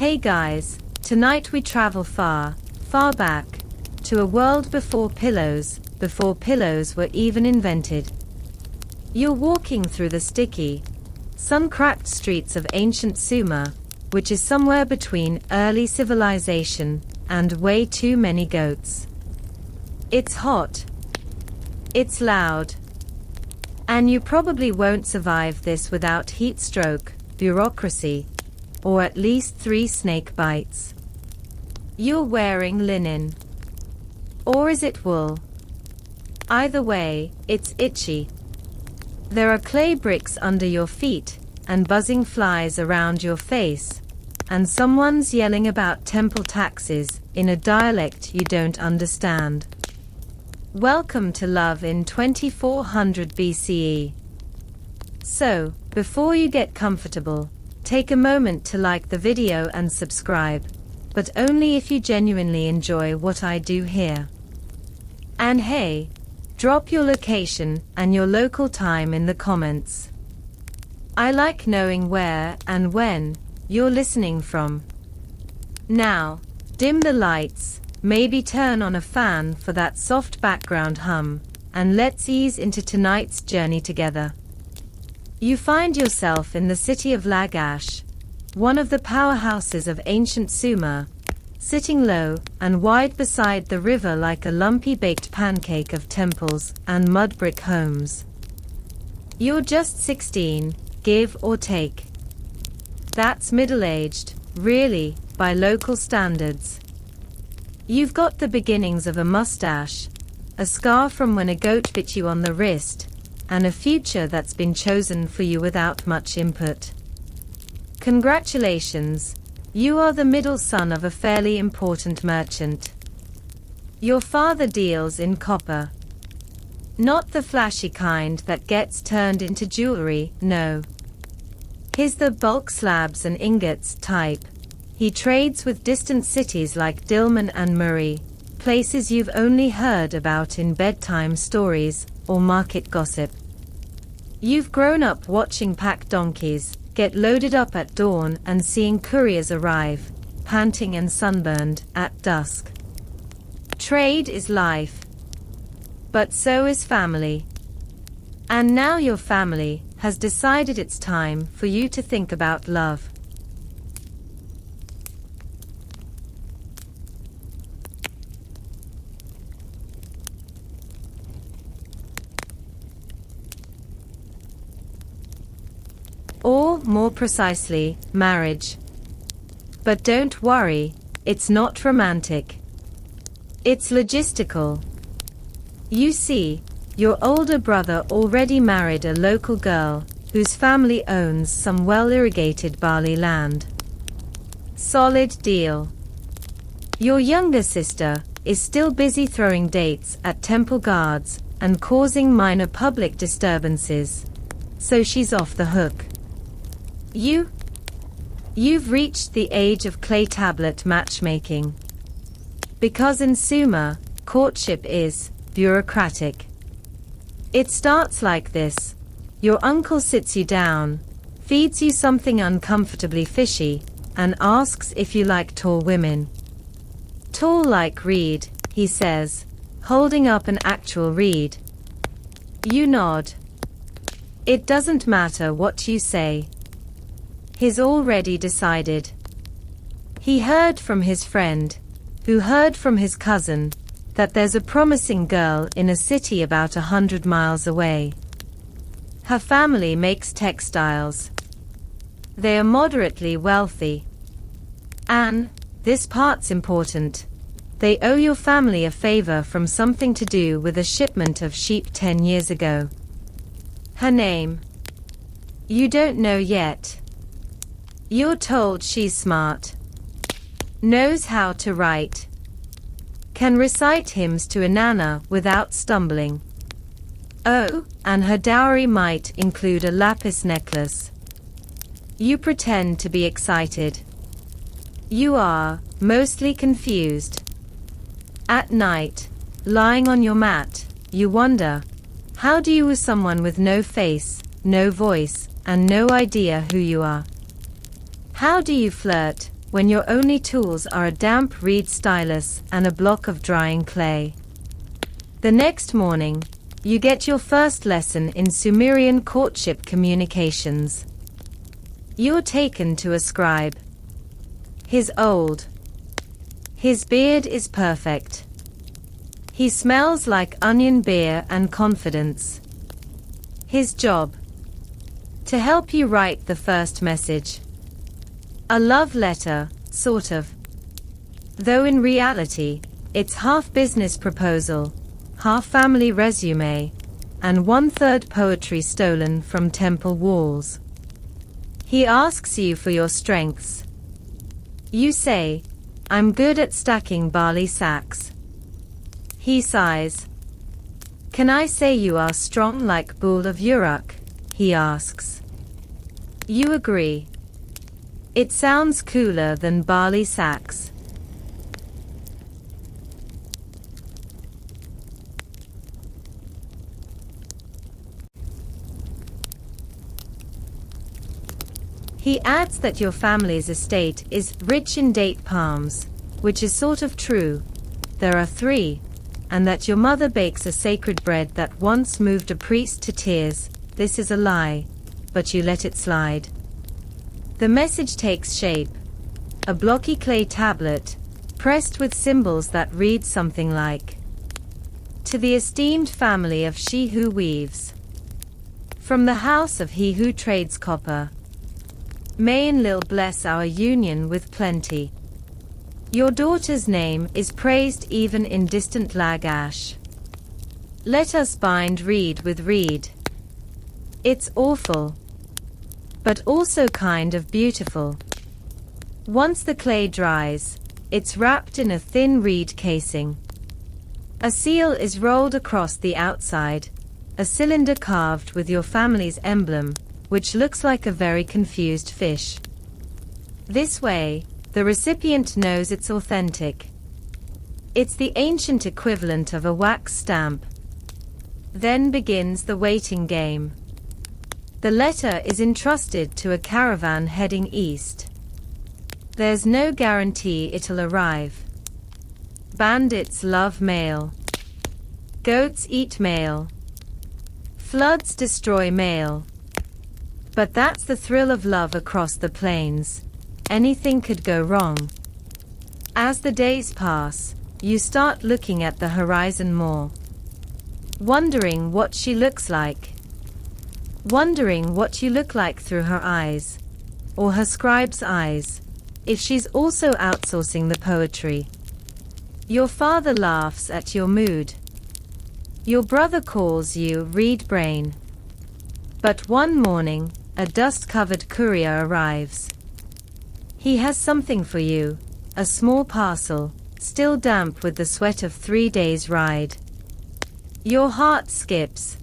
Hey guys, tonight we travel far, far back, to a world before pillows were even invented. You're walking through the sticky, sun-cracked streets of ancient Sumer, which is somewhere between early civilization and way too many goats. It's hot. It's loud. And you probably won't survive this without heat stroke, bureaucracy, or at least 3 snake bites. You're wearing linen. Or is it wool? Either way, it's itchy. There are clay bricks under your feet, and buzzing flies around your face, and someone's yelling about temple taxes in a dialect you don't understand. Welcome to love in 2400 BCE. So, before you get comfortable, take a moment to like the video and subscribe, but only if you genuinely enjoy what I do here. And hey, drop your location and your local time in the comments. I like knowing where and when you're listening from. Now, dim the lights, maybe turn on a fan for that soft background hum, and let's ease into tonight's journey together. You find yourself in the city of Lagash, one of the powerhouses of ancient Sumer, sitting low and wide beside the river like a lumpy baked pancake of temples and mud brick homes. You're just 16, give or take. That's middle-aged, really, by local standards. You've got the beginnings of a mustache, a scar from when a goat bit you on the wrist, and a future that's been chosen for you without much input. Congratulations, you are the middle son of a fairly important merchant. Your father deals in copper. Not the flashy kind that gets turned into jewelry, no. He's the bulk slabs and ingots type. He trades with distant cities like Dilmun and Murray, places you've only heard about in bedtime stories or market gossip. You've grown up watching pack donkeys get loaded up at dawn and seeing couriers arrive, panting and sunburned, at dusk. Trade is life. But so is family. And now your family has decided it's time for you to think about love. Or, more precisely, marriage. But don't worry, it's not romantic. It's logistical. You see, your older brother already married a local girl, whose family owns some well-irrigated barley land. Solid deal. Your younger sister is still busy throwing dates at temple guards and causing minor public disturbances, so she's off the hook. You've reached the age of clay tablet matchmaking. Because in Sumer, courtship is bureaucratic. It starts like this. Your uncle sits you down, feeds you something uncomfortably fishy, and asks if you like tall women. Tall like reed, he says, holding up an actual reed. You nod. It doesn't matter what you say. He's already decided. He heard from his friend, who heard from his cousin, that there's a promising girl in a city about 100 miles away. Her family makes textiles. They are moderately wealthy. And, this part's important, they owe your family a favor from something to do with a shipment of sheep 10 years ago. Her name? You don't know yet. You're told she's smart. Knows how to write. Can recite hymns to Inanna without stumbling. Oh, and her dowry might include a lapis necklace. You pretend to be excited. You are mostly confused. At night, lying on your mat, you wonder, how do you with someone with no face, no voice, and no idea who you are? How do you flirt when your only tools are a damp reed stylus and a block of drying clay. The next morning, you get your first lesson in Sumerian courtship communications. You're taken to a scribe. He's old. His beard is perfect. He smells like onion beer and confidence. His job: to help you write the first message. A love letter, sort of. Though in reality, it's half business proposal, half family resume, and 1/3 poetry stolen from temple walls. He asks you for your strengths. You say, "I'm good at stacking barley sacks." He sighs. "Can I say you are strong like bull of Uruk?" he asks. You agree. It sounds cooler than barley sacks. He adds that your family's estate is rich in date palms, which is sort of true. There are 3. And that your mother bakes a sacred bread that once moved a priest to tears. This is a lie, but you let it slide. The message takes shape. A blocky clay tablet, pressed with symbols that read something like, "To the esteemed family of she who weaves. From the house of he who trades copper. May Enlil bless our union with plenty. Your daughter's name is praised even in distant Lagash. Let us bind reed with reed." It's awful, but also kind of beautiful. Once the clay dries, it's wrapped in a thin reed casing. A seal is rolled across the outside, a cylinder carved with your family's emblem, which looks like a very confused fish. This way, the recipient knows it's authentic. It's the ancient equivalent of a wax stamp. Then begins the waiting game. The letter is entrusted to a caravan heading east. There's no guarantee it'll arrive. Bandits love mail. Goats eat mail. Floods destroy mail. But that's the thrill of love across the plains. Anything could go wrong. As the days pass, you start looking at the horizon more. Wondering what she looks like. Wondering what you look like through her eyes. Or her scribe's eyes. If she's also outsourcing the poetry. Your father laughs at your mood. Your brother calls you reed brain. But one morning, a dust-covered courier arrives. He has something for you, a small parcel, still damp with the sweat of 3 days' ride. Your heart skips.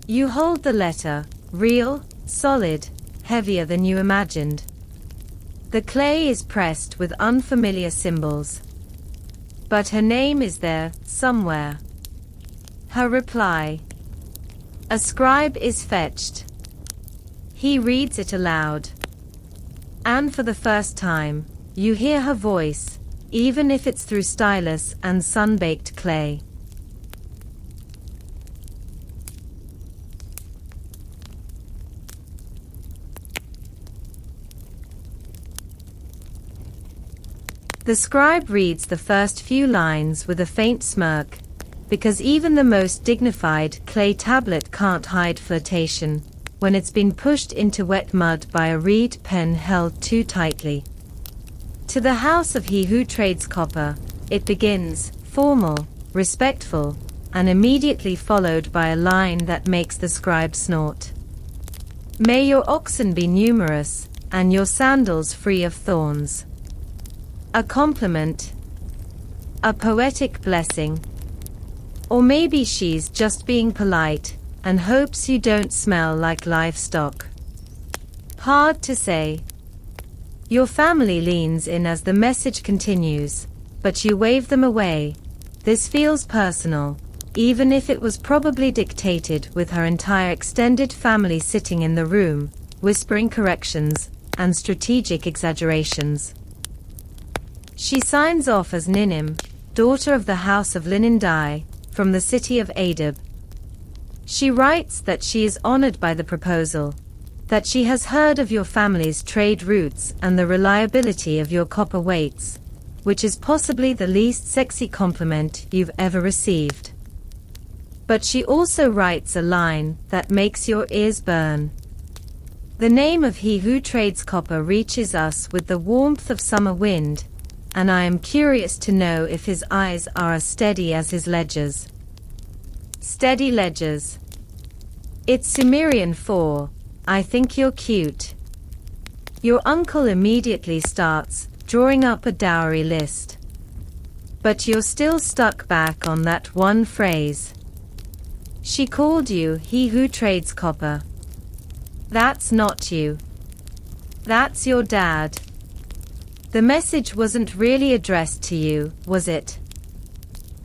You hold the letter, real, solid, heavier than you imagined. The clay is pressed with unfamiliar symbols. But her name is there, somewhere. Her reply. A scribe is fetched. He reads it aloud. And for the first time, you hear her voice, even if it's through stylus and sun-baked clay. The scribe reads the first few lines with a faint smirk, because even the most dignified clay tablet can't hide flirtation when it's been pushed into wet mud by a reed pen held too tightly. To the house of he who trades copper, it begins, formal, respectful, and immediately followed by a line that makes the scribe snort. May your oxen be numerous, and your sandals free of thorns. A compliment. A poetic blessing. Or maybe she's just being polite, and hopes you don't smell like livestock. Hard to say. Your family leans in as the message continues, but you wave them away. This feels personal, even if it was probably dictated with her entire extended family sitting in the room, whispering corrections and strategic exaggerations. She signs off as Ninim, daughter of the house of Linindai, from the city of Adab. She writes that she is honored by the proposal, that she has heard of your family's trade routes and the reliability of your copper weights, which is possibly the least sexy compliment you've ever received. But she also writes a line that makes your ears burn. The name of he who trades copper reaches us with the warmth of summer wind, and I am curious to know if his eyes are as steady as his ledgers. Steady ledgers. It's Sumerian for, I think you're cute. Your uncle immediately starts drawing up a dowry list. But you're still stuck back on that one phrase. She called you he who trades copper. That's not you. That's your dad. The message wasn't really addressed to you, was it?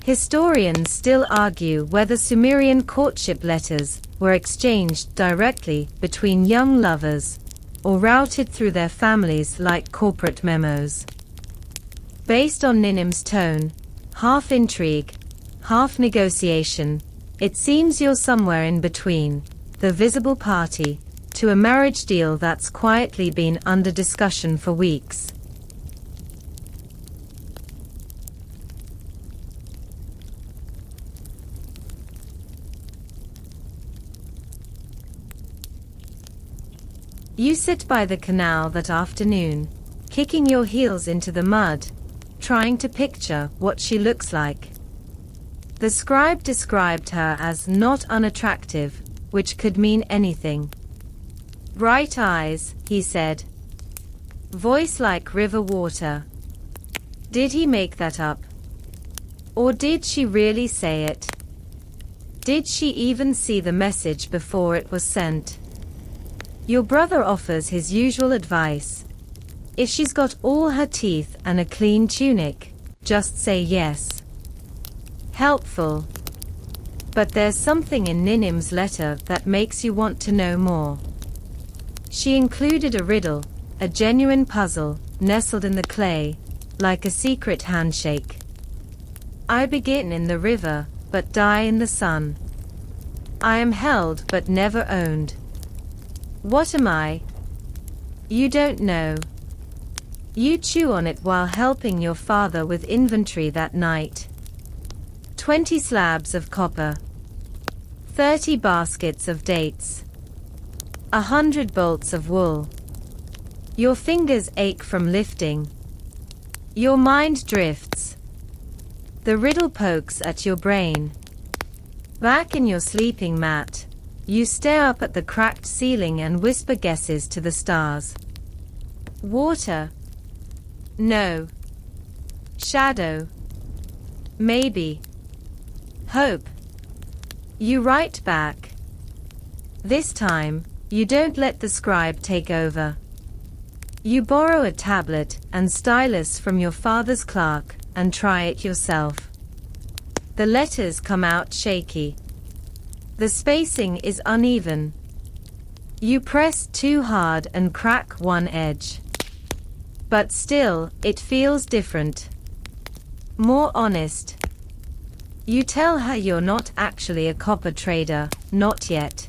Historians still argue whether Sumerian courtship letters were exchanged directly between young lovers, or routed through their families like corporate memos. Based on Ninim's tone, half intrigue, half negotiation, it seems you're somewhere in between, the visible party, to a marriage deal that's quietly been under discussion for weeks. You sit by the canal that afternoon, kicking your heels into the mud, trying to picture what she looks like. The scribe described her as not unattractive, which could mean anything. Bright eyes, he said. Voice like river water. Did he make that up? Or did she really say it? Did she even see the message before it was sent? Your brother offers his usual advice. If she's got all her teeth and a clean tunic, just say yes. Helpful. But there's something in Ninim's letter that makes you want to know more. She included a riddle, a genuine puzzle, nestled in the clay, like a secret handshake. I begin in the river, but die in the sun. I am held but never owned. What am I? You don't know. You chew on it while helping your father with inventory that night. 20 slabs of copper. 30 baskets of dates. 100 bolts of wool. Your fingers ache from lifting. Your mind drifts. The riddle pokes at your brain. Back in your sleeping mat, you stare up at the cracked ceiling and whisper guesses to the stars. Water. No. Shadow. Maybe. Hope. You write back. This time, you don't let the scribe take over. You borrow a tablet and stylus from your father's clerk and try it yourself. The letters come out shaky. The spacing is uneven. You press too hard and crack one edge. But still, it feels different. More honest. You tell her you're not actually a copper trader, not yet.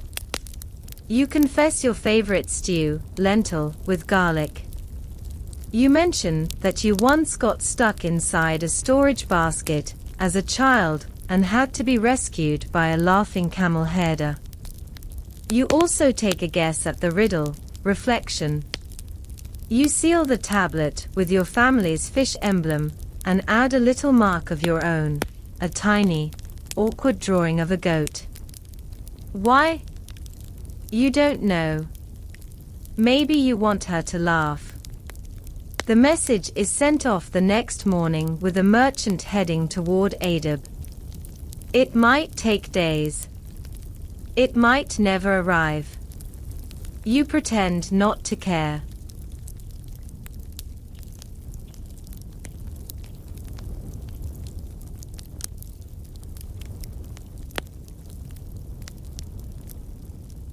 You confess your favorite stew, lentil, with garlic. You mention that you once got stuck inside a storage basket as a child and had to be rescued by a laughing camel herder. You also take a guess at the riddle, reflection. You seal the tablet with your family's fish emblem and add a little mark of your own, a tiny, awkward drawing of a goat. Why? You don't know. Maybe you want her to laugh. The message is sent off the next morning with a merchant heading toward Adab. It might take days. It might never arrive. You pretend not to care.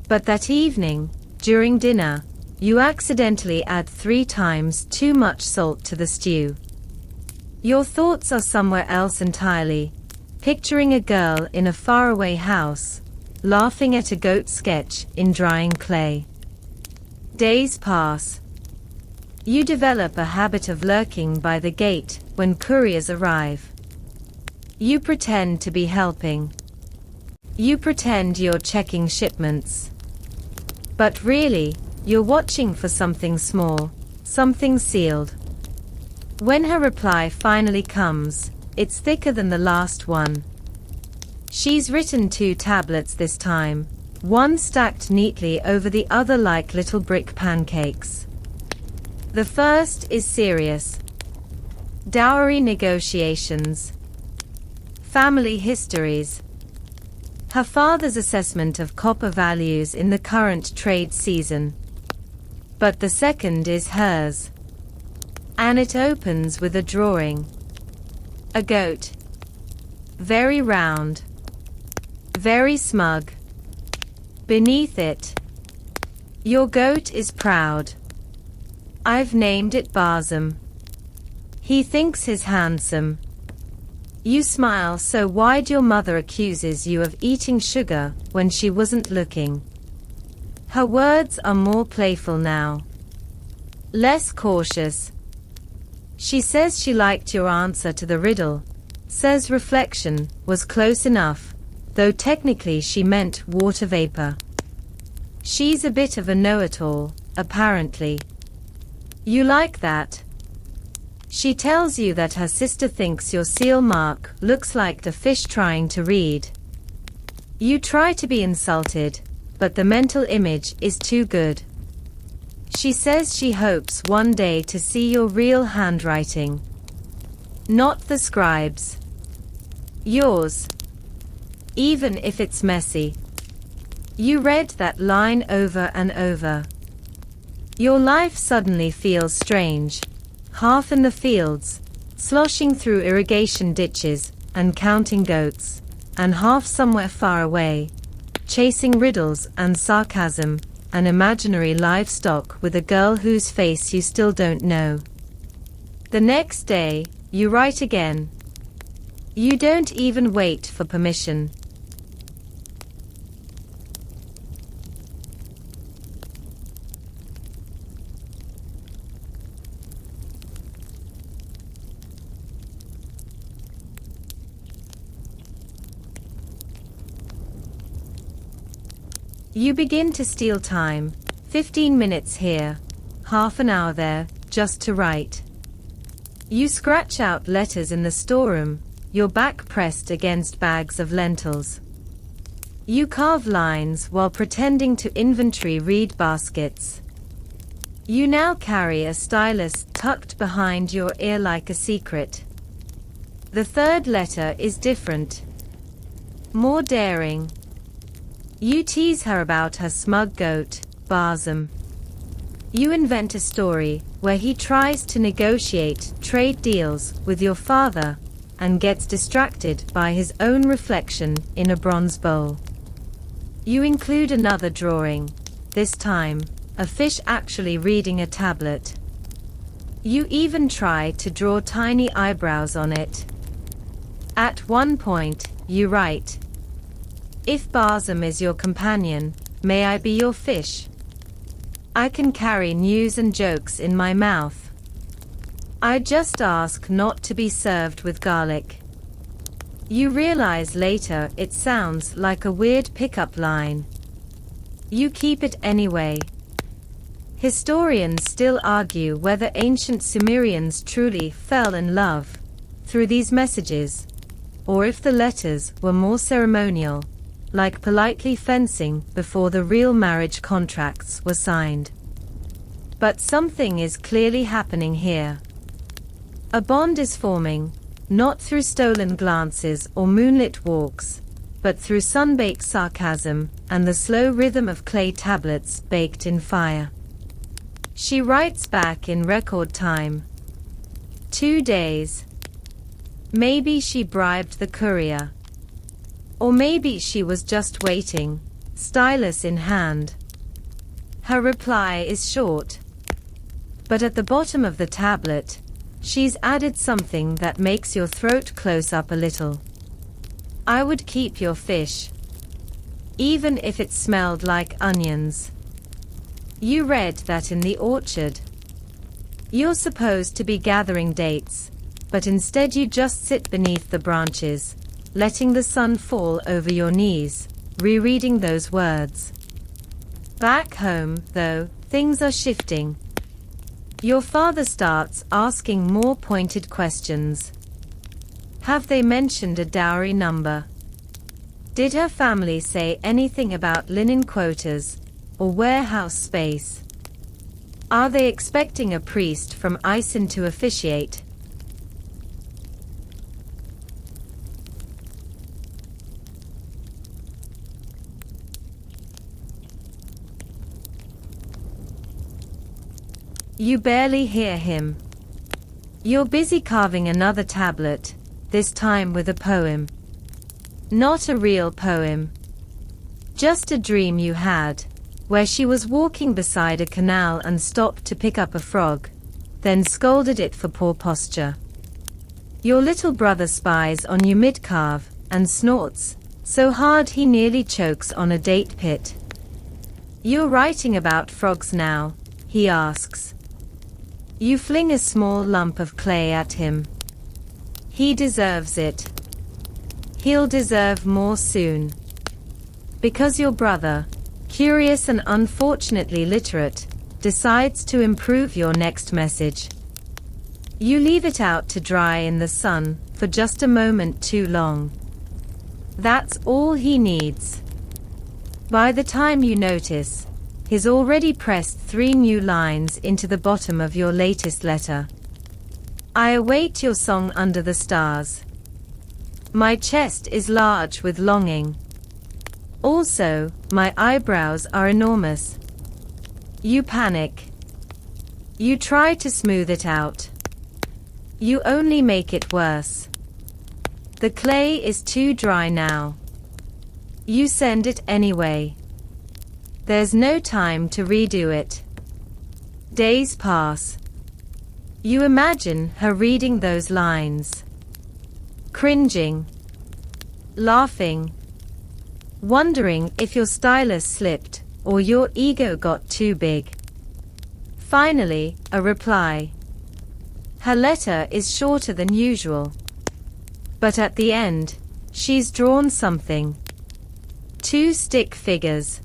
But that evening, during dinner, you accidentally add 3 times too much salt to the stew. Your thoughts are somewhere else entirely, picturing a girl in a faraway house, laughing at a goat sketch in drying clay. Days pass. You develop a habit of lurking by the gate when couriers arrive. You pretend to be helping. You pretend you're checking shipments. But really, you're watching for something small, something sealed. When her reply finally comes, it's thicker than the last one. She's written 2 tablets this time, one stacked neatly over the other like little brick pancakes. The first is serious. Dowry negotiations. Family histories. Her father's assessment of copper values in the current trade season. But the second is hers. And it opens with a drawing. A goat. Very round. Very smug. Beneath it. Your goat is proud. I've named it Barzum. He thinks he's handsome. You smile so wide your mother accuses you of eating sugar when she wasn't looking. Her words are more playful now. Less cautious. She says she liked your answer to the riddle. Says reflection was close enough, though technically she meant water vapor. She's a bit of a know-it-all, apparently. You like that. She tells you that her sister thinks your seal mark looks like the fish trying to read. You try to be insulted, but the mental image is too good. She says she hopes one day to see your real handwriting. Not the scribe's. Yours. Even if it's messy. You read that line over and over. Your life suddenly feels strange. Half in the fields, sloshing through irrigation ditches and counting goats, and half somewhere far away, chasing riddles and sarcasm, and imaginary livestock with a girl whose face you still don't know. The next day, you write again. You don't even wait for permission. You begin to steal time, 15 minutes here, half an hour there, just to write. You scratch out letters in the storeroom, your back pressed against bags of lentils. You carve lines while pretending to inventory reed baskets. You now carry a stylus tucked behind your ear like a secret. The third letter is different. More daring. You tease her about her smug goat, Barzum. You invent a story where he tries to negotiate trade deals with your father and gets distracted by his own reflection in a bronze bowl. You include another drawing, this time, a fish actually reading a tablet. You even try to draw tiny eyebrows on it. At one point, you write, "If Barzum is your companion, may I be your fish? I can carry news and jokes in my mouth. I just ask not to be served with garlic." You realize later it sounds like a weird pickup line. You keep it anyway. Historians still argue whether ancient Sumerians truly fell in love through these messages, or if the letters were more ceremonial, like politely fencing before the real marriage contracts were signed. But something is clearly happening here. A bond is forming, not through stolen glances or moonlit walks, but through sun-baked sarcasm and the slow rhythm of clay tablets baked in fire. She writes back in record time. 2 days. Maybe she bribed the courier. Or maybe she was just waiting, stylus in hand. Her reply is short. But at the bottom of the tablet, she's added something that makes your throat close up a little. I would keep your fish, even if it smelled like onions. You read that in the orchard. You're supposed to be gathering dates, but instead you just sit beneath the branches, letting the sun fall over your knees, rereading those words. Back home, though, things are shifting. Your father starts asking more pointed questions. Have they mentioned a dowry number? Did her family say anything about linen quotas or warehouse space? Are they expecting a priest from Isen to officiate? You barely hear him. You're busy carving another tablet, this time with a poem. Not a real poem. Just a dream you had, where she was walking beside a canal and stopped to pick up a frog, then scolded it for poor posture. Your little brother spies on you mid-carve, and snorts, so hard he nearly chokes on a date pit. You're writing about frogs now, he asks. You fling a small lump of clay at him. He deserves it. He'll deserve more soon. Because your brother, curious and unfortunately literate, decides to improve your next message. You leave it out to dry in the sun for just a moment too long. That's all he needs. By the time you notice, he's already pressed 3 new lines into the bottom of your latest letter. I await your song under the stars. My chest is large with longing. Also, my eyebrows are enormous. You panic. You try to smooth it out. You only make it worse. The clay is too dry now. You send it anyway. There's no time to redo it. Days pass. You imagine her reading those lines. Cringing. Laughing. Wondering if your stylus slipped or your ego got too big. Finally, a reply. Her letter is shorter than usual. But at the end, she's drawn something. 2 stick figures.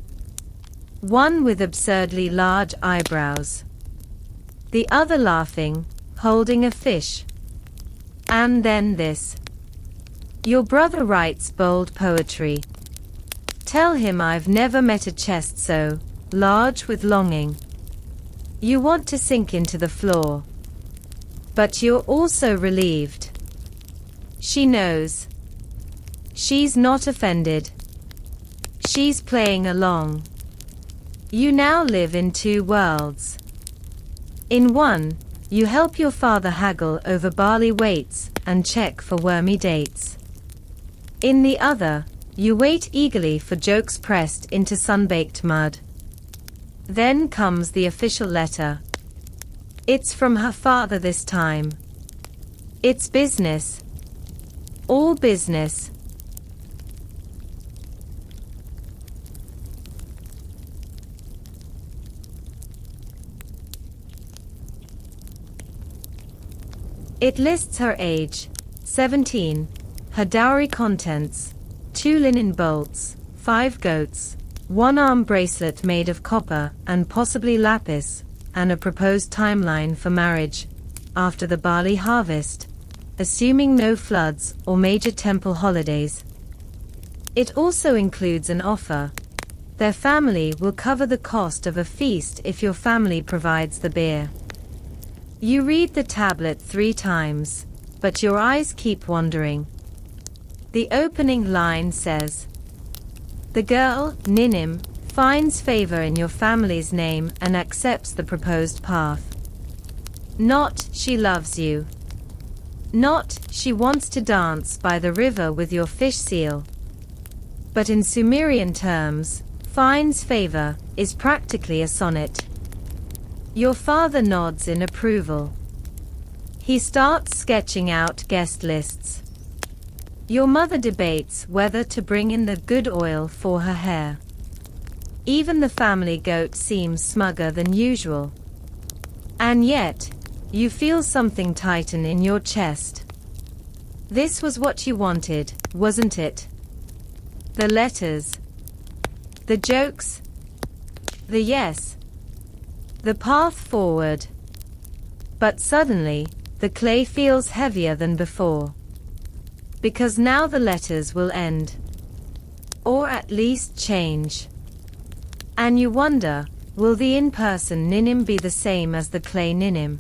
One with absurdly large eyebrows. The other laughing, holding a fish. And then this. Your brother writes bold poetry. Tell him I've never met a chest so large with longing. You want to sink into the floor. But you're also relieved. She knows. She's not offended. She's playing along. You now live in 2 worlds. In one, you help your father haggle over barley weights and check for wormy dates. In the other, you wait eagerly for jokes pressed into sun-baked mud. Then comes the official letter. It's from her father this time. It's business. All business. It lists her age, 17, her dowry contents, 2 linen bolts, 5 goats, 1 arm bracelet made of copper and possibly lapis, and a proposed timeline for marriage, after the barley harvest, assuming no floods or major temple holidays. It also includes an offer. Their family will cover the cost of a feast if your family provides the beer. You read the tablet 3 times, but your eyes keep wandering. The opening line says, "The girl, Ninim, finds favor in your family's name and accepts the proposed path." Not, she loves you. Not, she wants to dance by the river with your fish seal. But in Sumerian terms, finds favor is practically a sonnet. Your father nods in approval. He starts sketching out guest lists. Your mother debates whether to bring in the good oil for her hair. Even the family goat seems smugger than usual. And yet, you feel something tighten in your chest. This was what you wanted, wasn't it? The letters. The jokes. The yes. The path forward. But suddenly, the clay feels heavier than before. Because now the letters will end. Or at least change. And you wonder, will the in-person Ninim be the same as the clay Ninim?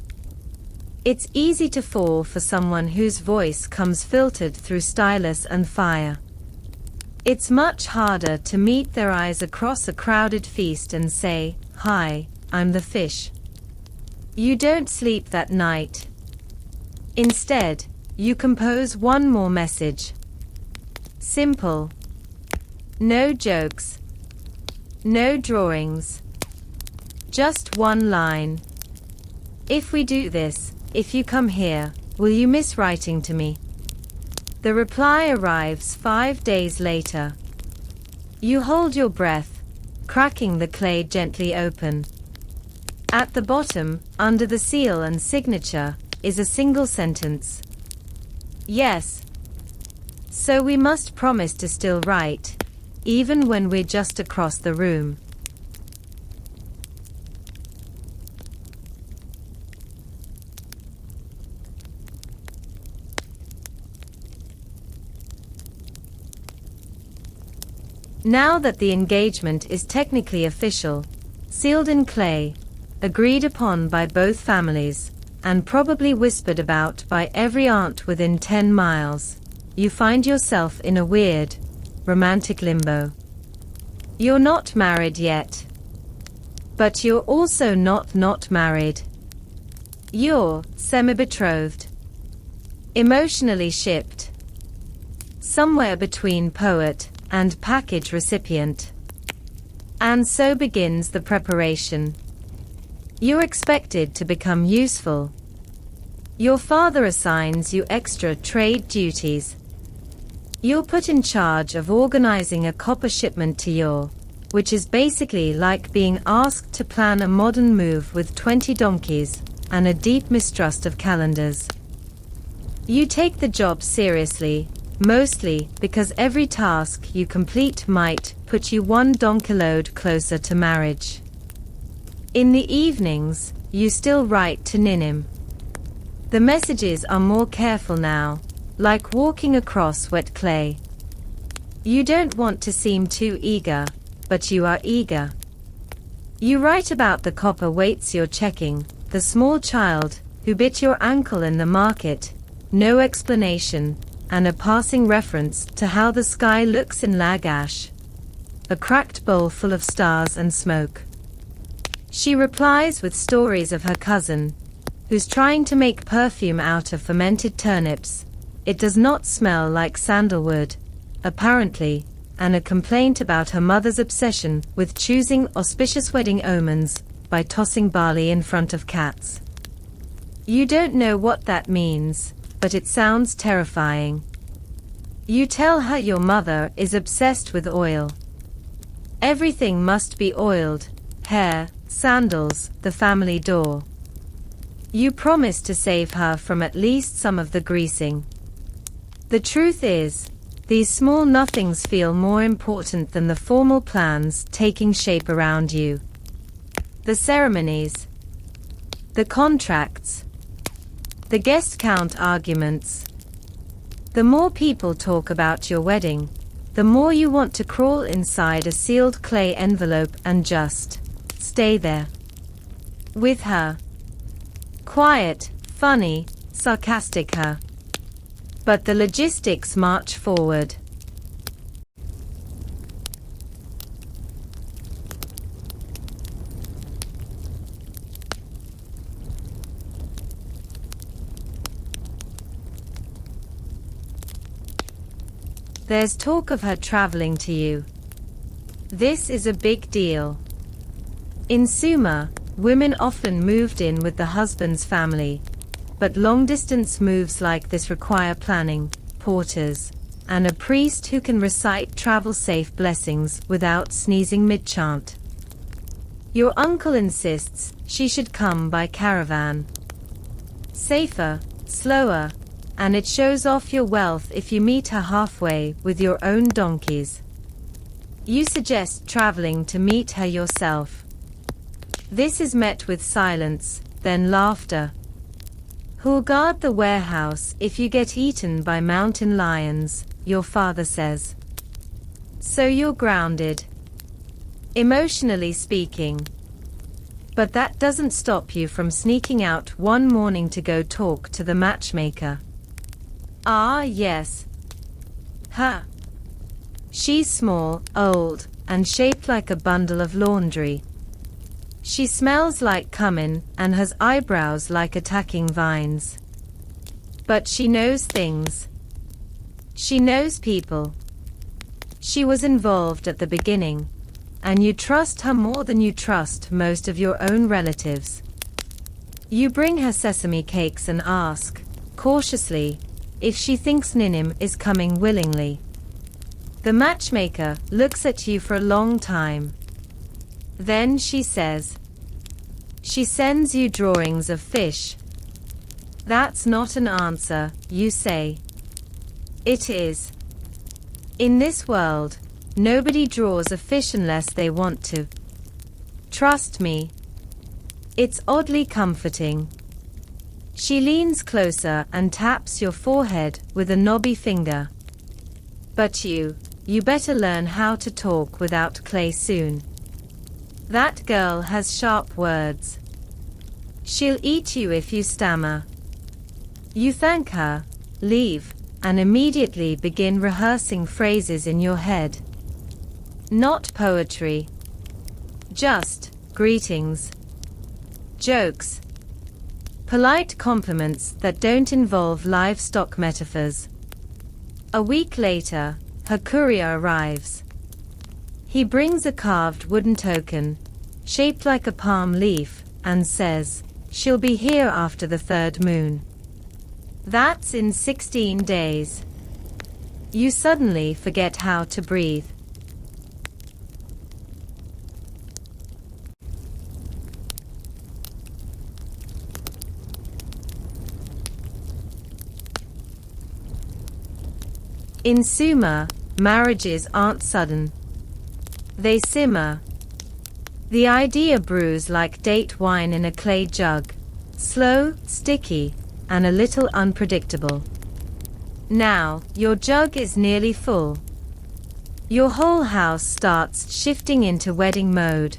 It's easy to fall for someone whose voice comes filtered through stylus and fire. It's much harder to meet their eyes across a crowded feast and say, "Hi, I'm the fish." You don't sleep that night. Instead, you compose one more message. Simple. No jokes. No drawings. Just one line. If we do this, if you come here, will you miss writing to me? The reply arrives 5 days later. You hold your breath, cracking the clay gently open. At the bottom, under the seal and signature, is a single sentence. Yes. So we must promise to still write, even when we're just across the room. Now that the engagement is technically official, sealed in clay, agreed upon by both families, and probably whispered about by every aunt within 10 miles, you find yourself in a weird, romantic limbo. You're not married yet. But you're also not married. You're semi-betrothed. Emotionally shipped. Somewhere between poet and package recipient. And so begins the preparation. You're expected to become useful. Your father assigns you extra trade duties. You're put in charge of organizing a copper shipment to your, which is basically like being asked to plan a modern move with 20 donkeys and a deep mistrust of calendars. You take the job seriously, mostly because every task you complete might put you 1 donkey load closer to marriage. In the evenings, you still write to Ninim. The messages are more careful now, like walking across wet clay. You don't want to seem too eager, but you are eager. You write about the copper weights you're checking, the small child who bit your ankle in the market, no explanation, and a passing reference to how the sky looks in Lagash. A cracked bowl full of stars and smoke. She replies with stories of her cousin, who's trying to make perfume out of fermented turnips. It does not smell like sandalwood, apparently, and a complaint about her mother's obsession with choosing auspicious wedding omens by tossing barley in front of cats. You don't know what that means, but it sounds terrifying. You tell her your mother is obsessed with oil. Everything must be oiled, hair, sandals, the family door. You promise to save her from at least some of the greasing. The truth is, these small nothings feel more important than the formal plans taking shape around you. The ceremonies, the contracts, the guest count arguments. The more people talk about your wedding, the more you want to crawl inside a sealed clay envelope and just stay there. With her. Quiet, funny, sarcastic her. But the logistics march forward. There's talk of her traveling to you. This is a big deal. In Sumer, women often moved in with the husband's family, but long-distance moves like this require planning, porters, and a priest who can recite travel-safe blessings without sneezing mid-chant. Your uncle insists she should come by caravan. Safer, slower, and it shows off your wealth if you meet her halfway with your own donkeys. You suggest traveling to meet her yourself. This is met with silence, then laughter. Who'll guard the warehouse if you get eaten by mountain lions, your father says. So you're grounded. Emotionally speaking. But that doesn't stop you from sneaking out one morning to go talk to the matchmaker. Ah, yes. Her. She's small, old, and shaped like a bundle of laundry. She smells like cumin and has eyebrows like attacking vines. But she knows things. She knows people. She was involved at the beginning, and you trust her more than you trust most of your own relatives. You bring her sesame cakes and ask, cautiously, if she thinks Ninim is coming willingly. The matchmaker looks at you for a long time. Then she says. She sends you drawings of fish. That's not an answer, you say. It is. In this world, nobody draws a fish unless they want to. Trust me. It's oddly comforting. She leans closer and taps your forehead with a knobby finger. But you better learn how to talk without clay soon. That girl has sharp words. She'll eat you if you stammer. You thank her, leave, and immediately begin rehearsing phrases in your head. Not poetry. Just greetings. Jokes. Polite compliments that don't involve livestock metaphors. A week later, her courier arrives. He brings a carved wooden token, shaped like a palm leaf, and says, she'll be here after the third moon. That's in 16 days. You suddenly forget how to breathe. In Sumer, marriages aren't sudden. They simmer. The idea brews like date wine in a clay jug, slow, sticky, and a little unpredictable. Now, your jug is nearly full. Your whole house starts shifting into wedding mode.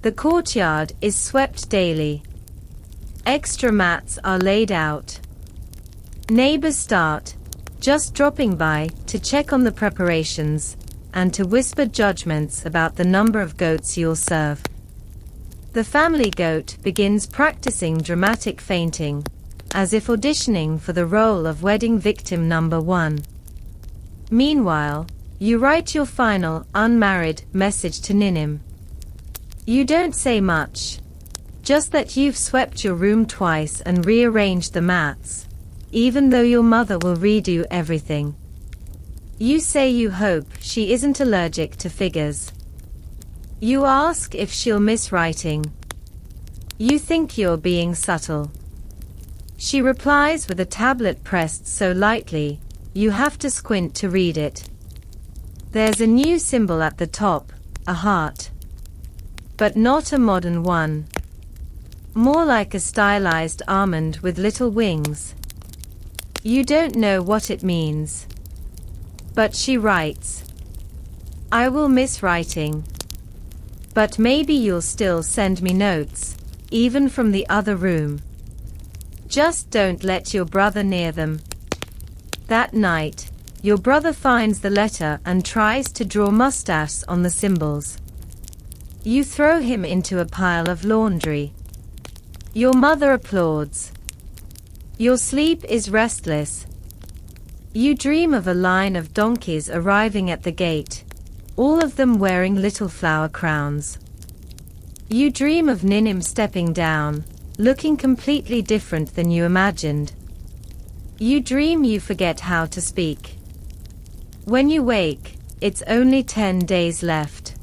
The courtyard is swept daily. Extra mats are laid out. Neighbors start just dropping by to check on the preparations and to whisper judgments about the number of goats you'll serve. The family goat begins practicing dramatic fainting, as if auditioning for the role of wedding victim number 1. Meanwhile, you write your final, unmarried, message to Ninim. You don't say much. Just that you've swept your room twice and rearranged the mats, even though your mother will redo everything. You say you hope she isn't allergic to figures. You ask if she'll miss writing. You think you're being subtle. She replies with a tablet pressed so lightly, you have to squint to read it. There's a new symbol at the top, a heart. But not a modern one. More like a stylized almond with little wings. You don't know what it means. But she writes, I will miss writing. But maybe you'll still send me notes, even from the other room. Just don't let your brother near them. That night, your brother finds the letter and tries to draw mustaches on the symbols. You throw him into a pile of laundry. Your mother applauds. Your sleep is restless. You dream of a line of donkeys arriving at the gate, all of them wearing little flower crowns. You dream of Ninim stepping down, looking completely different than you imagined. You dream you forget how to speak. When you wake, it's only 10 days left.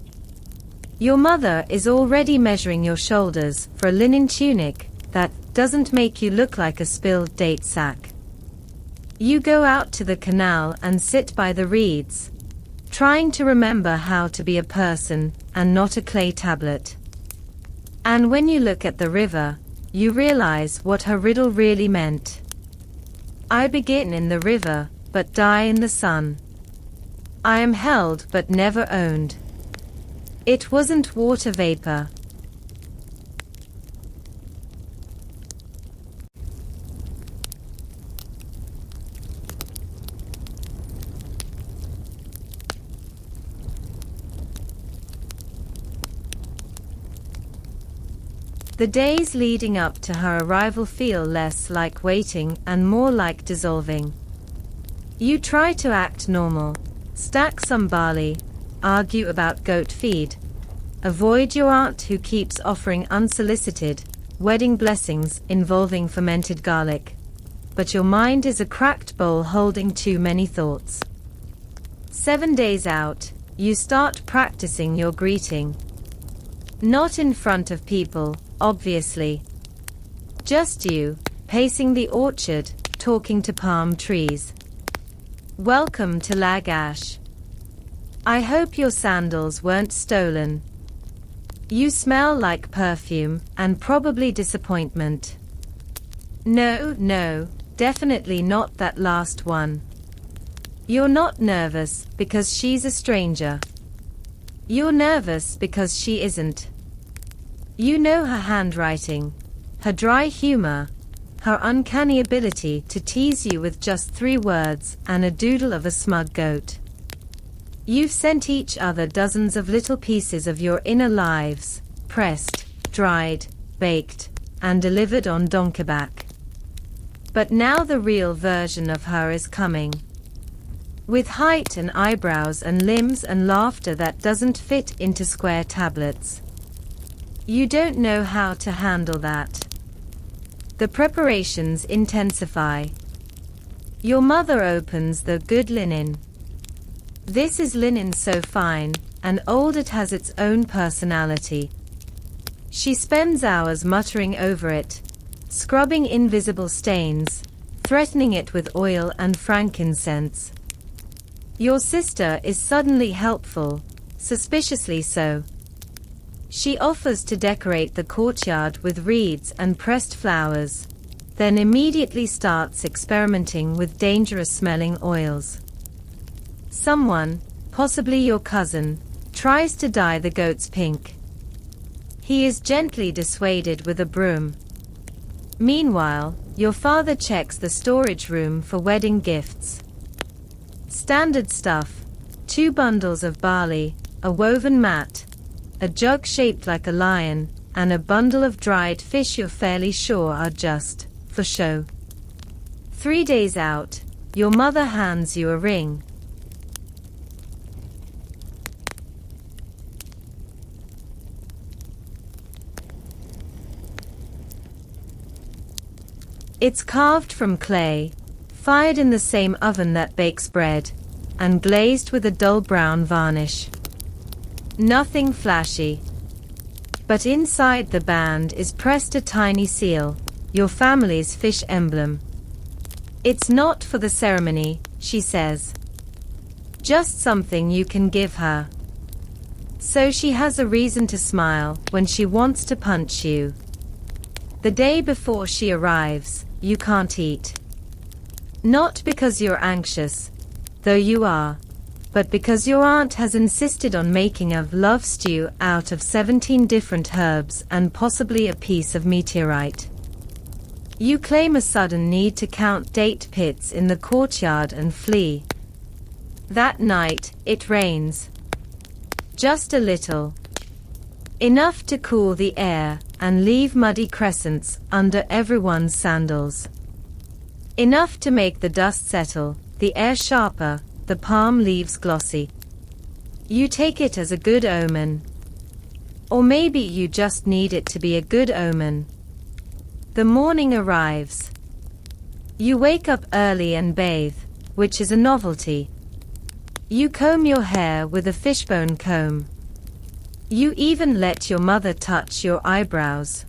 Your mother is already measuring your shoulders for a linen tunic that doesn't make you look like a spilled date sack. You go out to the canal and sit by the reeds, trying to remember how to be a person and not a clay tablet. And when you look at the river, you realize what her riddle really meant. I begin in the river, but die in the sun. I am held but never owned. It wasn't water vapor. The days leading up to her arrival feel less like waiting and more like dissolving. You try to act normal, stack some barley, argue about goat feed, avoid your aunt who keeps offering unsolicited wedding blessings involving fermented garlic. But your mind is a cracked bowl holding too many thoughts. 7 days out, you start practicing your greeting. Not in front of people, obviously. Just you, pacing the orchard, talking to palm trees. Welcome to Lagash. I hope your sandals weren't stolen. You smell like perfume and probably disappointment. No, definitely not that last one. You're not nervous because she's a stranger. You're nervous because she isn't. You know her handwriting, her dry humor, her uncanny ability to tease you with just 3 words and a doodle of a smug goat. You've sent each other dozens of little pieces of your inner lives, pressed, dried, baked, and delivered on donkeyback. But now the real version of her is coming. With height and eyebrows and limbs and laughter that doesn't fit into square tablets. You don't know how to handle that. The preparations intensify. Your mother opens the good linen. This is linen so fine and old it has its own personality. She spends hours muttering over it, scrubbing invisible stains, threatening it with oil and frankincense. Your sister is suddenly helpful, suspiciously so. She offers to decorate the courtyard with reeds and pressed flowers, then immediately starts experimenting with dangerous-smelling oils. Someone, possibly your cousin, tries to dye the goats pink. He is gently dissuaded with a broom. Meanwhile, your father checks the storage room for wedding gifts. Standard stuff: 2 bundles of barley, a woven mat, a jug shaped like a lion, and a bundle of dried fish you're fairly sure are just for show. 3 days out, your mother hands you a ring. It's carved from clay, fired in the same oven that bakes bread, and glazed with a dull brown varnish. Nothing flashy. But inside the band is pressed a tiny seal, your family's fish emblem. It's not for the ceremony, she says. Just something you can give her. So she has a reason to smile when she wants to punch you. The day before she arrives, you can't eat. Not because you're anxious, though you are, but because your aunt has insisted on making a love stew out of 17 different herbs and possibly a piece of meteorite. You claim a sudden need to count date pits in the courtyard and flee. That night, it rains. Just a little. Enough to cool the air and leave muddy crescents under everyone's sandals. Enough to make the dust settle, the air sharper, the palm leaves glossy. You take it as a good omen. Or maybe you just need it to be a good omen. The morning arrives. You wake up early and bathe, which is a novelty. You comb your hair with a fishbone comb. You even let your mother touch your eyebrows.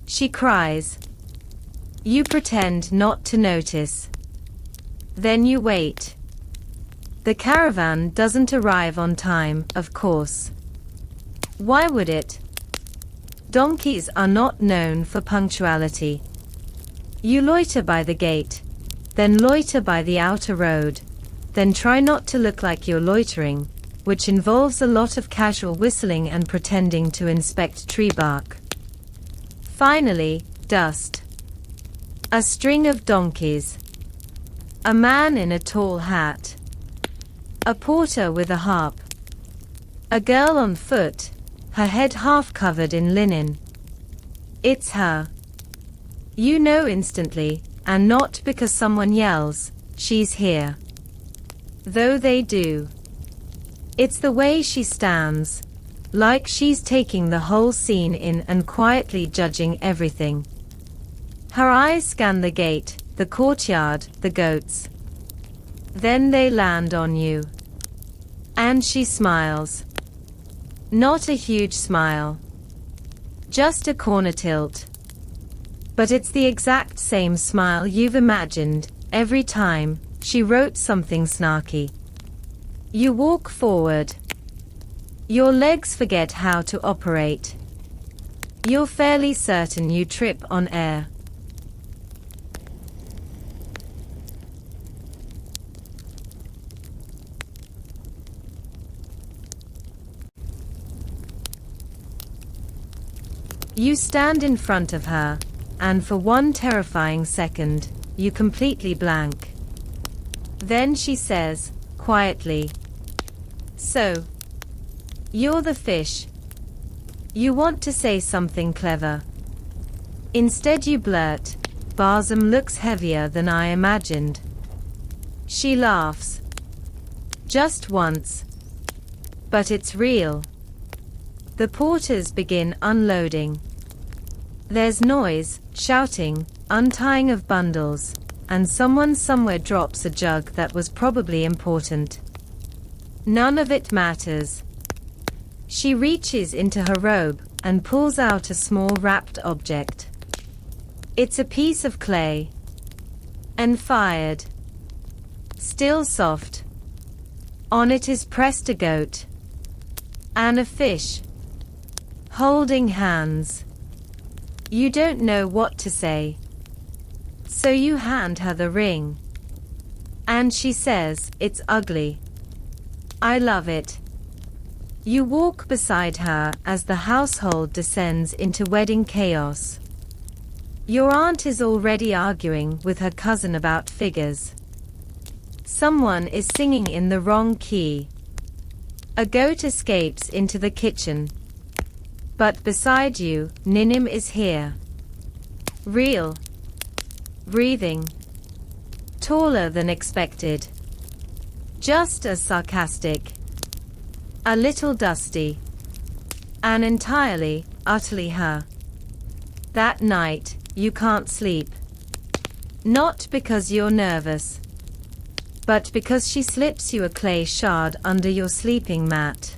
She cries. You pretend not to notice. Then you wait. The caravan doesn't arrive on time, of course. Why would it? Donkeys are not known for punctuality. You loiter by the gate, then loiter by the outer road, then try not to look like you're loitering, which involves a lot of casual whistling and pretending to inspect tree bark. Finally, dust. A string of donkeys. A man in a tall hat. A porter with a harp. A girl on foot, her head half covered in linen. It's her. You know instantly, and not because someone yells, "She's here." Though they do. It's the way she stands, like she's taking the whole scene in and quietly judging everything. Her eyes scan the gate, the courtyard, the goats. Then they land on you. And she smiles. Not a huge smile. Just a corner tilt. But it's the exact same smile you've imagined, every time she wrote something snarky. You walk forward. Your legs forget how to operate. You're fairly certain you trip on air. You stand in front of her, and for one terrifying second, you completely blank. Then she says, quietly, "So, you're the fish." You want to say something clever. Instead you blurt, "Balsam looks heavier than I imagined." She laughs. Just once. But it's real. The porters begin unloading. There's noise, shouting, untying of bundles, and someone somewhere drops a jug that was probably important. None of it matters. She reaches into her robe and pulls out a small wrapped object. It's a piece of clay. And fired. Still soft. On it is pressed a goat. And a fish. Holding hands. You don't know what to say. So you hand her the ring. And she says, "It's ugly. I love it." You walk beside her as the household descends into wedding chaos. Your aunt is already arguing with her cousin about figures. Someone is singing in the wrong key. A goat escapes into the kitchen. But beside you, Ninim is here. Real. Breathing. Taller than expected. Just as sarcastic. A little dusty. And entirely, utterly her. That night, you can't sleep. Not because you're nervous. But because she slips you a clay shard under your sleeping mat.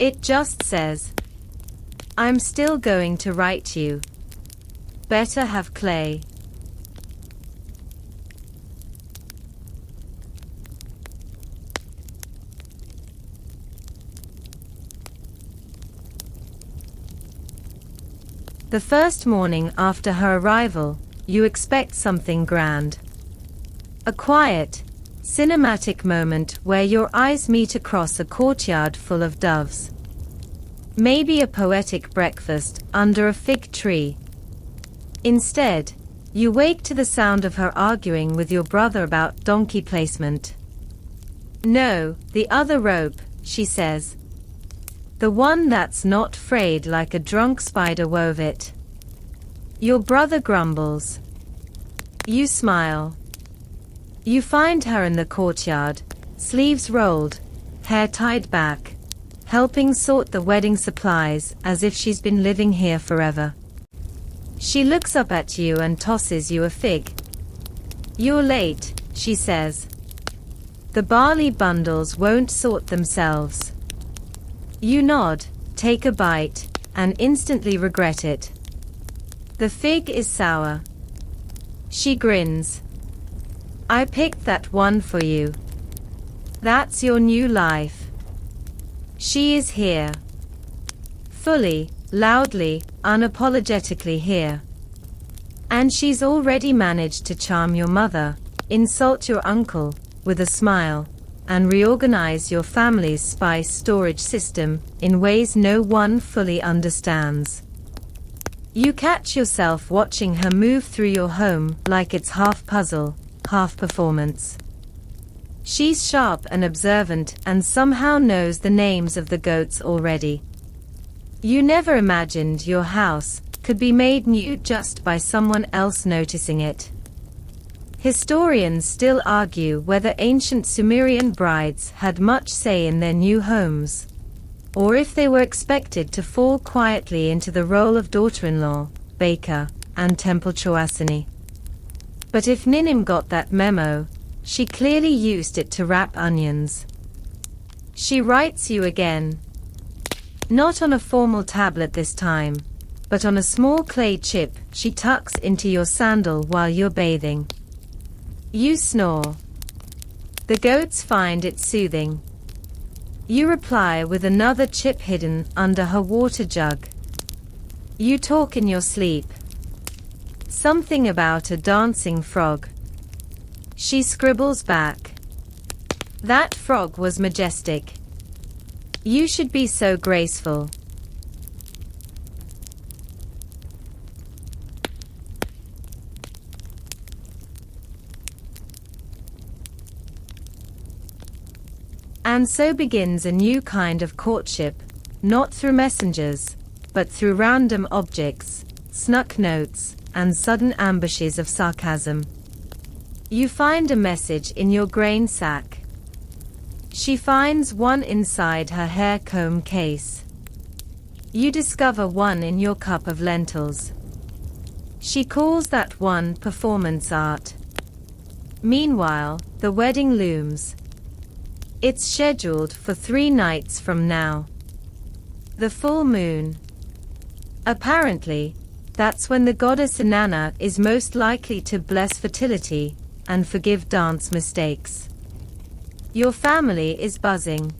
It just says, "I'm still going to write you. Better have clay." The first morning after her arrival, you expect something grand. A quiet, cinematic moment where your eyes meet across a courtyard full of doves. Maybe a poetic breakfast under a fig tree. Instead, you wake to the sound of her arguing with your brother about donkey placement. "No, the other rope," she says. "The one that's not frayed like a drunk spider wove it." Your brother grumbles. You smile. You find her in the courtyard, sleeves rolled, hair tied back, helping sort the wedding supplies as if she's been living here forever. She looks up at you and tosses you a fig. You're late, she says. The barley bundles won't sort themselves. You nod, take a bite, and instantly regret it. The fig is sour. She grins. I picked that one for you. That's your new life. She is here. Fully, loudly, unapologetically here. And she's already managed to charm your mother, insult your uncle, with a smile, and reorganize your family's spice storage system in ways no one fully understands. You catch yourself watching her move through your home like it's half puzzle, half performance. She's sharp and observant and somehow knows the names of the goats already. You never imagined your house could be made new just by someone else noticing it. Historians still argue whether ancient Sumerian brides had much say in their new homes, or if they were expected to fall quietly into the role of daughter-in-law, baker, and temple choasini. But if Ninim got that memo, she clearly used it to wrap onions. She writes you again. Not on a formal tablet this time, but on a small clay chip she tucks into your sandal while you're bathing. You snore. The goats find it soothing. You reply with another chip hidden under her water jug. You talk in your sleep. Something about a dancing frog. She scribbles back. That frog was majestic. You should be so graceful. And so begins a new kind of courtship, not through messengers, but through random objects, snuck notes, and sudden ambushes of sarcasm. You find a message in your grain sack. She finds one inside her hair comb case. You discover one in your cup of lentils. She calls that one performance art. Meanwhile, the wedding looms. It's scheduled for 3 nights from now. The full moon. Apparently, that's when the goddess Inanna is most likely to bless fertility and forgive dance mistakes. Your family is buzzing.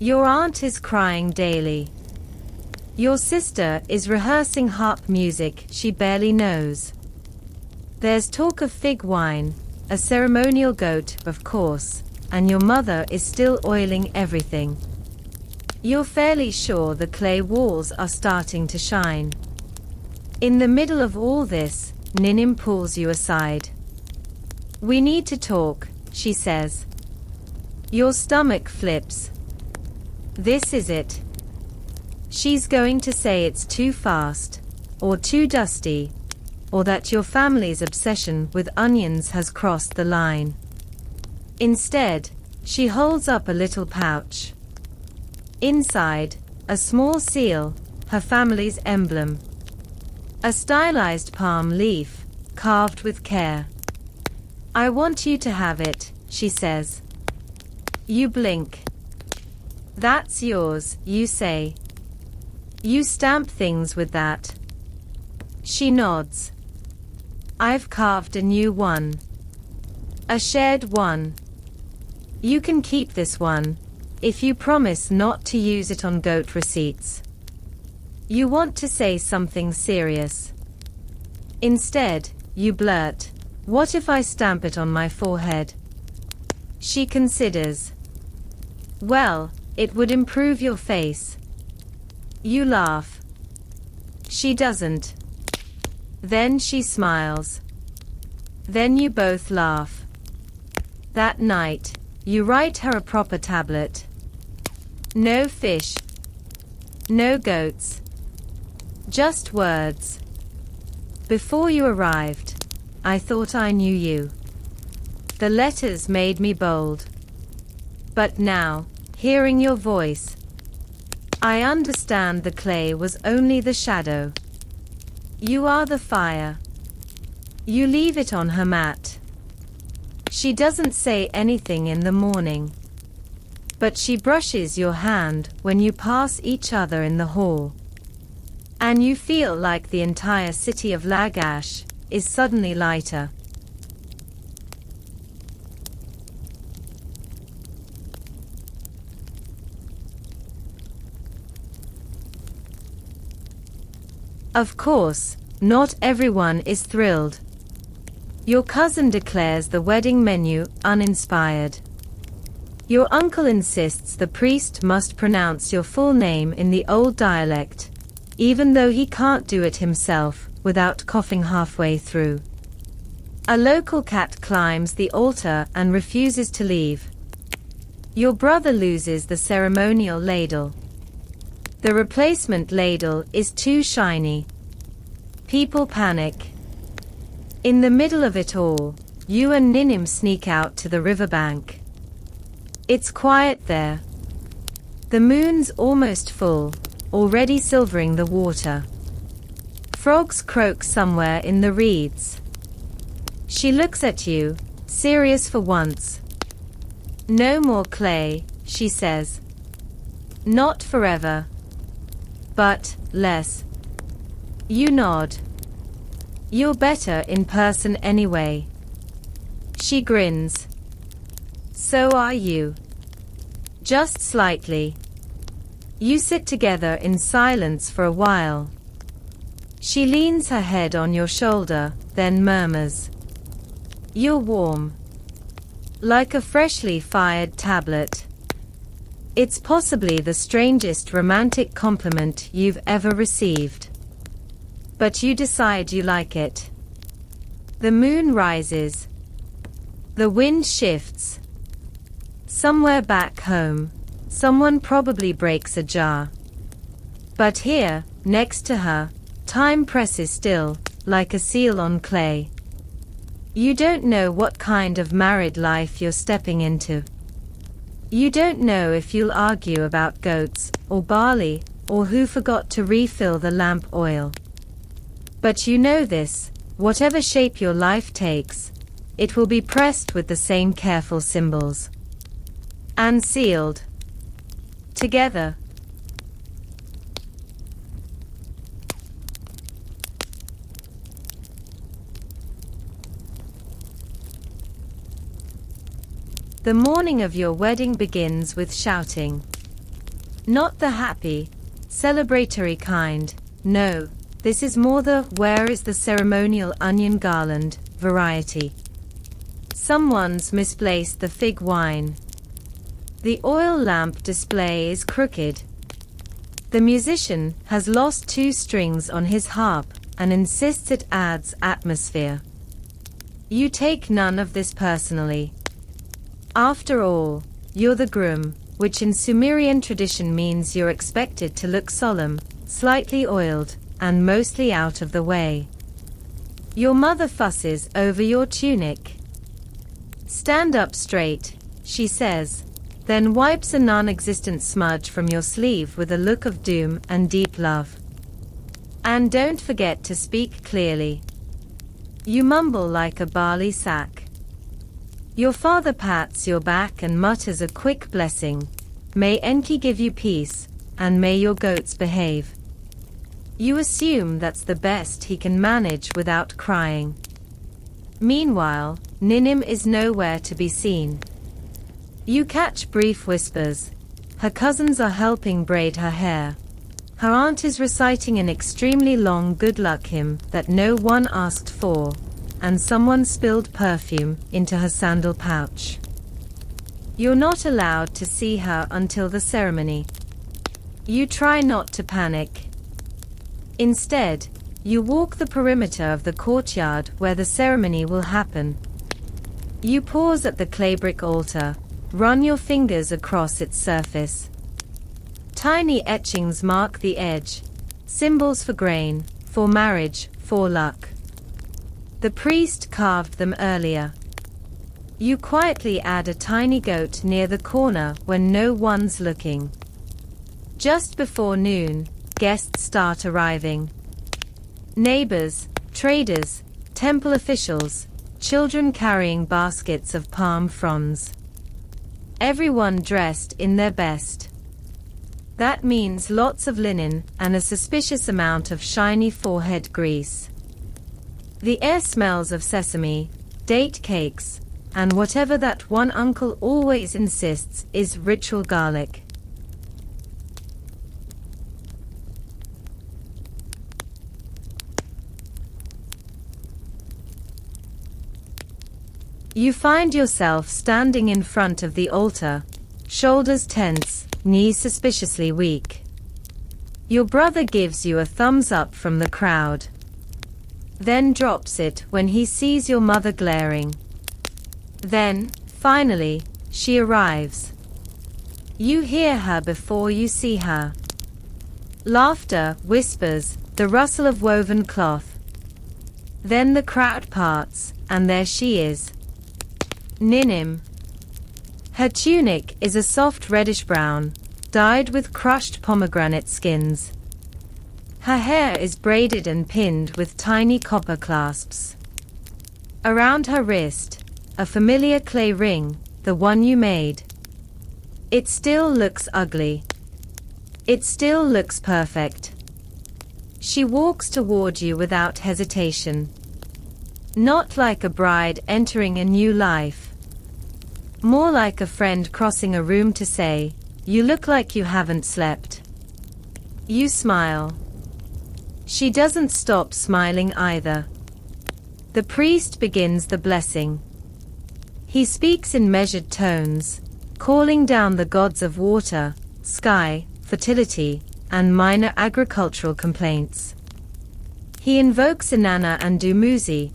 Your aunt is crying daily. Your sister is rehearsing harp music she barely knows. There's talk of fig wine, a ceremonial goat, of course, and your mother is still oiling everything. You're fairly sure the clay walls are starting to shine. In the middle of all this, Ninim pulls you aside. We need to talk, she says. Your stomach flips. This is it. She's going to say it's too fast, or too dusty, or that your family's obsession with onions has crossed the line. Instead, she holds up a little pouch. Inside, a small seal, her family's emblem. A stylized palm leaf, carved with care. I want you to have it, she says. You blink. That's yours, you say. You stamp things with that. She nods. I've carved a new one. A shared one. You can keep this one, if you promise not to use it on goat receipts. You want to say something serious. Instead, you blurt, what if I stamp it on my forehead? She considers. Well, it would improve your face. You laugh. She doesn't. Then she smiles. Then you both laugh. That night, you write her a proper tablet. No fish. No goats. Just words. Before you arrived, I thought I knew you. The letters made me bold. But now, hearing your voice, I understand the clay was only the shadow. You are the fire. You leave it on her mat. She doesn't say anything in the morning. But she brushes your hand when you pass each other in the hall. And you feel like the entire city of Lagash is suddenly lighter. Of course, not everyone is thrilled. Your cousin declares the wedding menu uninspired. Your uncle insists the priest must pronounce your full name in the old dialect, even though he can't do it himself without coughing halfway through. A local cat climbs the altar and refuses to leave. Your brother loses the ceremonial ladle. The replacement ladle is too shiny. People panic. In the middle of it all, you and Ninim sneak out to the riverbank. It's quiet there. The moon's almost full, already silvering the water. Frogs croak somewhere in the reeds. She looks at you, serious for once. No more clay, she says. Not forever. But, less. You nod. You're better in person anyway. She grins. So are you. Just slightly. You sit together in silence for a while. She leans her head on your shoulder, then murmurs. You're warm. Like a freshly fired tablet. It's possibly the strangest romantic compliment you've ever received. But you decide you like it. The moon rises. The wind shifts. Somewhere back home, someone probably breaks a jar. But here, next to her, time presses still, like a seal on clay. You don't know what kind of married life you're stepping into. You don't know if you'll argue about goats, or barley, or who forgot to refill the lamp oil. But you know this, whatever shape your life takes, it will be pressed with the same careful symbols. And sealed. Together. The morning of your wedding begins with shouting. Not the happy, celebratory kind, no, this is more the "where is the ceremonial onion garland" variety. Someone's misplaced the fig wine. The oil lamp display is crooked. The musician has lost 2 strings on his harp and insists it adds atmosphere. You take none of this personally. After all, you're the groom, which in Sumerian tradition means you're expected to look solemn, slightly oiled, and mostly out of the way. Your mother fusses over your tunic. Stand up straight, she says, then wipes a non-existent smudge from your sleeve with a look of doom and deep love. And don't forget to speak clearly. You mumble like a barley sack. Your father pats your back and mutters a quick blessing. May Enki give you peace, and may your goats behave. You assume that's the best he can manage without crying. Meanwhile, Ninim is nowhere to be seen. You catch brief whispers. Her cousins are helping braid her hair. Her aunt is reciting an extremely long good luck hymn that no one asked for, and someone spilled perfume into her sandal pouch. You're not allowed to see her until the ceremony. You try not to panic. Instead, you walk the perimeter of the courtyard where the ceremony will happen. You pause at the clay brick altar, run your fingers across its surface. Tiny etchings mark the edge, symbols for grain, for marriage, for luck. The priest carved them earlier. You quietly add a tiny goat near the corner when no one's looking. Just before noon, guests start arriving. Neighbors, traders, temple officials, children carrying baskets of palm fronds. Everyone dressed in their best. That means lots of linen and a suspicious amount of shiny forehead grease. The air smells of sesame, date cakes, and whatever that one uncle always insists is ritual garlic. You find yourself standing in front of the altar, shoulders tense, knees suspiciously weak. Your brother gives you a thumbs up from the crowd, then drops it when he sees your mother glaring. Then, finally, she arrives. You hear her before you see her. Laughter, whispers, the rustle of woven cloth. Then the crowd parts, and there she is. Ninim. Her tunic is a soft reddish-brown, dyed with crushed pomegranate skins. Her hair is braided and pinned with tiny copper clasps. Around her wrist, a familiar clay ring, the one you made. It still looks ugly. It still looks perfect. She walks toward you without hesitation. Not like a bride entering a new life. More like a friend crossing a room to say, "You look like you haven't slept." You smile. She doesn't stop smiling either. The priest begins the blessing. He speaks in measured tones, calling down the gods of water, sky, fertility, and minor agricultural complaints. He invokes Inanna and Dumuzi,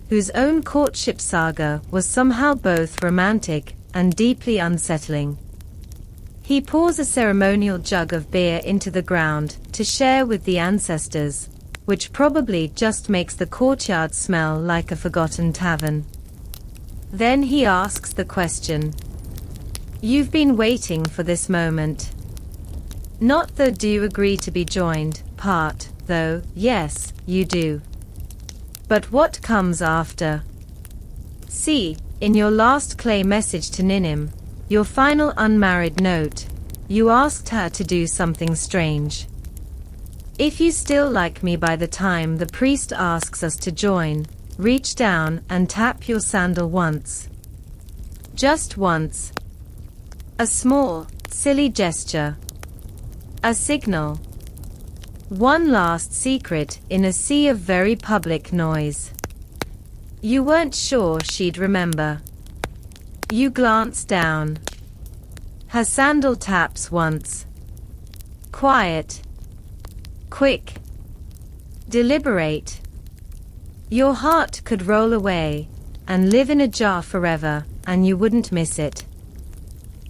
whose own courtship saga was somehow both romantic and deeply unsettling. He pours a ceremonial jug of beer into the ground to share with the ancestors, which probably just makes the courtyard smell like a forgotten tavern. Then he asks the question. You've been waiting for this moment. Not the "do you agree to be joined" part, though, yes, you do. But what comes after? See, in your last clay message to Ninim, your final unmarried note, you asked her to do something strange. If you still like me by the time the priest asks us to join, reach down and tap your sandal once. Just once. A small, silly gesture. A signal. One last secret in a sea of very public noise. You weren't sure she'd remember. You glance down. Her sandal taps once. Quiet. Quick. Deliberate. Your heart could roll away and live in a jar forever, and you wouldn't miss it.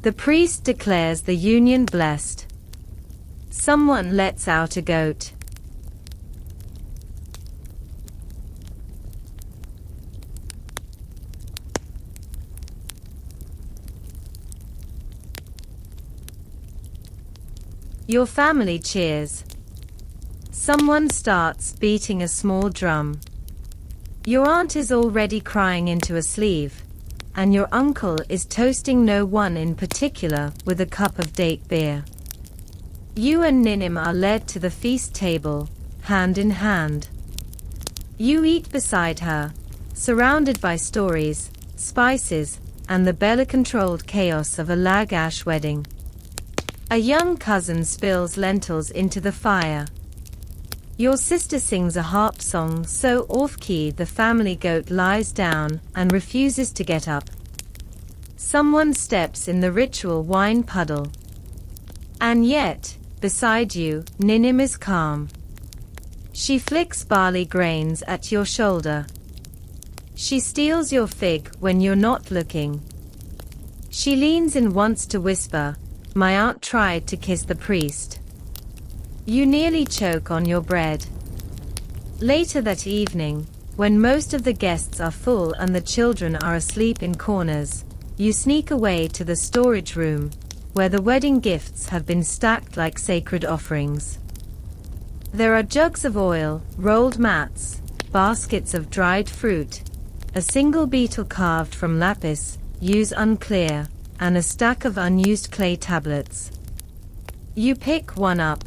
The priest declares the union blessed. Someone lets out a goat. Your family cheers. Someone starts beating a small drum. Your aunt is already crying into a sleeve, and your uncle is toasting no one in particular with a cup of date beer. You and Ninim are led to the feast table, hand in hand. You eat beside her, surrounded by stories, spices, and the Bella-controlled chaos of a Lagash wedding. A young cousin spills lentils into the fire. Your sister sings a harp song so off-key the family goat lies down and refuses to get up. Someone steps in the ritual wine puddle. And yet, beside you, Ninim is calm. She flicks barley grains at your shoulder. She steals your fig when you're not looking. She leans in once to whisper, "My aunt tried to kiss the priest." You nearly choke on your bread. Later that evening, when most of the guests are full and the children are asleep in corners, you sneak away to the storage room, where the wedding gifts have been stacked like sacred offerings. There are jugs of oil, rolled mats, baskets of dried fruit, a single beetle carved from lapis, use unclear, and a stack of unused clay tablets. You pick one up.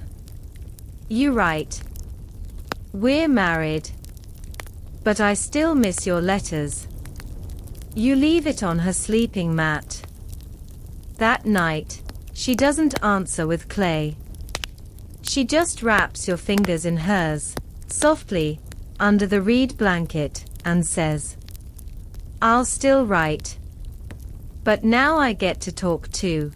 You write, "We're married, but I still miss your letters." You leave it on her sleeping mat. That night, she doesn't answer with clay. She just wraps your fingers in hers, softly, under the reed blanket, and says, "I'll still write. But now I get to talk too."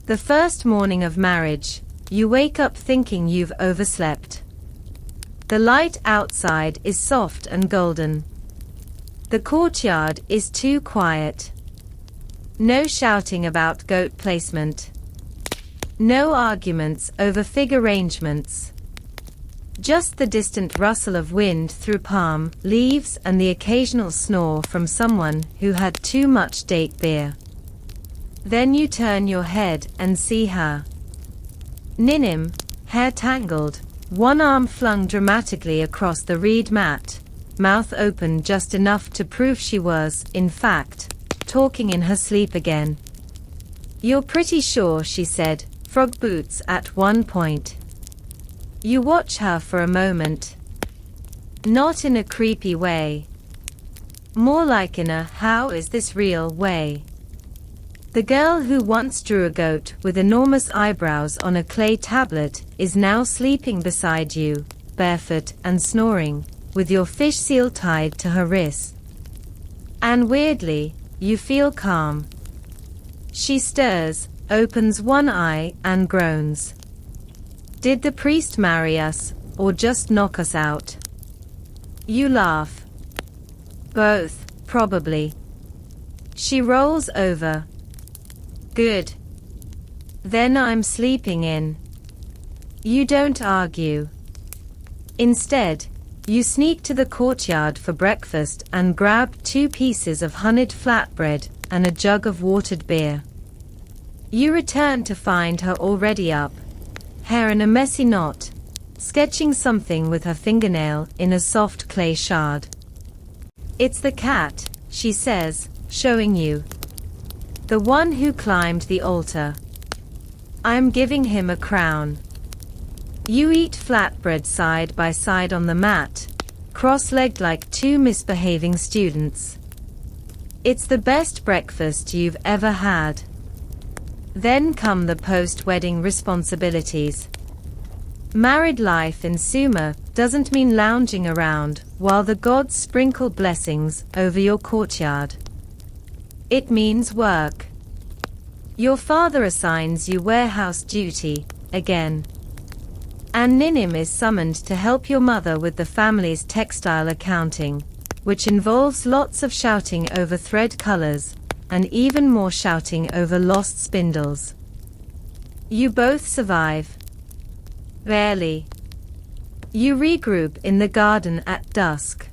The first morning of marriage, you wake up thinking you've overslept. The light outside is soft and golden. The courtyard is too quiet. No shouting about goat placement. No arguments over fig arrangements. Just the distant rustle of wind through palm leaves and the occasional snore from someone who had too much date beer. Then you turn your head and see her. Ninim, hair tangled, one arm flung dramatically across the reed mat, mouth open just enough to prove she was, in fact, talking in her sleep again. "You're pretty sure," she said, frog boots at one point. You watch her for a moment. Not in a creepy way. More like in a "how is this real" way. The girl who once drew a goat with enormous eyebrows on a clay tablet is now sleeping beside you, barefoot and snoring, with your fish seal tied to her wrist. And weirdly, you feel calm. She stirs, opens one eye, and groans. Did the priest marry us, or just knock us out? You laugh. Both, probably. She rolls over. Good. Then I'm sleeping in. You don't argue. Instead, you sneak to the courtyard for breakfast and grab 2 pieces of honeyed flatbread and a jug of watered beer. You return to find her already up, hair in a messy knot, sketching something with her fingernail in a soft clay shard. "It's the cat," she says, showing you. "The one who climbed the altar. I'm giving him a crown." You eat flatbread side by side on the mat, cross-legged like 2 misbehaving students. It's the best breakfast you've ever had. Then come the post-wedding responsibilities. Married life in Sumer doesn't mean lounging around while the gods sprinkle blessings over your courtyard. It means work. Your father assigns you warehouse duty, again. And Ninim is summoned to help your mother with the family's textile accounting, which involves lots of shouting over thread colors, and even more shouting over lost spindles. You both survive. Rarely. You regroup in the garden at dusk.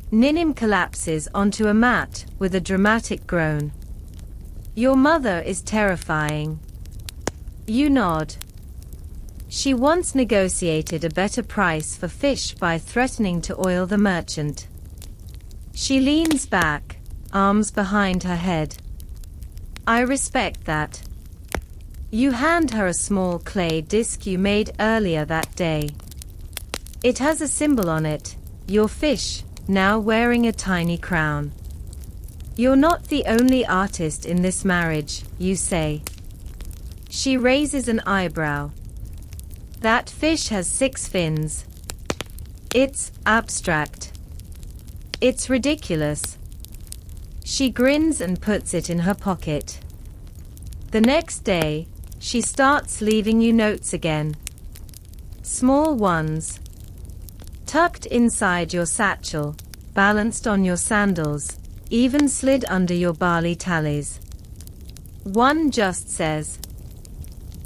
Ninim collapses onto a mat with a dramatic groan. Your mother is terrifying. You nod. She once negotiated a better price for fish by threatening to oil the merchant. She leans back, arms behind her head. I respect that. You hand her a small clay disc you made earlier that day. It has a symbol on it, your fish, now wearing a tiny crown. You're not the only artist in this marriage, you say. She raises an eyebrow. That fish has 6 fins. It's abstract. It's ridiculous. She grins and puts it in her pocket. The next day, she starts leaving you notes again. Small ones. Tucked inside your satchel, balanced on your sandals, even slid under your barley tallies. One just says,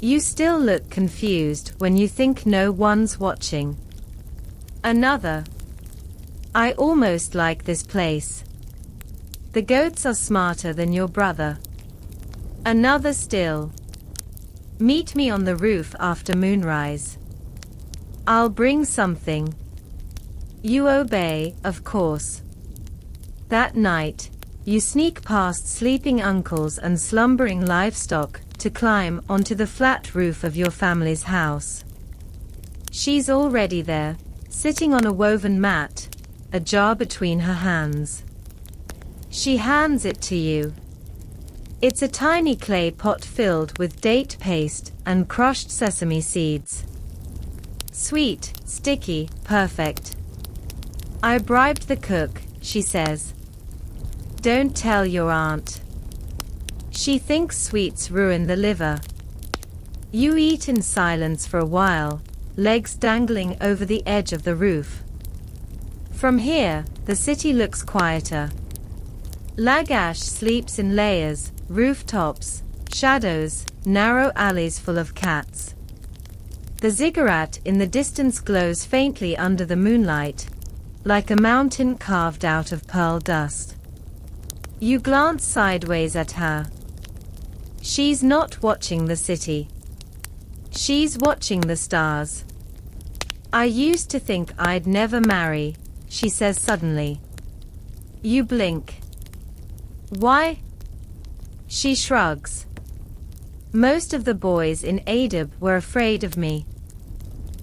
"You still look confused when you think no one's watching." Another, "I almost like this place. The goats are smarter than your brother." Another still, "Meet me on the roof after moonrise. I'll bring something." You obey, of course. That night, you sneak past sleeping uncles and slumbering livestock to climb onto the flat roof of your family's house. She's already there, sitting on a woven mat, a jar between her hands. She hands it to you. It's a tiny clay pot filled with date paste and crushed sesame seeds. Sweet, sticky, perfect. "I bribed the cook," she says. "Don't tell your aunt. She thinks sweets ruin the liver." You eat in silence for a while, legs dangling over the edge of the roof. From here, the city looks quieter. Lagash sleeps in layers, rooftops, shadows, narrow alleys full of cats. The ziggurat in the distance glows faintly under the moonlight, like a mountain carved out of pearl dust. You glance sideways at her. She's not watching the city. She's watching the stars. "I used to think I'd never marry," she says suddenly. You blink. "Why?" She shrugs. "Most of the boys in Adab were afraid of me.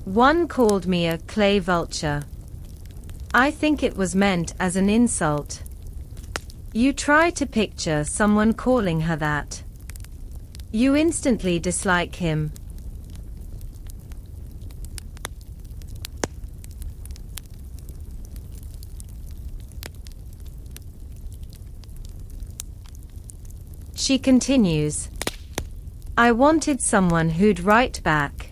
One called me a clay vulture. I think it was meant as an insult." You try to picture someone calling her that. You instantly dislike him. She continues, "I wanted someone who'd write back.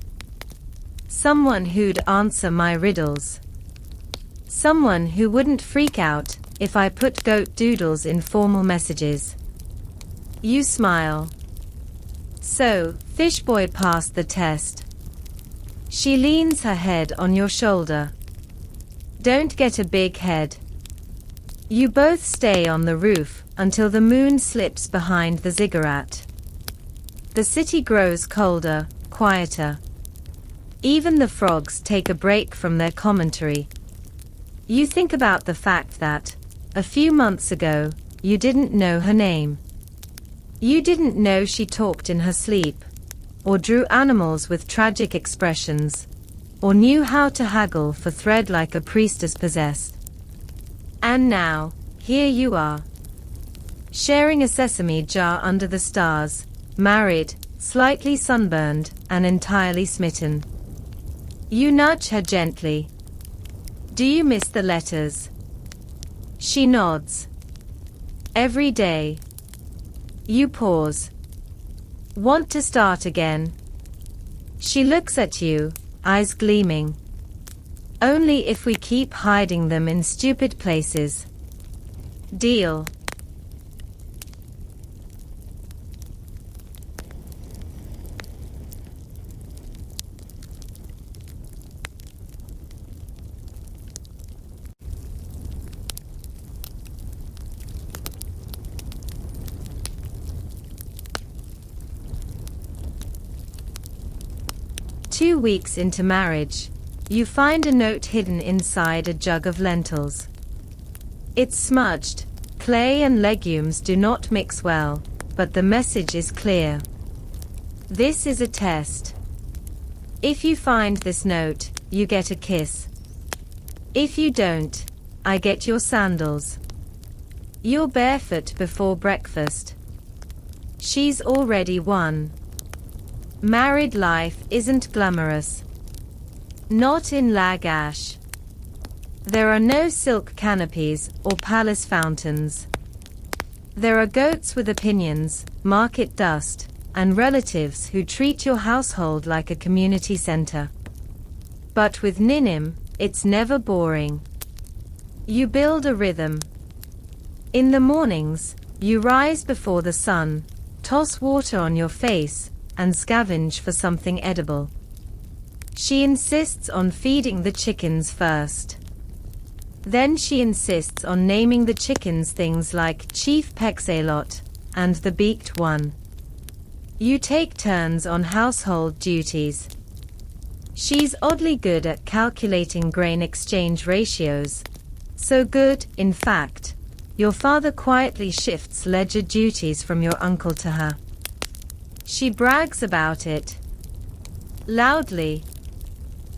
Someone who'd answer my riddles. Someone who wouldn't freak out if I put goat doodles in formal messages." You smile. "So, Fishboy passed the test." She leans her head on your shoulder. "Don't get a big head." You both stay on the roof until the moon slips behind the ziggurat. The city grows colder, quieter. Even the frogs take a break from their commentary. You think about the fact that, a few months ago, you didn't know her name. You didn't know she talked in her sleep, or drew animals with tragic expressions, or knew how to haggle for thread like a priestess possessed. And now, here you are, sharing a sesame jar under the stars, married, slightly sunburned, and entirely smitten. You nudge her gently. "Do you miss the letters?" She nods. "Every day." You pause. "Want to start again?" She looks at you, eyes gleaming. "Only if we keep hiding them in stupid places." Deal. Two weeks into marriage, you find a note hidden inside a jug of lentils. It's smudged. Clay and legumes do not mix well, but the message is clear. This is a test. If you find this note, you get a kiss. If you don't, I get your sandals. You're barefoot before breakfast. She's already won. Married life isn't glamorous. Not in Lagash. There are no silk canopies or palace fountains. There are goats with opinions, market dust, and relatives who treat your household like a community center. But with Ninim, it's never boring. You build a rhythm. In the mornings, you rise before the sun, toss water on your face, and scavenge for something edible. She insists on feeding the chickens first. Then she insists on naming the chickens things like Chief Pexalot and the Beaked One. You take turns on household duties. She's oddly good at calculating grain exchange ratios. So good, in fact, your father quietly shifts ledger duties from your uncle to her. She brags about it. Loudly.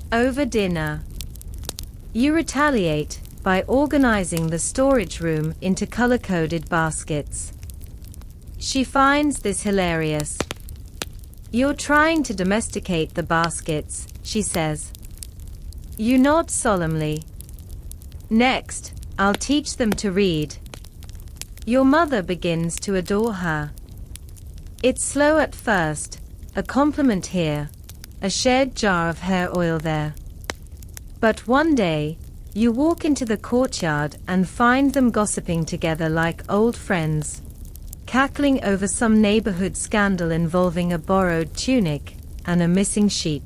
Over dinner. You retaliate by organizing the storage room into color-coded baskets. She finds this hilarious. You're trying to domesticate the baskets, she says. You nod solemnly. Next, I'll teach them to read. Your mother begins to adore her. It's slow at first, a compliment here, a shared jar of hair oil there. But one day, you walk into the courtyard and find them gossiping together like old friends, cackling over some neighborhood scandal involving a borrowed tunic and a missing sheep.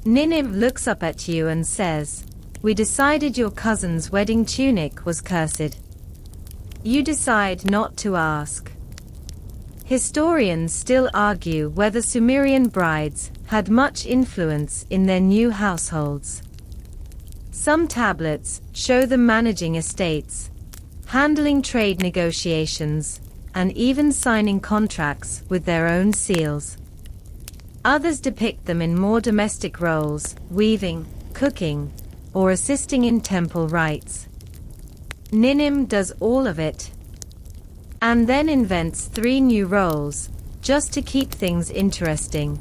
Ninim looks up at you and says, "We decided your cousin's wedding tunic was cursed." You decide not to ask. Historians still argue whether Sumerian brides had much influence in their new households. Some tablets show them managing estates, handling trade negotiations, and even signing contracts with their own seals. Others depict them in more domestic roles, weaving, cooking, or assisting in temple rites. Ninim does all of it, and then invents 3 new roles, just to keep things interesting.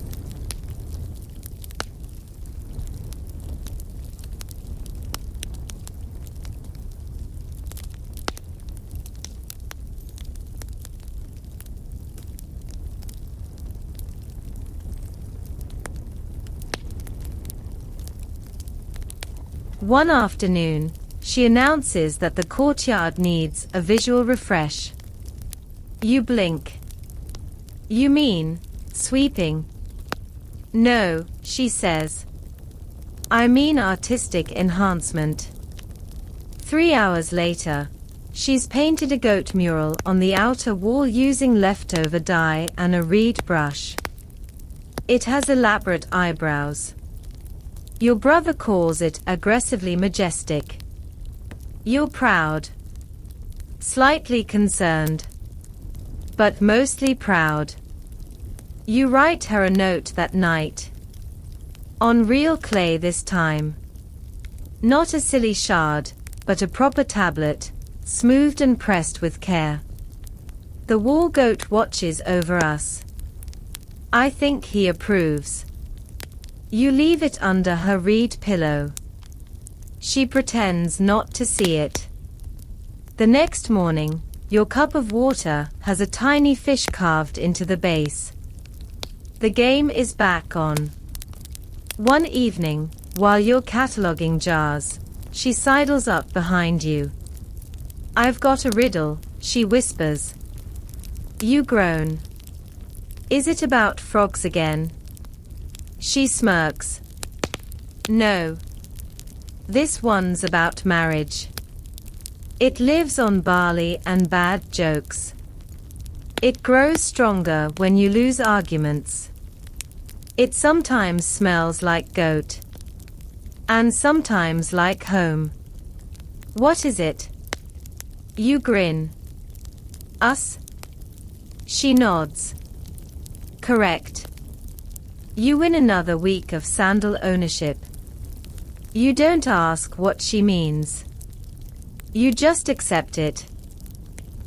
One afternoon, she announces that the courtyard needs a visual refresh. You blink. You mean, sweeping? No, she says. I mean artistic enhancement. 3 hours later, she's painted a goat mural on the outer wall using leftover dye and a reed brush. It has elaborate eyebrows. Your brother calls it aggressively majestic. You're proud. Slightly concerned. But mostly proud. You write her a note that night. On real clay this time. Not a silly shard, but a proper tablet, smoothed and pressed with care. The wall goat watches over us. I think he approves. You leave it under her reed pillow. She pretends not to see it. The next morning, your cup of water has a tiny fish carved into the base. The game is back on. One evening, while you're cataloging jars, she sidles up behind you. I've got a riddle, she whispers. You groan. Is it about frogs again? She smirks. No. This one's about marriage. It lives on barley and bad jokes. It grows stronger when you lose arguments. It sometimes smells like goat. And sometimes like home. What is it? You grin. Us? She nods. Correct. You win another week of sandal ownership. You don't ask what she means. You just accept it.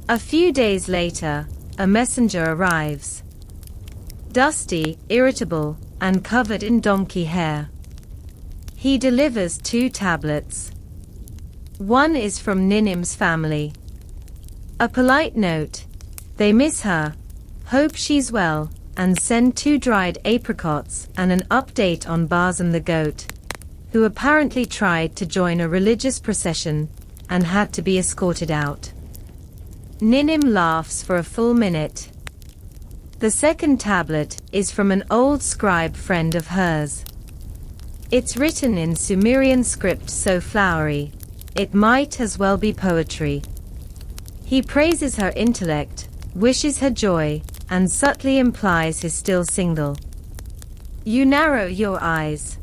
A few days later, a messenger arrives. Dusty, irritable, and covered in donkey hair. He delivers 2 tablets. One is from Ninim's family. A polite note. They miss her, hope she's well, and send 2 dried apricots and an update on Barzan the goat, who apparently tried to join a religious procession and had to be escorted out. Ninim laughs for a full minute. The second tablet is from an old scribe friend of hers. It's written in Sumerian script so flowery, it might as well be poetry. He praises her intellect, wishes her joy, and subtly implies he's still single. You narrow your eyes.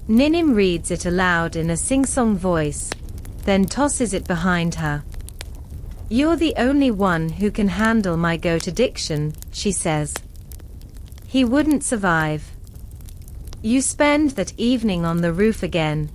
Ninim reads it aloud in a sing-song voice, then tosses it behind her. You're the only one who can handle my goat addiction, she says. He wouldn't survive. You spend that evening on the roof again.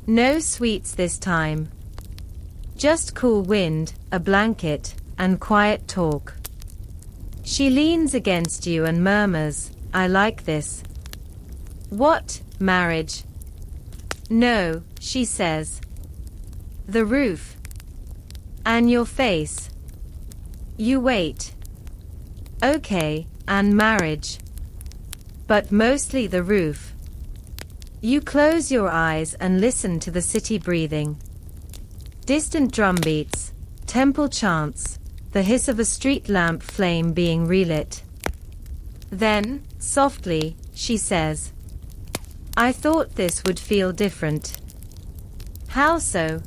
No sweets this time. Just cool wind, a blanket, and quiet talk. She leans against you and murmurs, I like this. What, marriage? No, she says. The roof. And your face. You wait. Okay, and marriage. But mostly the roof. You close your eyes and listen to the city breathing. Distant drumbeats, temple chants, the hiss of a street lamp flame being relit. Then, softly, she says, I thought this would feel different. How so?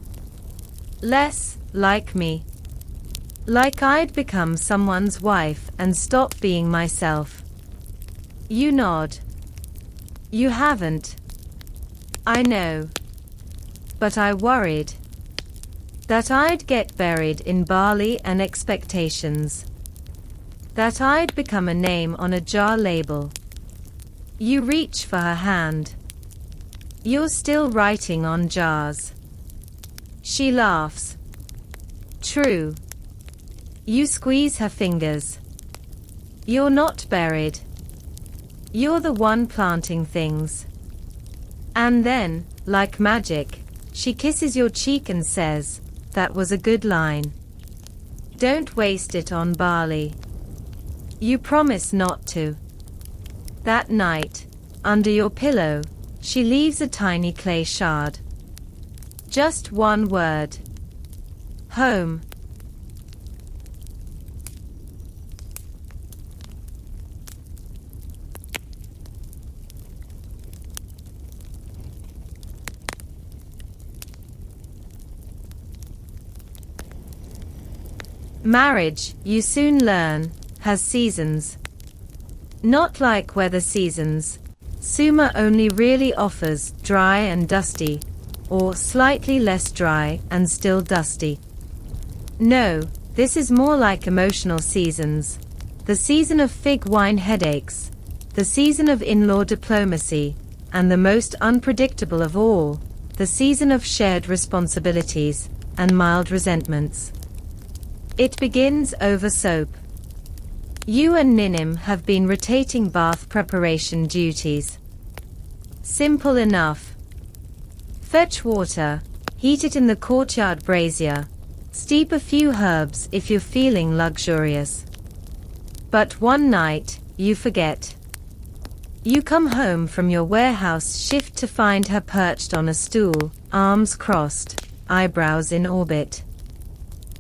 Less like me. Like I'd become someone's wife and stop being myself. You nod. You haven't. I know. But I worried that I'd get buried in barley and expectations. That I'd become a name on a jar label. You reach for her hand. You're still writing on jars. She laughs. True. You squeeze her fingers. You're not buried. You're the one planting things. And then, like magic, she kisses your cheek and says, that was a good line. Don't waste it on barley. You promise not to. That night, under your pillow, she leaves a tiny clay shard. Just one word. Home. Marriage, you soon learn, has seasons. Not like weather seasons. Summer only really offers dry and dusty, or slightly less dry and still dusty. No, this is more like emotional seasons. The season of fig wine headaches, the season of in-law diplomacy, and the most unpredictable of all, the season of shared responsibilities and mild resentments. It begins over soap. You and Ninim have been rotating bath preparation duties. Simple enough. Fetch water, heat it in the courtyard brazier, steep a few herbs if you're feeling luxurious. But one night, you forget. You come home from your warehouse shift to find her perched on a stool, arms crossed, eyebrows in orbit.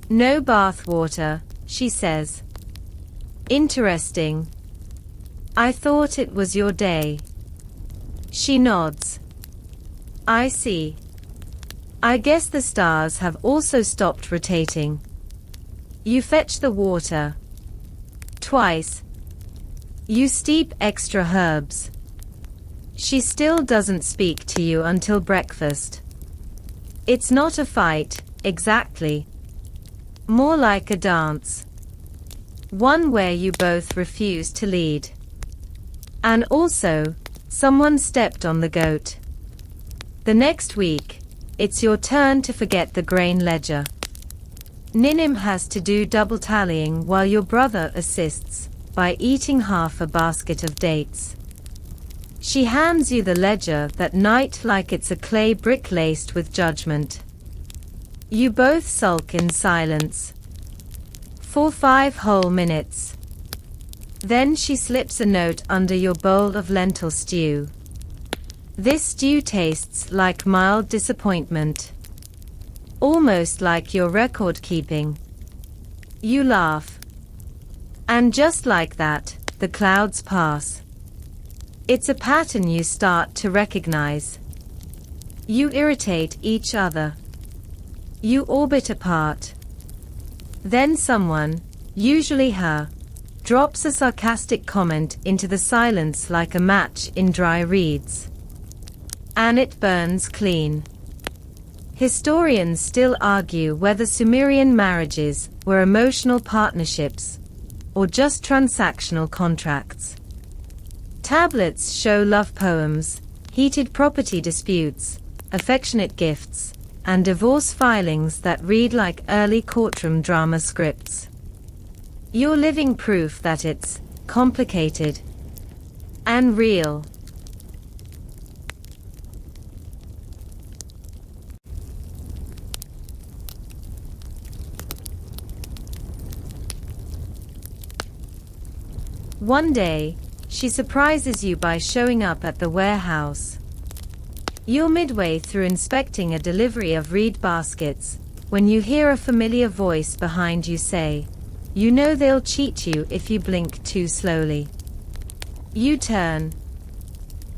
No bath water, she says. Interesting. I thought it was your day. She nods. I see. I guess the stars have also stopped rotating. You fetch the water. Twice. You steep extra herbs. She still doesn't speak to you until breakfast. It's not a fight, exactly. More like a dance. One where you both refuse to lead. And also, someone stepped on the goat. The next week, it's your turn to forget the grain ledger. Ninim has to do double tallying while your brother assists by eating half a basket of dates. She hands you the ledger that night like it's a clay brick laced with judgment. You both sulk in silence. For 5 whole minutes. Then she slips a note under your bowl of lentil stew. This stew tastes like mild disappointment. Almost like your record keeping. You laugh. And just like that, the clouds pass. It's a pattern you start to recognize. You irritate each other. You orbit apart. Then someone, usually her, drops a sarcastic comment into the silence like a match in dry reeds. And it burns clean. Historians still argue whether Sumerian marriages were emotional partnerships or just transactional contracts. Tablets show love poems, heated property disputes, affectionate gifts, and divorce filings that read like early courtroom drama scripts. You're living proof that it's complicated and real. One day, she surprises you by showing up at the warehouse. You're midway through inspecting a delivery of reed baskets when you hear a familiar voice behind you say, "You know they'll cheat you if you blink too slowly." You turn.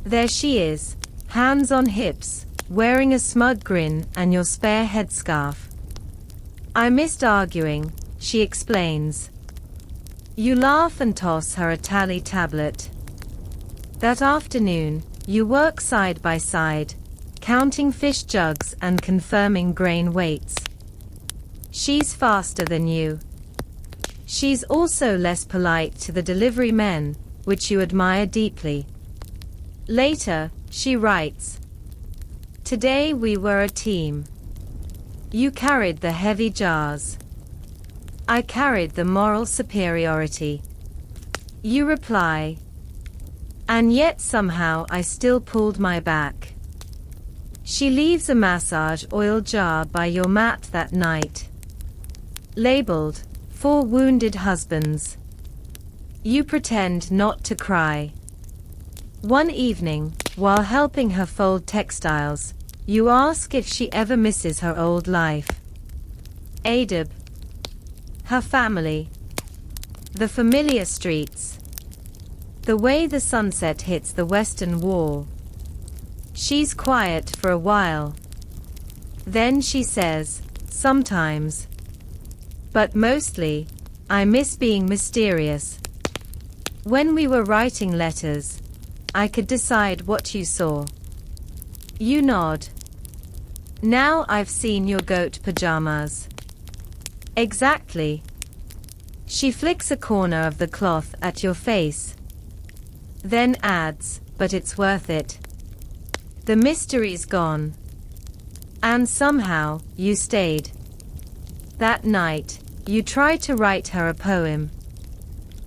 There she is, hands on hips, wearing a smug grin and your spare headscarf. "I missed arguing," she explains. You laugh and toss her a tally tablet. That afternoon, you work side by side, counting fish jugs and confirming grain weights. She's faster than you. She's also less polite to the delivery men, which you admire deeply. Later, she writes, "Today we were a team. You carried the heavy jars. I carried the moral superiority." You reply, "And yet somehow I still pulled my back." She leaves a massage oil jar by your mat that night. Labeled, "For Wounded Husbands." You pretend not to cry. One evening, while helping her fold textiles, you ask if she ever misses her old life. Adab. Her family. The familiar streets. The way the sunset hits the western wall. She's quiet for a while. Then she says, "Sometimes. But mostly, I miss being mysterious. When we were writing letters, I could decide what you saw." You nod. "Now I've seen your goat pajamas." Exactly. She flicks a corner of the cloth at your face. Then adds, "But it's worth it. The mystery's gone." And somehow, you stayed. That night, you tried to write her a poem.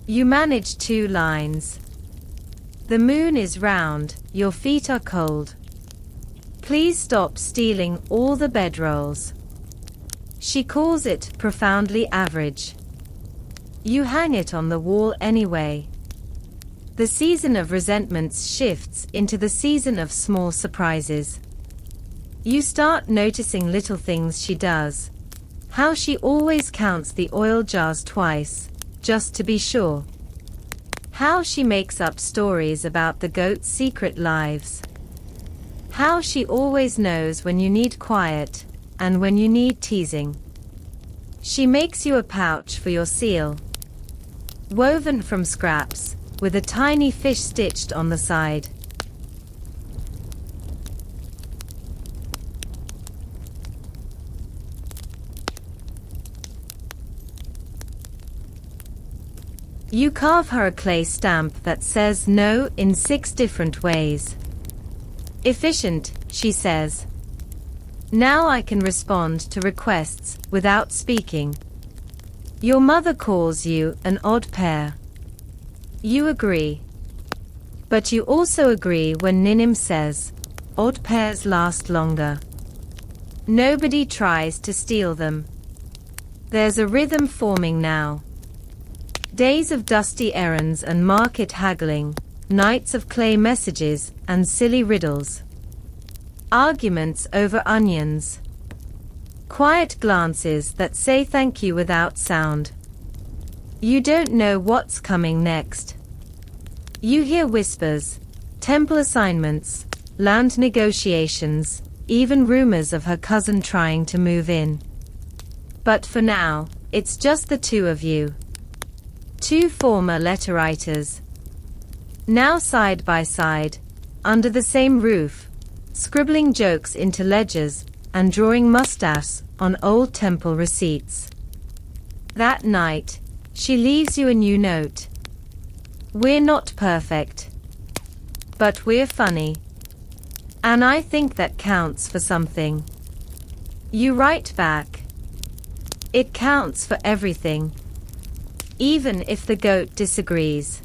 You managed 2 lines. "The moon is round, your feet are cold. Please stop stealing all the bedrolls." She calls it profoundly average. You hang it on the wall anyway. The season of resentments shifts into the season of small surprises. You start noticing little things she does. How she always counts the oil jars twice, just to be sure. How she makes up stories about the goat's secret lives. How she always knows when you need quiet, and when you need teasing. She makes you a pouch for your seal. Woven from scraps, with a tiny fish stitched on the side. You carve her a clay stamp that says no in 6 different ways. "Efficient," she says. "Now I can respond to requests without speaking." Your mother calls you an odd pair. You agree. But you also agree when Ninim says, "Odd pairs last longer. Nobody tries to steal them." There's a rhythm forming now. Days of dusty errands and market haggling, nights of clay messages and silly riddles. Arguments over onions. Quiet glances that say thank you without sound. You don't know what's coming next. You hear whispers, temple assignments, land negotiations, even rumors of her cousin trying to move in. But for now, it's just the two of you. Two former letter writers. Now side by side, under the same roof, scribbling jokes into ledgers and drawing mustaches on old temple receipts. That night, she leaves you a new note. We're not perfect, but we're funny. And I think that counts for something. You write back. It counts for everything. Even if the goat disagrees.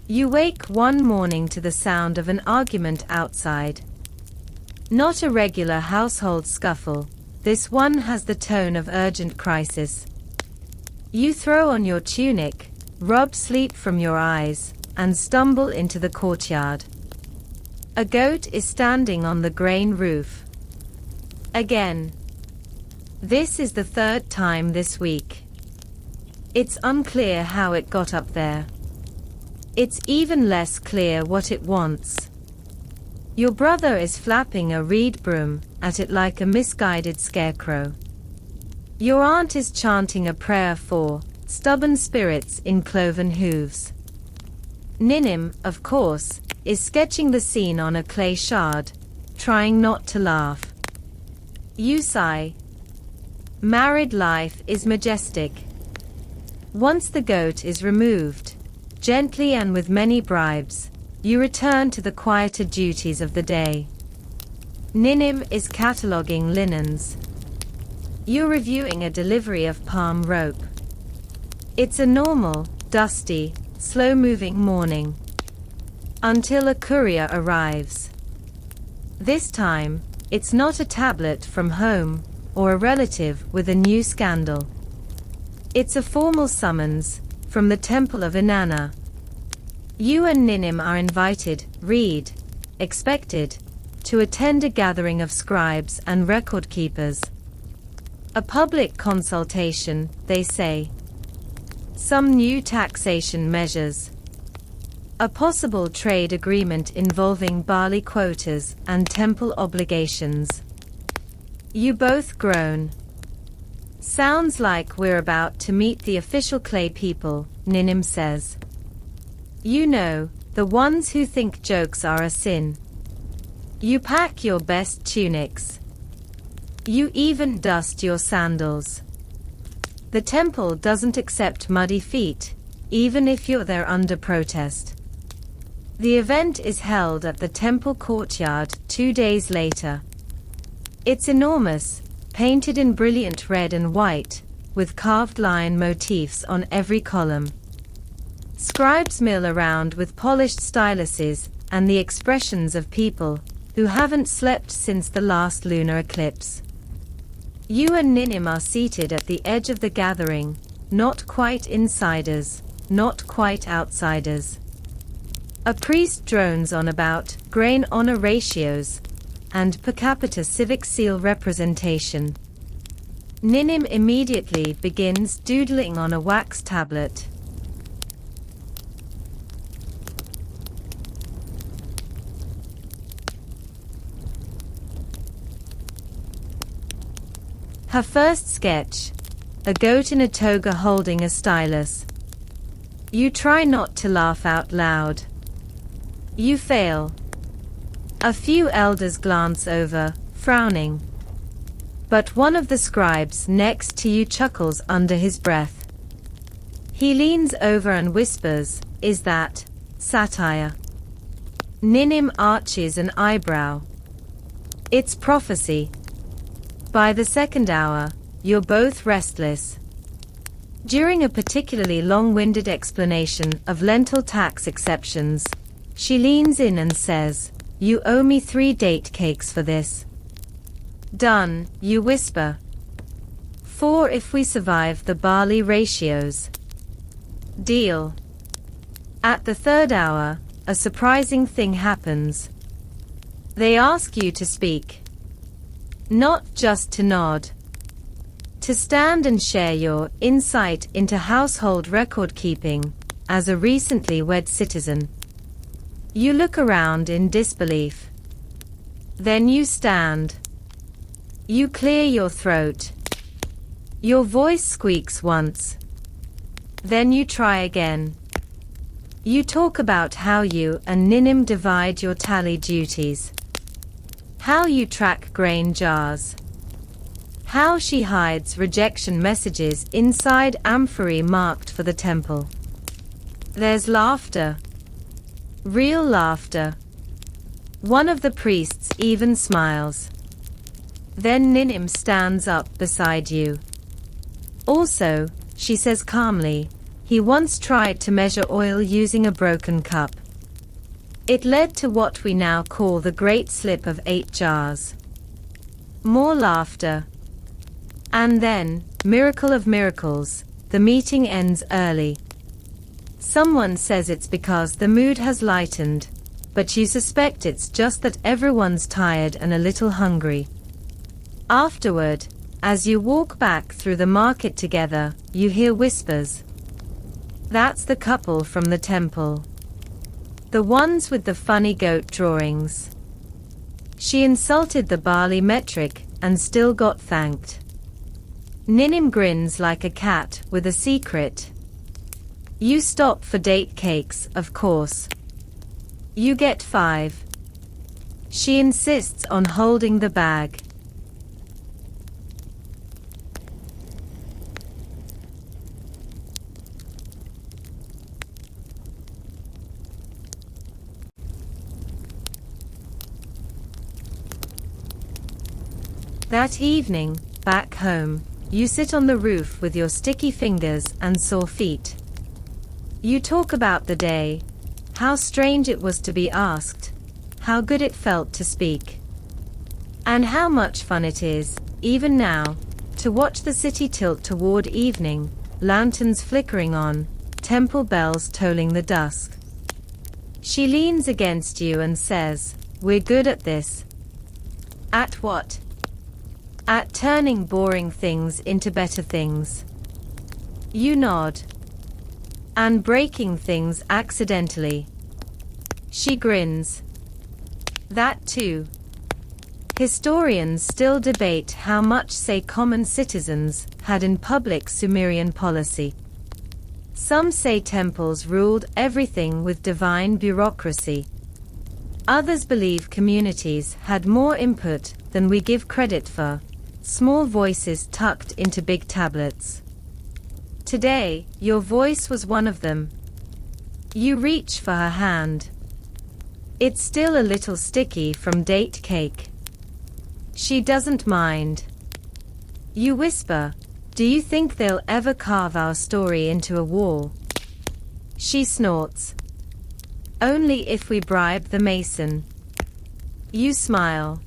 You wake one morning to the sound of an argument outside. Not a regular household scuffle, this one has the tone of urgent crisis. You throw on your tunic, rub sleep from your eyes, and stumble into the courtyard. A goat is standing on the grain roof. Again. This is the third time this week. It's unclear how it got up there. It's even less clear what it wants. Your brother is flapping a reed broom at it like a misguided scarecrow. Your aunt is chanting a prayer for stubborn spirits in cloven hooves. Ninim, of course, is sketching the scene on a clay shard, trying not to laugh. You sigh. Married life is majestic. Once the goat is removed, gently and with many bribes, you return to the quieter duties of the day. Ninim is cataloguing linens. You're reviewing a delivery of palm rope. It's a normal, dusty, slow-moving morning. Until a courier arrives. This time, it's not a tablet from home, or a relative with a new scandal. It's a formal summons, from the temple of Inanna. You and Ninim are invited, expected, to attend a gathering of scribes and record keepers. A public consultation, they say. Some new taxation measures. A possible trade agreement involving barley quotas and temple obligations. You both groan. Sounds like we're about to meet the official clay people, Ninim says. You know, the ones who think jokes are a sin. You pack your best tunics. You even dust your sandals. The temple doesn't accept muddy feet, even if you're there under protest. The event is held at the temple courtyard 2 days later. It's enormous, painted in brilliant red and white, with carved lion motifs on every column. Scribes mill around with polished styluses and the expressions of people who haven't slept since the last lunar eclipse. You and Ninim are seated at the edge of the gathering, not quite insiders, not quite outsiders. A priest drones on about grain honor ratios and per capita civic seal representation. Ninim immediately begins doodling on a wax tablet. Her first sketch, a goat in a toga holding a stylus. You try not to laugh out loud. You fail. A few elders glance over, frowning. But one of the scribes next to you chuckles under his breath. He leans over and whispers, "Is that satire?" Ninim arches an eyebrow. It's prophecy. By the second hour, you're both restless. During a particularly long-winded explanation of lentil tax exceptions, she leans in and says, "You owe me 3 date cakes for this." "Done," you whisper. 4 if we survive the barley ratios. Deal. At the 3rd hour, a surprising thing happens. They ask you to speak. Not just to nod. To stand and share your insight into household record keeping as a recently wed citizen. You look around in disbelief. Then you stand. You clear your throat. Your voice squeaks once. Then you try again. You talk about how you and Ninim divide your tally duties. How you track grain jars. How she hides rejection messages inside amphorae marked for the temple. There's laughter. Real laughter. One of the priests even smiles. Then Ninim stands up beside you. Also, she says calmly, he once tried to measure oil using a broken cup. It led to what we now call the Great Slip of 8 jars. More laughter. And then, miracle of miracles, the meeting ends early. Someone says it's because the mood has lightened, but you suspect it's just that everyone's tired and a little hungry. Afterward, as you walk back through the market together, you hear whispers. That's the couple from the temple. The ones with the funny goat drawings. She insulted the barley metric and still got thanked. Ninim grins like a cat with a secret. You stop for date cakes, of course. You get 5. She insists on holding the bag. That evening, back home, you sit on the roof with your sticky fingers and sore feet. You talk about the day, how strange it was to be asked, how good it felt to speak, and how much fun it is, even now, to watch the city tilt toward evening, lanterns flickering on, temple bells tolling the dusk. She leans against you and says, "We're good at this." At what? At turning boring things into better things. You nod. And breaking things accidentally. She grins. That too. Historians still debate how much say common citizens had in public Sumerian policy. Some say temples ruled everything with divine bureaucracy. Others believe communities had more input than we give credit for. Small voices tucked into big tablets. Today, your voice was one of them. You reach for her hand. It's still a little sticky from date cake. She doesn't mind. You whisper, "Do you think they'll ever carve our story into a wall?" She snorts. "Only if we bribe the mason." You smile.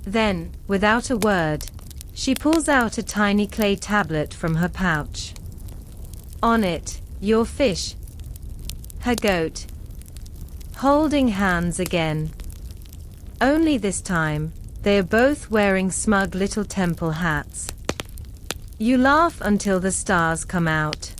Then, without a word, she pulls out a tiny clay tablet from her pouch. On it, your fish. Her goat. Holding hands again. Only this time, they are both wearing smug little temple hats. You laugh until the stars come out.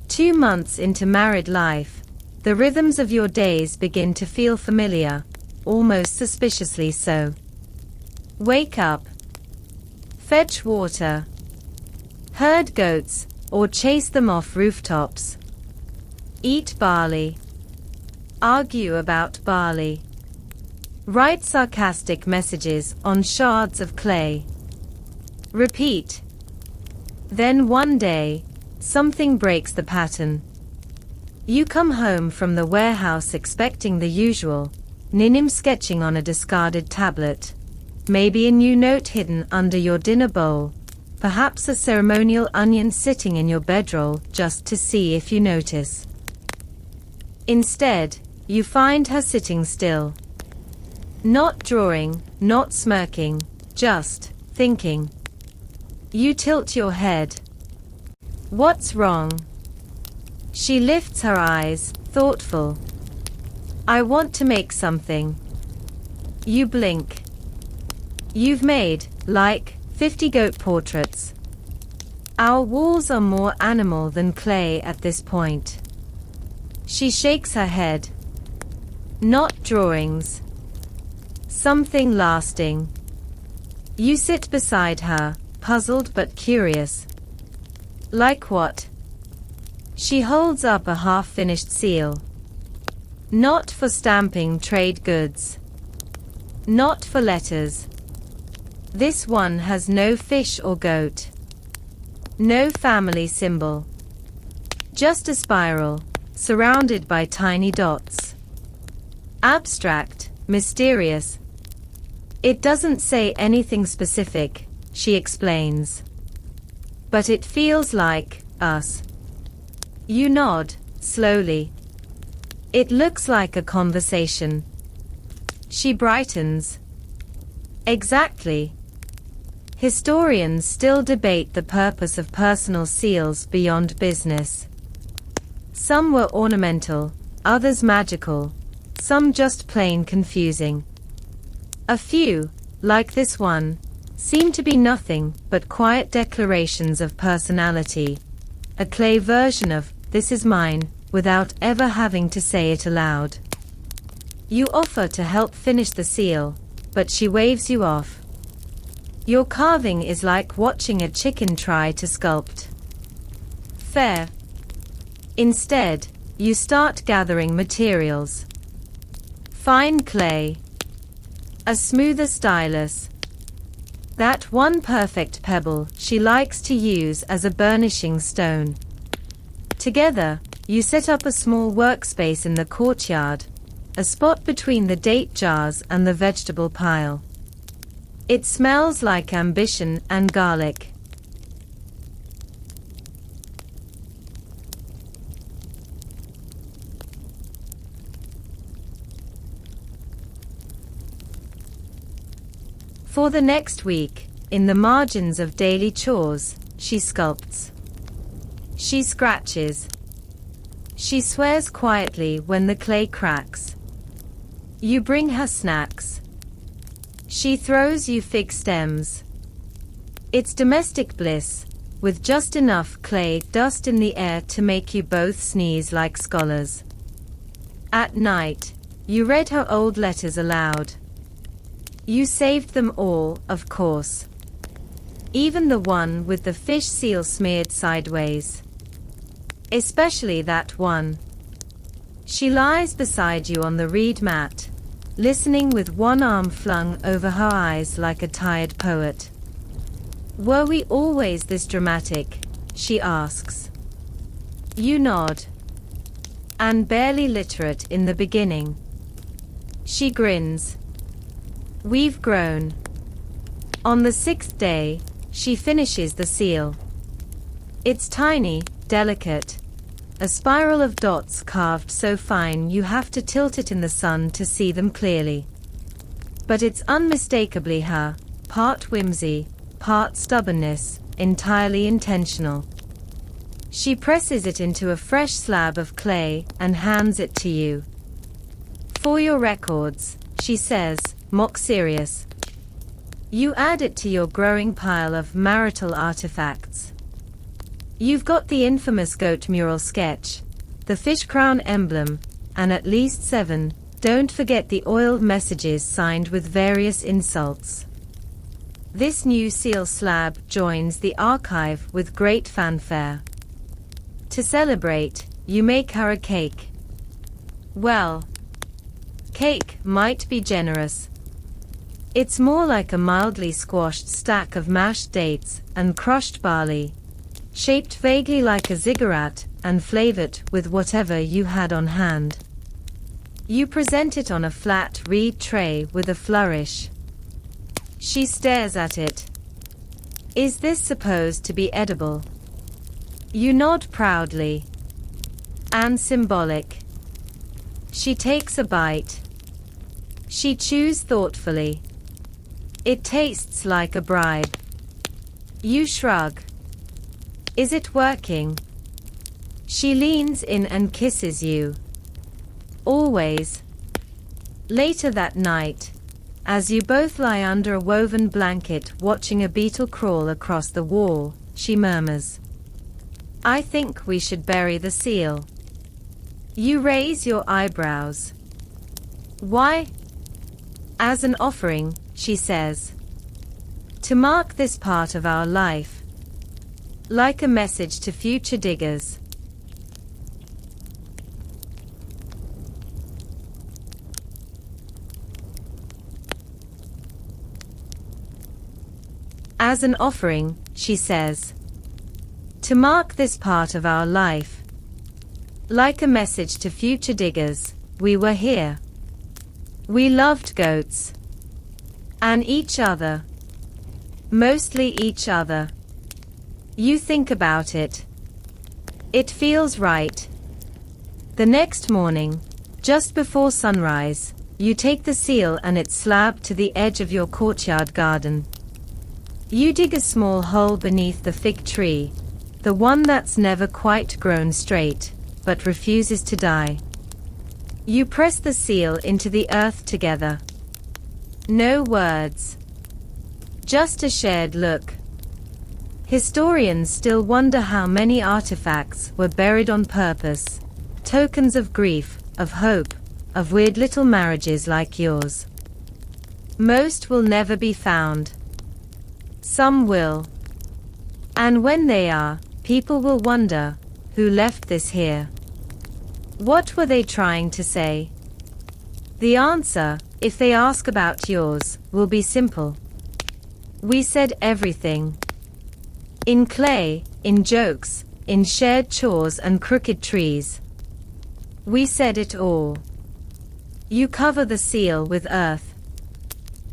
Two months into married life, the rhythms of your days begin to feel familiar, almost suspiciously so. Wake up. Fetch water. Herd goats, or chase them off rooftops. Eat barley. Argue about barley. Write sarcastic messages on shards of clay. Repeat. Then one day, something breaks the pattern. You come home from the warehouse expecting the usual, Ninim sketching on a discarded tablet. Maybe a new note hidden under your dinner bowl. Perhaps a ceremonial onion sitting in your bedroll just to see if you notice. Instead, you find her sitting still. Not drawing, not smirking, just thinking. You tilt your head. What's wrong? She lifts her eyes, thoughtful. I want to make something. You blink. You've made, like, 50 goat portraits. Our walls are more animal than clay at this point. She shakes her head. Not drawings. Something lasting. You sit beside her, puzzled but curious. Like what? She holds up a half-finished seal. Not for stamping trade goods. Not for letters. This one has no fish or goat. No family symbol. Just a spiral, surrounded by tiny dots. Abstract, mysterious. It doesn't say anything specific, she explains. But it feels like us. You nod, slowly. It looks like a conversation. She brightens. Exactly. Historians still debate the purpose of personal seals beyond business. Some were ornamental, others magical, some just plain confusing. A few, like this one, seem to be nothing but quiet declarations of personality. A clay version of, "This is mine," without ever having to say it aloud. You offer to help finish the seal, but she waves you off. Your carving is like watching a chicken try to sculpt. Fair. Instead, you start gathering materials. Fine clay. A smoother stylus. That one perfect pebble she likes to use as a burnishing stone. Together, you set up a small workspace in the courtyard, a spot between the date jars and the vegetable pile. It smells like ambition and garlic. For the next week, in the margins of daily chores, she sculpts. She scratches. She swears quietly when the clay cracks. You bring her snacks. She throws you fig stems. It's domestic bliss, with just enough clay dust in the air to make you both sneeze like scholars. At night, you read her old letters aloud. You saved them all, of course. Even the one with the fish seal smeared sideways. Especially that one. She lies beside you on the reed mat, listening with one arm flung over her eyes like a tired poet. Were we always this dramatic? She asks. You nod. And barely literate in the beginning. She grins. We've grown. On the 6th day, she finishes the seal. It's tiny, delicate. A spiral of dots carved so fine you have to tilt it in the sun to see them clearly. But it's unmistakably her, part whimsy, part stubbornness, entirely intentional. She presses it into a fresh slab of clay and hands it to you. For your records, she says, mock serious. You add it to your growing pile of marital artifacts. You've got the infamous goat mural sketch, the fish crown emblem, and at least 7, don't forget the oiled messages signed with various insults. This new seal slab joins the archive with great fanfare. To celebrate, you make her a cake. Well, cake might be generous. It's more like a mildly squashed stack of mashed dates and crushed barley, shaped vaguely like a ziggurat and flavor it with whatever you had on hand. You present it on a flat reed tray with a flourish. She stares at it. Is this supposed to be edible? You nod proudly. And symbolic. She takes a bite. She chews thoughtfully. It tastes like a bribe. You shrug. Is it working? She leans in and kisses you. Always. Later that night, as you both lie under a woven blanket watching a beetle crawl across the wall, she murmurs, "I think we should bury the seal." You raise your eyebrows. Why? As an offering, she says. To mark this part of our life. Like a message to future diggers. As an offering, she says. To mark this part of our life. Like a message to future diggers, we were here. We loved goats. And each other. Mostly each other. You think about it. It feels right. The next morning, just before sunrise, you take the seal and its slab to the edge of your courtyard garden. You dig a small hole beneath the fig tree, the one that's never quite grown straight, but refuses to die. You press the seal into the earth together. No words. Just a shared look. Historians still wonder how many artifacts were buried on purpose, tokens of grief, of hope, of weird little marriages like yours. Most will never be found. Some will. And when they are, people will wonder, who left this here? What were they trying to say? The answer, if they ask about yours, will be simple. We said everything. In clay, in jokes, in shared chores and crooked trees. We said it all. You cover the seal with earth.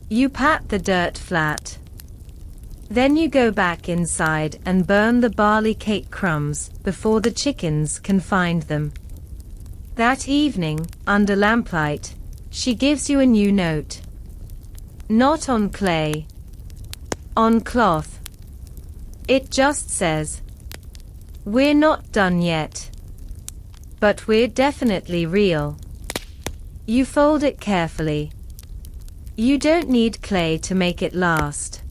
You pat the dirt flat. Then you go back inside and burn the barley cake crumbs before the chickens can find them. That evening, under lamplight, she gives you a new note. Not on clay. On cloth. It just says, "We're not done yet. But we're definitely real." You fold it carefully. You don't need clay to make it last.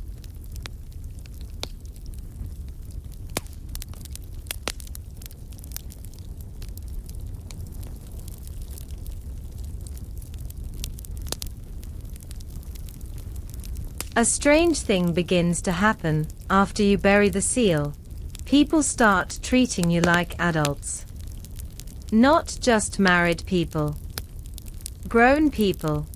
A strange thing begins to happen after you bury the seal. People start treating you like adults. Not just married people. Grown people.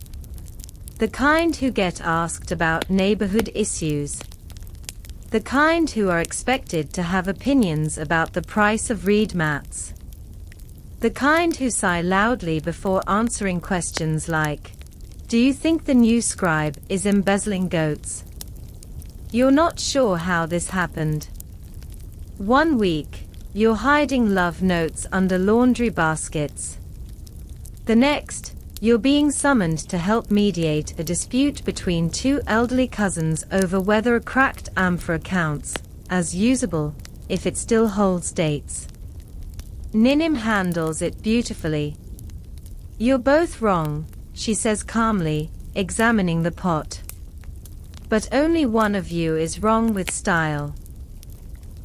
The kind who get asked about neighborhood issues. The kind who are expected to have opinions about the price of reed mats. The kind who sigh loudly before answering questions like, "Do you think the new scribe is embezzling goats?" You're not sure how this happened. One week, you're hiding love notes under laundry baskets. The next, you're being summoned to help mediate a dispute between two elderly cousins over whether a cracked amphora counts as usable if it still holds dates. Ninim handles it beautifully. "You're both wrong," she says calmly, examining the pot. "But only one of you is wrong with style."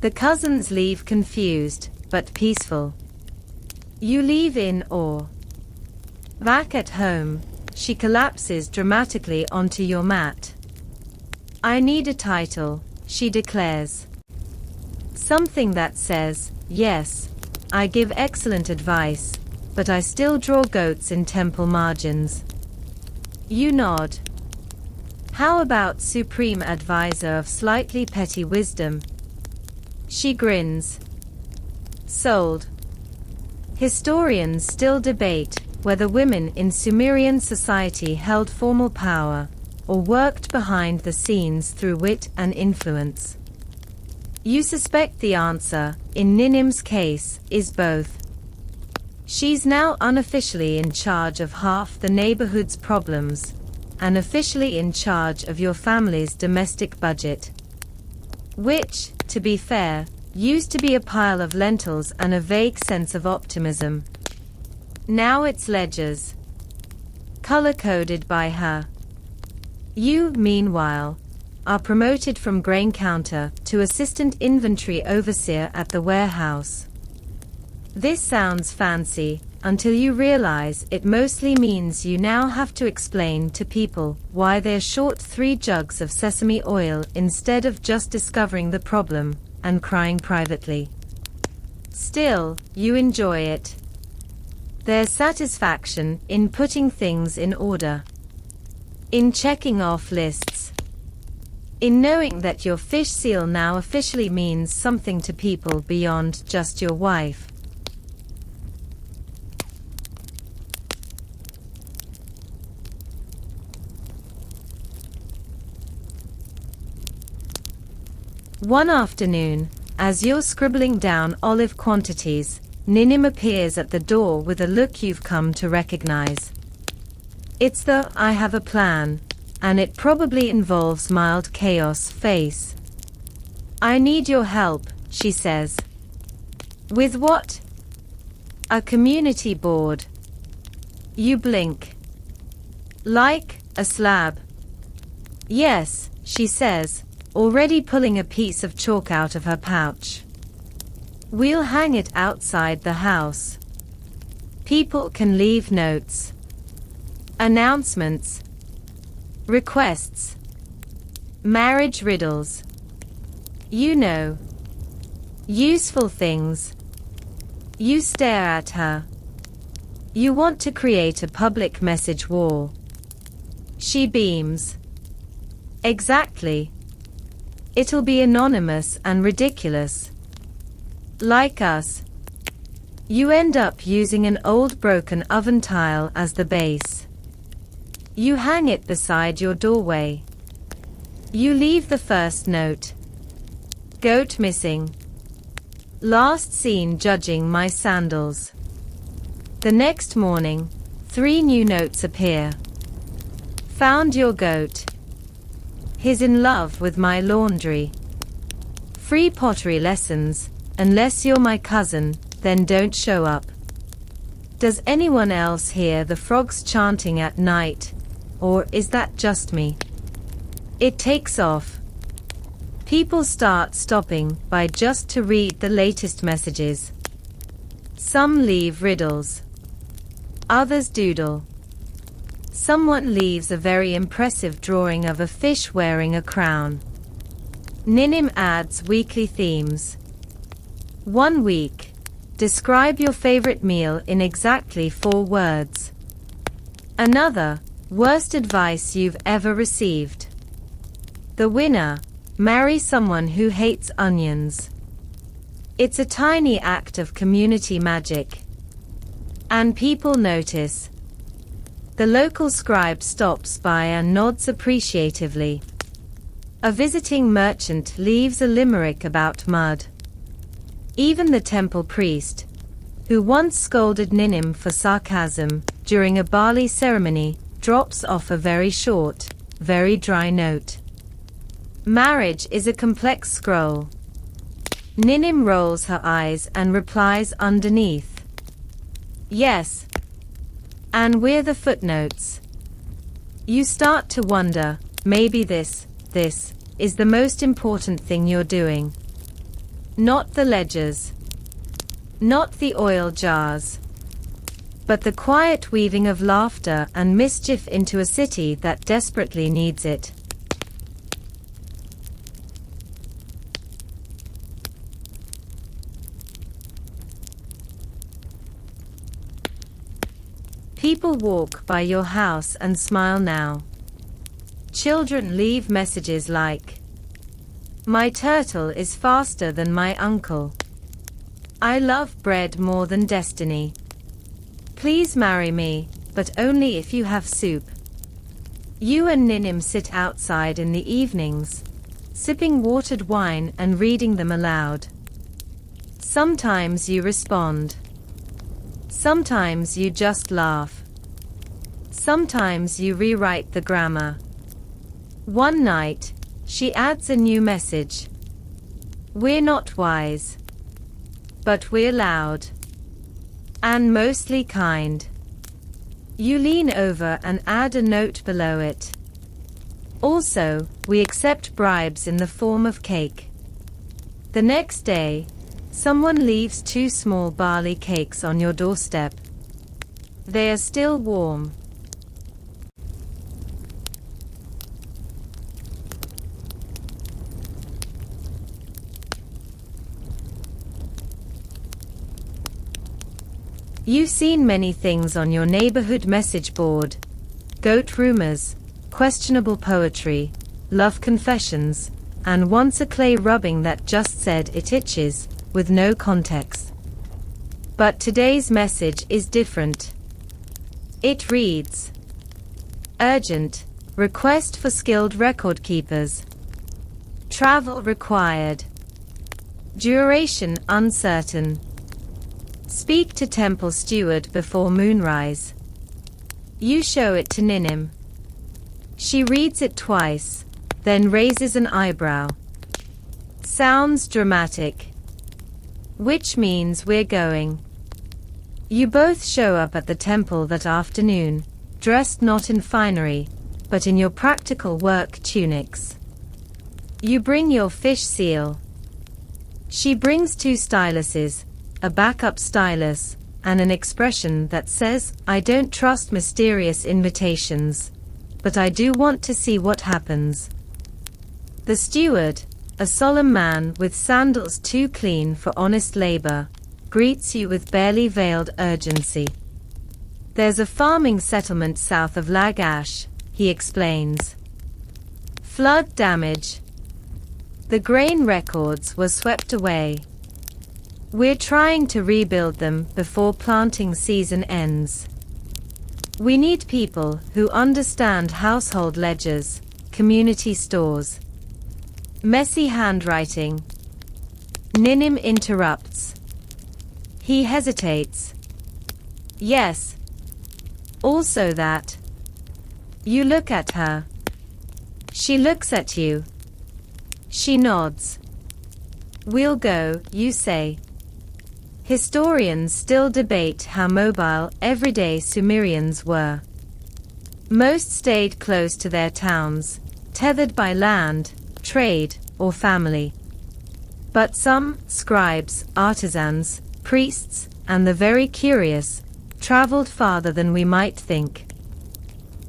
The cousins leave confused, but peaceful. You leave in awe. Back at home, she collapses dramatically onto your mat. "I need a title," she declares. Something that says, "Yes, I give excellent advice, but I still draw goats in temple margins." You nod. "How about Supreme Advisor of Slightly Petty Wisdom?" She grins. "Sold." Historians still debate whether women in Sumerian society held formal power or worked behind the scenes through wit and influence. You suspect the answer, in Ninim's case, is both. She's now unofficially in charge of half the neighborhood's problems, and officially in charge of your family's domestic budget. Which, to be fair, used to be a pile of lentils and a vague sense of optimism. Now it's ledgers, color-coded by her. You, meanwhile, are promoted from grain counter to assistant inventory overseer at the warehouse. This sounds fancy, until you realize it mostly means you now have to explain to people why they're short 3 jugs of sesame oil instead of just discovering the problem and crying privately. Still, you enjoy it. There's satisfaction in putting things in order, in checking off lists, in knowing that your fish seal now officially means something to people beyond just your wife. One afternoon, as you're scribbling down olive quantities, Ninim appears at the door with a look you've come to recognize. It's the "I have a plan, and it probably involves mild chaos" face. "I need your help," she says. "With what?" "A community board." You blink. "Like a slab?" "Yes," she says, already pulling a piece of chalk out of her pouch. "We'll hang it outside the house. People can leave notes, announcements, requests, marriage riddles. You know, useful things." You stare at her. You want to create a public message wall. She beams. "Exactly. It'll be anonymous and ridiculous. Like us." You end up using an old broken oven tile as the base. You hang it beside your doorway. You leave the first note. "Goat missing. Last seen judging my sandals." The next morning, 3 new notes appear. "Found your goat. He's in love with my laundry. Free pottery lessons. Unless you're my cousin, then don't show up. Does anyone else hear the frogs chanting at night? Or is that just me?" It takes off. People start stopping by just to read the latest messages. Some leave riddles. Others doodle. Someone leaves a very impressive drawing of a fish wearing a crown. Ninim adds weekly themes. 1 week. Describe your favorite meal in exactly 4 words. Another. Worst advice you've ever received. The winner. Marry someone who hates onions. It's a tiny act of community magic. And people notice. The local scribe stops by and nods appreciatively. A visiting merchant leaves a limerick about mud. Even the temple priest, who once scolded Ninim for sarcasm during a barley ceremony, drops off a very short, very dry note. Marriage is a complex scroll. Ninim rolls her eyes and replies underneath. "Yes. And we're the footnotes." You start to wonder, maybe this is the most important thing you're doing. Not the ledgers. Not the oil jars. But the quiet weaving of laughter and mischief into a city that desperately needs it. People walk by your house and smile now. Children leave messages like, "My turtle is faster than my uncle. I love bread more than destiny. Please marry me, but only if you have soup. You and Ninim sit outside in the evenings, sipping watered wine and reading them aloud. Sometimes you respond. Sometimes you just laugh. Sometimes you rewrite the grammar. One night, she adds a new message. We're not wise, but we're loud. And mostly kind. You lean over and add a note below it. Also, we accept bribes in the form of cake. The next day, someone leaves 2 small barley cakes on your doorstep. They are still warm. You've seen many things on your neighborhood message board. Goat rumors, questionable poetry, love confessions, and once a clay rubbing that just said it itches, with no context. But today's message is different. It reads, urgent, request for skilled record keepers. Travel required. Duration uncertain. Speak to temple steward before moonrise. You show it to Ninim. She reads it twice, then raises an eyebrow. Sounds dramatic. Which means we're going. You both show up at the temple that afternoon, dressed not in finery, but in your practical work tunics. You bring your fish seal. She brings 2 styluses, a backup stylus, and an expression that says, I don't trust mysterious invitations, but I do want to see what happens. The steward, a solemn man with sandals too clean for honest labor, greets you with barely veiled urgency. There's a farming settlement south of Lagash, he explains. Flood damage. The grain records were swept away. We're trying to rebuild them before planting season ends. We need people who understand household ledgers, community stores. Messy handwriting. Ninim interrupts. He hesitates. Yes. Also that. You look at her. She looks at you. She nods. We'll go, you say. Historians still debate how mobile, everyday Sumerians were. Most stayed close to their towns, tethered by land, trade, or family. But some, scribes, artisans, priests, and the very curious, traveled farther than we might think.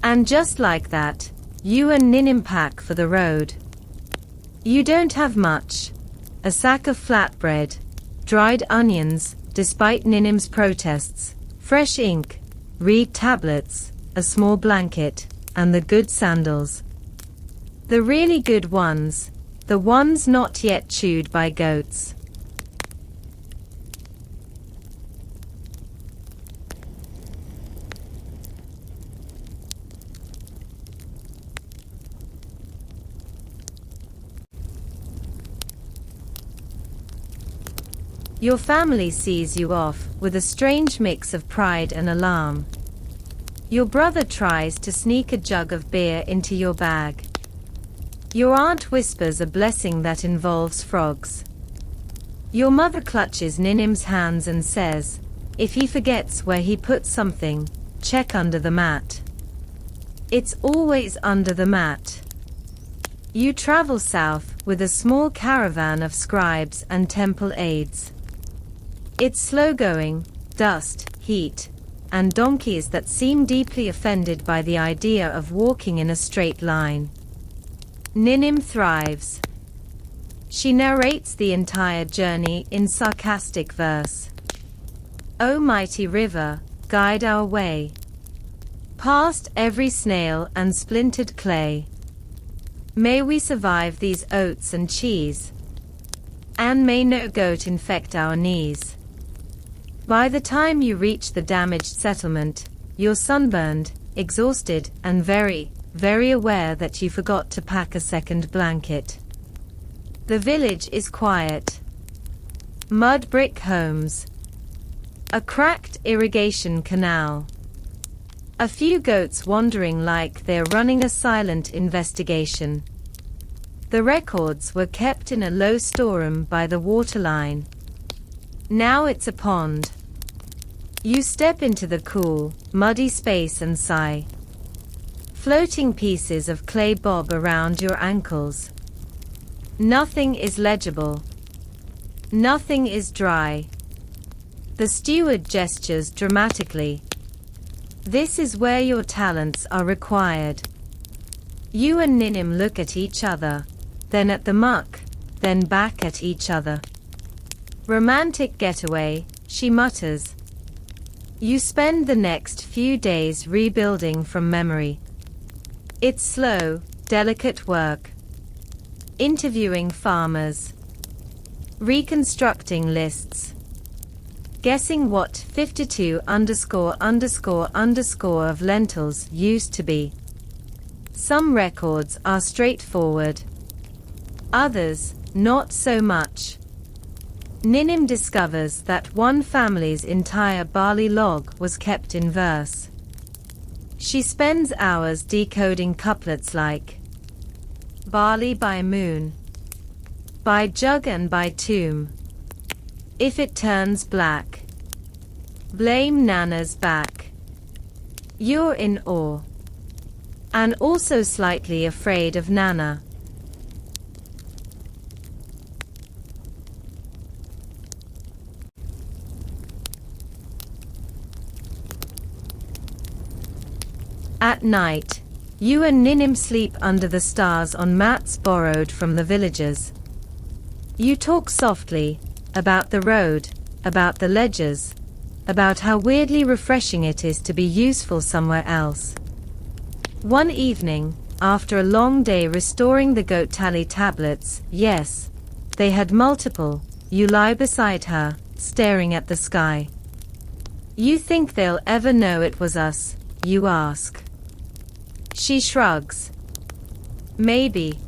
And just like that, you and Ninim pack for the road. You don't have much. A sack of flatbread, dried onions, despite Ninim's protests, fresh ink, reed tablets, a small blanket, and the good sandals. The really good ones, the ones not yet chewed by goats. Your family sees you off with a strange mix of pride and alarm. Your brother tries to sneak a jug of beer into your bag. Your aunt whispers a blessing that involves frogs. Your mother clutches Ninim's hands and says, if he forgets where he put something, check under the mat. It's always under the mat. You travel south with a small caravan of scribes and temple aides. It's slow-going, dust, heat, and donkeys that seem deeply offended by the idea of walking in a straight line. Ninim thrives. She narrates the entire journey in sarcastic verse. O mighty river, guide our way. Past every snail and splintered clay. May we survive these oats and cheese. And may no goat infect our knees. By the time you reach the damaged settlement, you're sunburned, exhausted, and very, very aware that you forgot to pack a second blanket. The village is quiet. Mud brick homes. A cracked irrigation canal. A few goats wandering like they're running a silent investigation. The records were kept in a low storeroom by the waterline. Now it's a pond. You step into the cool, muddy space and sigh. Floating pieces of clay bob around your ankles. Nothing is legible. Nothing is dry. The steward gestures dramatically. This is where your talents are required. You and Ninim look at each other, then at the muck, then back at each other. Romantic getaway, she mutters. You spend the next few days rebuilding from memory. It's slow, delicate work. Interviewing farmers. Reconstructing lists. Guessing what 52 ___ of lentils used to be. Some records are straightforward. Others, not so much. Ninim discovers that one family's entire barley log was kept in verse. She spends hours decoding couplets like barley by moon, by jug and by tomb. If it turns black, blame Nana's back. You're in awe. And also slightly afraid of Nana. At night, you and Ninim sleep under the stars on mats borrowed from the villagers. You talk softly, about the road, about the ledgers, about how weirdly refreshing it is to be useful somewhere else. One evening, after a long day restoring the goat tally tablets, yes, they had multiple, you lie beside her, staring at the sky. You think they'll ever know it was us, you ask. She shrugs. Maybe.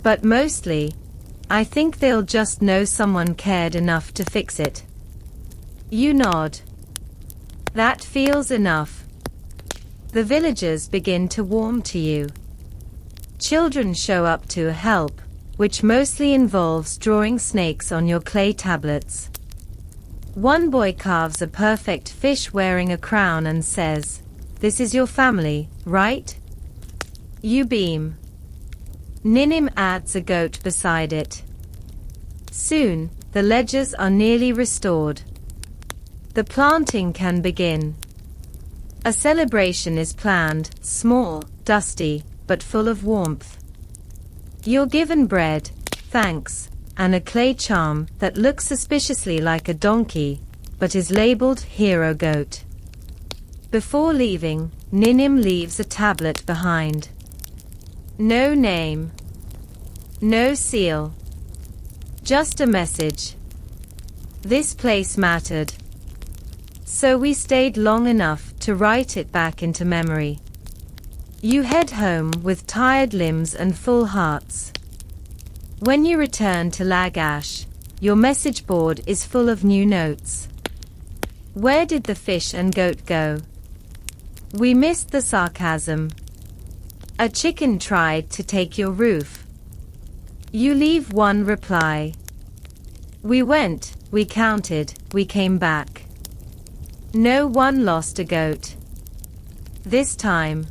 But mostly, I think they'll just know someone cared enough to fix it. You nod. That feels enough. The villagers begin to warm to you. Children show up to help, which mostly involves drawing snakes on your clay tablets. One boy carves a perfect fish wearing a crown and says, "This is your family, right?" You beam. Ninim adds a goat beside it. Soon, the ledgers are nearly restored. The planting can begin. A celebration is planned, small, dusty, but full of warmth. You're given bread, thanks, and a clay charm that looks suspiciously like a donkey, but is labeled Hero Goat. Before leaving, Ninim leaves a tablet behind. No name. No seal. Just a message. This place mattered. So we stayed long enough to write it back into memory. You head home with tired limbs and full hearts. When you return to Lagash, your message board is full of new notes. Where did the fish and goat go? We missed the sarcasm. A chicken tried to take your roof. You leave one reply. We went, we counted, we came back. No one lost a goat. This time.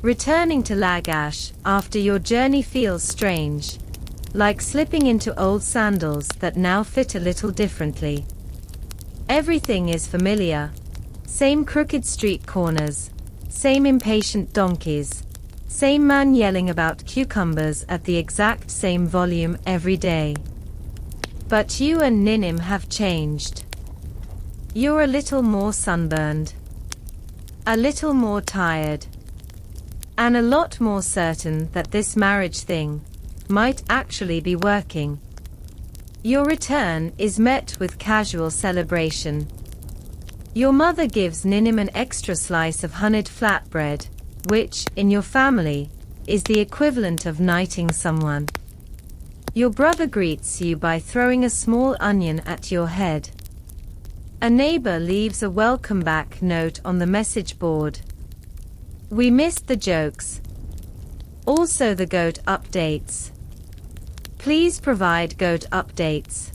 Returning to Lagash after your journey feels strange, like slipping into old sandals that now fit a little differently. Everything is familiar. Same crooked street corners, same impatient donkeys, same man yelling about cucumbers at the exact same volume every day. But you and Ninim have changed. You're a little more sunburned. A little more tired. and a lot more certain that this marriage thing might actually be working. Your return is met with casual celebration. Your mother gives Ninim an extra slice of honeyed flatbread, which, in your family, is the equivalent of knighting someone. Your brother greets you by throwing a small onion at your head. A neighbor leaves a welcome back note on the message board. We missed the jokes. Also the goat updates. Please provide goat updates.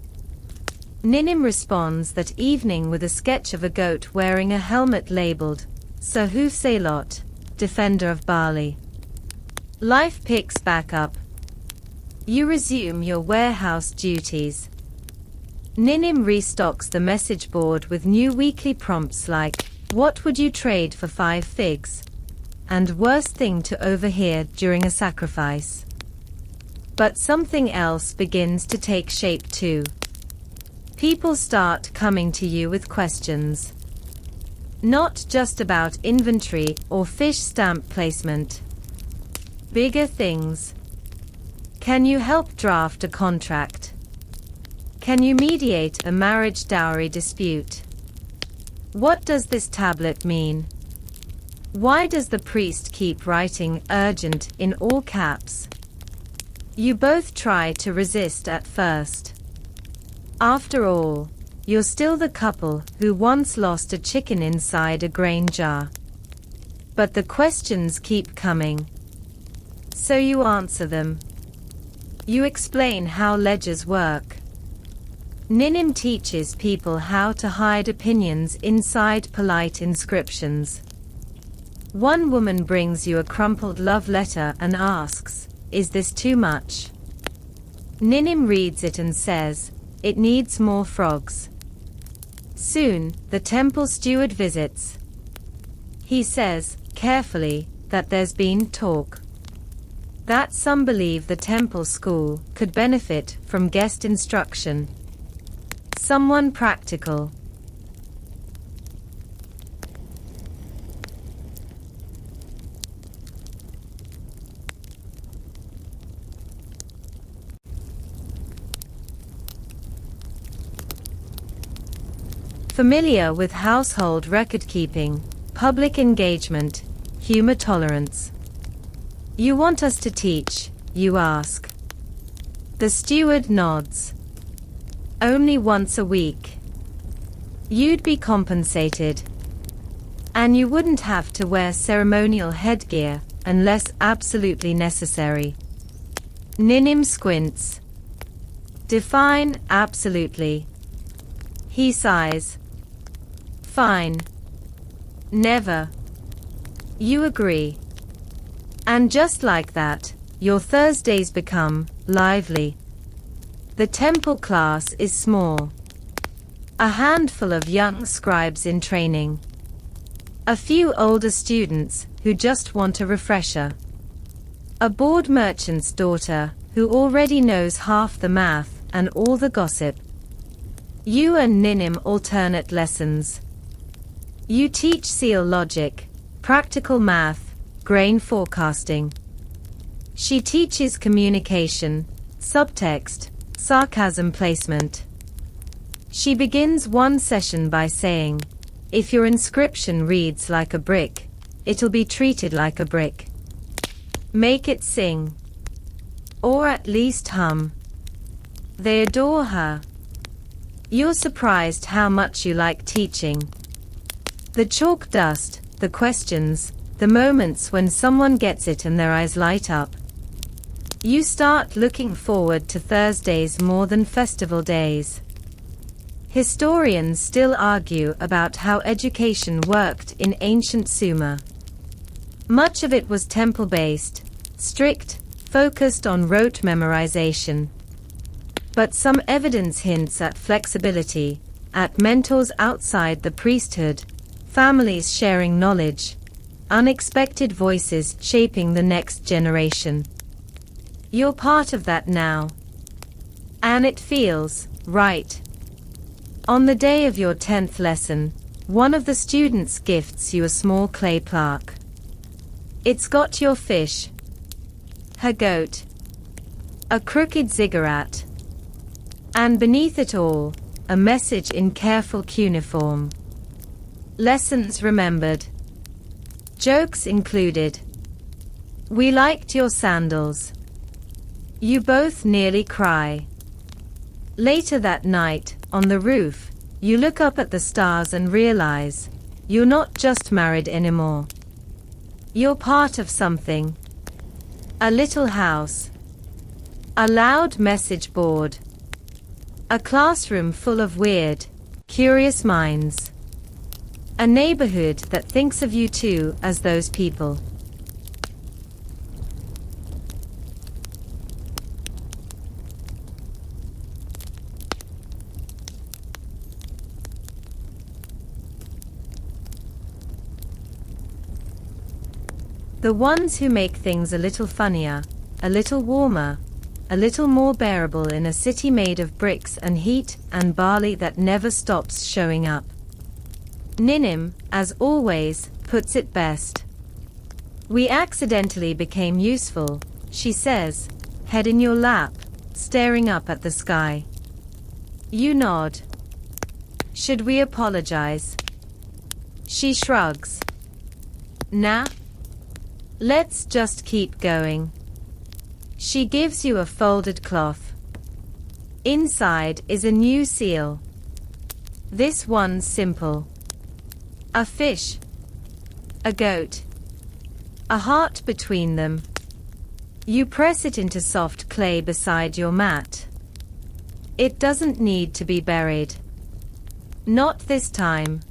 Ninim responds that evening with a sketch of a goat wearing a helmet labeled, Sahu Selot, Defender of Bali. Life picks back up. You resume your warehouse duties. Ninim restocks the message board with new weekly prompts like, what would you trade for 5 figs? And worst thing to overhear during a sacrifice. But something else begins to take shape too. People start coming to you with questions. Not just about inventory or fish stamp placement. Bigger things. Can you help draft a contract? Can you mediate a marriage dowry dispute? What does this tablet mean? Why does the priest keep writing urgent in all caps? You both try to resist at first. After all, you're still the couple who once lost a chicken inside a grain jar. But the questions keep coming. So you answer them. You explain how ledgers work. Ninim teaches people how to hide opinions inside polite inscriptions. One woman brings you a crumpled love letter and asks, is this too much? Ninim reads it and says, it needs more frogs. Soon, the temple steward visits. He says, carefully, that there's been talk. That some believe the temple school could benefit from guest instruction. Someone practical. Familiar with household record-keeping, public engagement, humor tolerance. You want us to teach, you ask. The steward nods. Only once a week. You'd be compensated. And you wouldn't have to wear ceremonial headgear unless absolutely necessary. Ninim squints. Define absolutely. He sighs. Fine. Never. You agree. And just like that, your Thursdays become lively. The temple class is small. A handful of young scribes in training. A few older students who just want a refresher. A bored merchant's daughter who already knows half the math and all the gossip. You and Ninim alternate lessons. You teach seal logic, practical math, grain forecasting. She teaches communication, subtext, sarcasm placement. She begins one session by saying, if your inscription reads like a brick, it'll be treated like a brick. Make it sing. Or at least hum. They adore her. You're surprised how much you like teaching. The chalk dust, the questions, the moments when someone gets it and their eyes light up. You start looking forward to Thursdays more than festival days. Historians still argue about how education worked in ancient Sumer. Much of it was temple-based, strict, focused on rote memorization. But some evidence hints at flexibility, at mentors outside the priesthood, families sharing knowledge, unexpected voices shaping the next generation. You're part of that now. And it feels right. On the day of your 10th lesson, one of the students gifts you a small clay plaque. It's got your fish, her goat, a crooked ziggurat, and beneath it all, a message in careful cuneiform. Lessons remembered. Jokes included. We liked your sandals. You both nearly cry. Later that night, on the roof, you look up at the stars and realize you're not just married anymore. You're part of something. A little house. A loud message board. A classroom full of weird, curious minds. A neighborhood that thinks of you too as those people. The ones who make things a little funnier, a little warmer, a little more bearable in a city made of bricks and heat and barley that never stops showing up. Ninim, as always, puts it best. We accidentally became useful, she says, head in your lap, staring up at the sky. You nod. Should we apologize? She shrugs. Nah. Let's just keep going. She gives you a folded cloth. Inside is a new seal. This one's simple. A fish. A goat. A heart between them. You press it into soft clay beside your mat. It doesn't need to be buried. Not this time.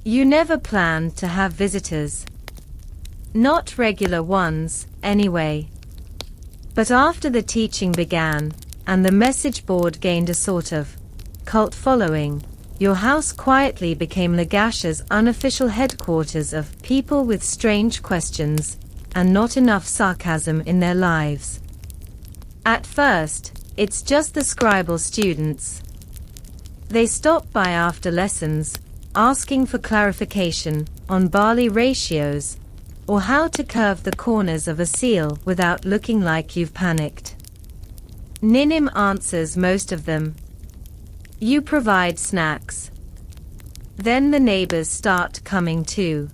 You never planned to have visitors. Not regular ones, anyway. But after the teaching began, and the message board gained a sort of cult following, your house quietly became Lagash's unofficial headquarters of people with strange questions, and not enough sarcasm in their lives. At first, it's just the scribal students. They stop by after lessons, asking for clarification on barley ratios, or how to curve the corners of a seal without looking like you've panicked. Ninim answers most of them. You provide snacks. Then the neighbors start coming too.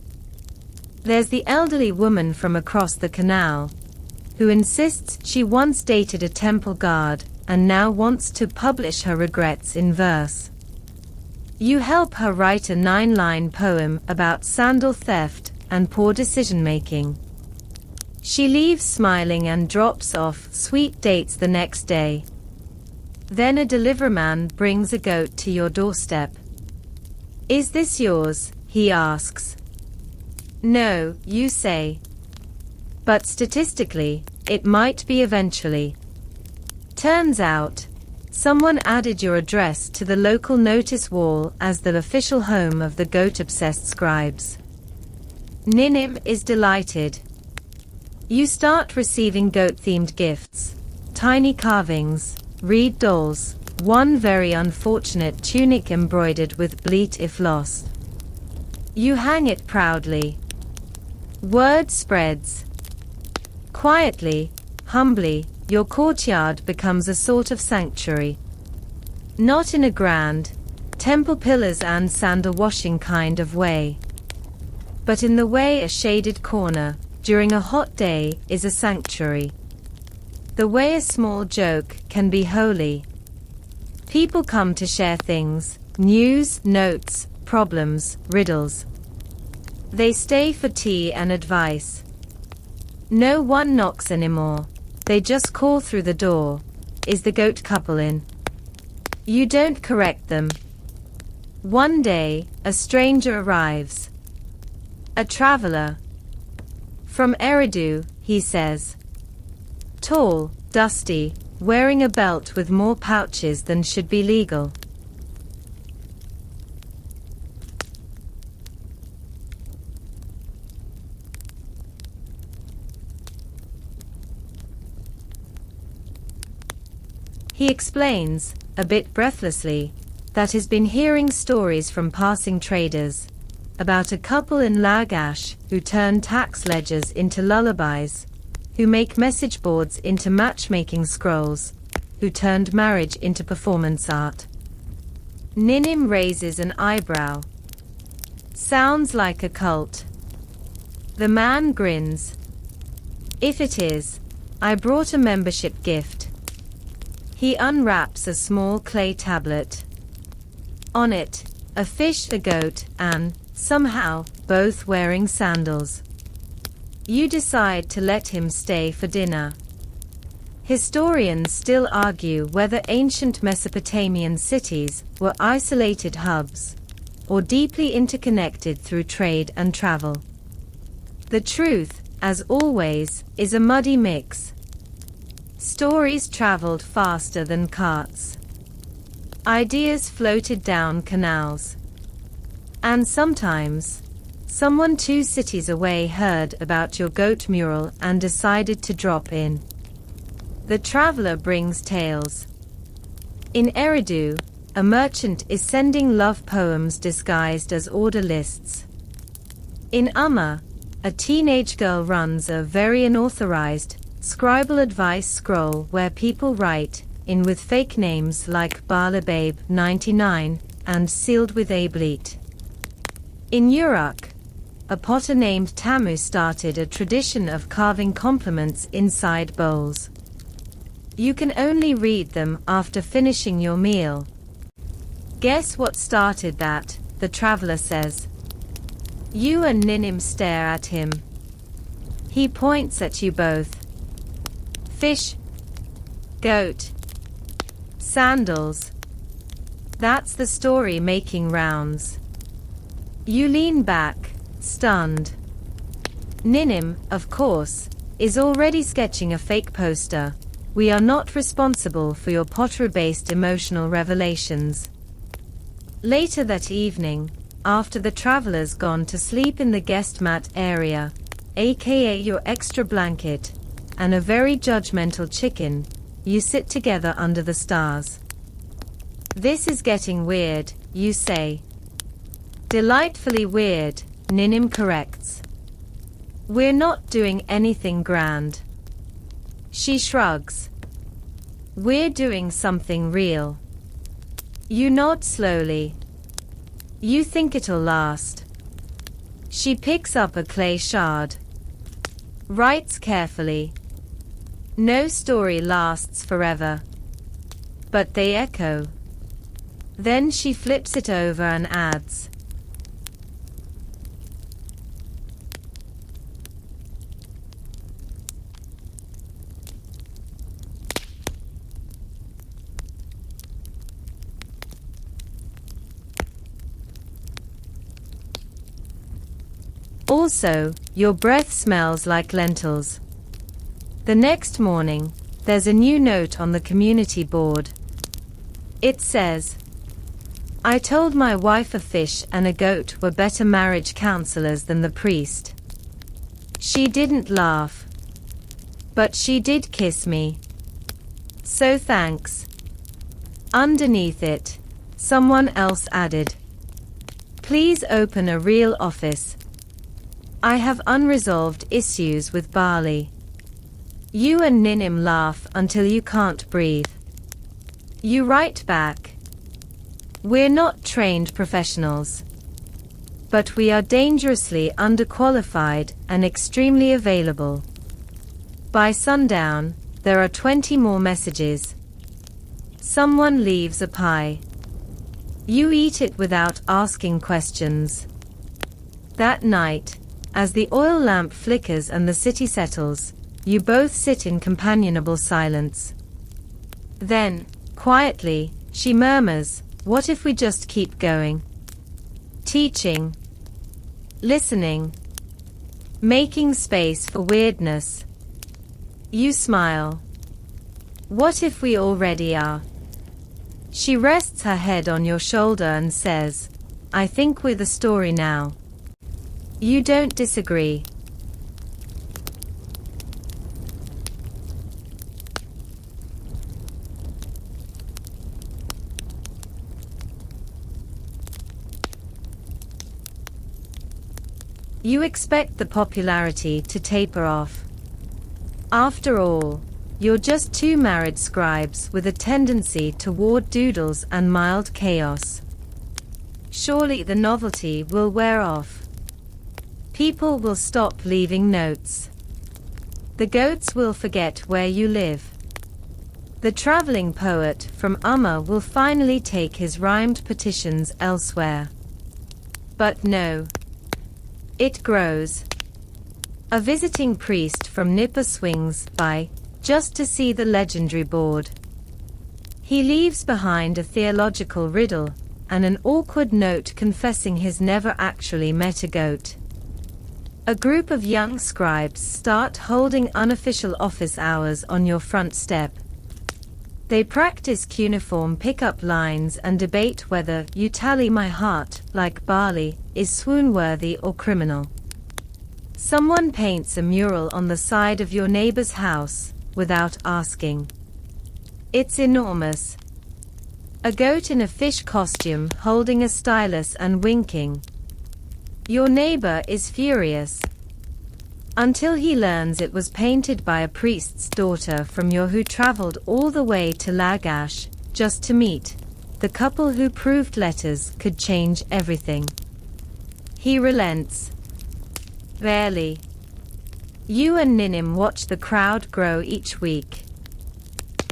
There's the elderly woman from across the canal, who insists she once dated a temple guard and now wants to publish her regrets in verse. You help her write a 9-line poem about sandal theft and poor decision-making. She leaves smiling and drops off sweet dates the next day. Then a deliverman brings a goat to your doorstep. Is this yours? He asks. No, you say. But statistically, it might be eventually. Turns out, someone added your address to the local notice wall as the official home of the goat-obsessed scribes. Ninim is delighted. You start receiving goat-themed gifts, tiny carvings, reed dolls, one very unfortunate tunic embroidered with bleat if lost. You hang it proudly. Word spreads. Quietly, humbly, your courtyard becomes a sort of sanctuary. Not in a grand, temple pillars and sandal washing kind of way, but in the way a shaded corner, during a hot day, is a sanctuary. The way a small joke can be holy. People come to share things, news, notes, problems, riddles. They stay for tea and advice. No one knocks anymore. They just call through the door. Is the goat couple in? You don't correct them. One day, a stranger arrives. A traveler. From Eridu, he says. Tall, dusty, wearing a belt with more pouches than should be legal. He explains, a bit breathlessly, that he's been hearing stories from passing traders about a couple in Lagash who turn tax ledgers into lullabies, who make message boards into matchmaking scrolls, who turned marriage into performance art. Ninim raises an eyebrow. Sounds like a cult. The man grins. If it is, I brought a membership gift. He unwraps a small clay tablet. On it, a fish, a goat, and, somehow, both wearing sandals. You decide to let him stay for dinner. Historians still argue whether ancient Mesopotamian cities were isolated hubs, or deeply interconnected through trade and travel. The truth, as always, is a muddy mix. Stories traveled faster than carts. Ideas floated down canals. And sometimes, someone 2 cities away heard about your goat mural and decided to drop in. The traveler brings tales. In Eridu, a merchant is sending love poems disguised as order lists. In Umma, a teenage girl runs a very unauthorized, scribal advice scroll where people write in with fake names like Balababe 99 and sealed with Ableet. In Uruk, a potter named Tamu started a tradition of carving compliments inside bowls. You can only read them after finishing your meal. Guess what started that, the traveler says. You and Ninim stare at him. He points at you both. Fish. Goat. Sandals. That's the story making rounds. You lean back, stunned. Ninim, of course, is already sketching a fake poster. We are not responsible for your pottery-based emotional revelations. Later that evening, after the travelers gone to sleep in the guest mat area, aka your extra blanket, and a very judgmental chicken, you sit together under the stars. This is getting weird, you say. Delightfully weird, Ninim corrects. We're not doing anything grand. She shrugs. We're doing something real. You nod slowly. You think it'll last. She picks up a clay shard. Writes carefully. No story lasts forever. But they echo. Then she flips it over and adds. Also, your breath smells like lentils. The next morning, there's a new note on the community board. It says, I told my wife a fish and a goat were better marriage counselors than the priest. She didn't laugh. But she did kiss me. So thanks. Underneath it, someone else added, please open a real office. I have unresolved issues with barley. You and Ninim laugh until you can't breathe. You write back. We're not trained professionals. But we are dangerously underqualified and extremely available. By sundown, there are 20 more messages. Someone leaves a pie. You eat it without asking questions. That night, as the oil lamp flickers and the city settles, you both sit in companionable silence. Then, quietly, she murmurs, what if we just keep going? Teaching. Listening. Making space for weirdness. You smile. What if we already are? She rests her head on your shoulder and says, I think we're the story now. You don't disagree. You expect the popularity to taper off. After all, you're just two married scribes with a tendency toward doodles and mild chaos. Surely the novelty will wear off. People will stop leaving notes. The goats will forget where you live. The traveling poet from Umma will finally take his rhymed petitions elsewhere. But no. It grows. A visiting priest from Nipper swings by, just to see the legendary board. He leaves behind a theological riddle, and an awkward note confessing he's never actually met a goat. A group of young scribes start holding unofficial office hours on your front step. They practice cuneiform pickup lines and debate whether "you tally my heart, like barley" is swoon-worthy or criminal. Someone paints a mural on the side of your neighbor's house, without asking. It's enormous. A goat in a fish costume holding a stylus and winking. Your neighbor is furious. Until he learns it was painted by a priest's daughter from your who traveled all the way to Lagash, just to meet the couple who proved letters could change everything. He relents. Barely. You and Ninim watch the crowd grow each week.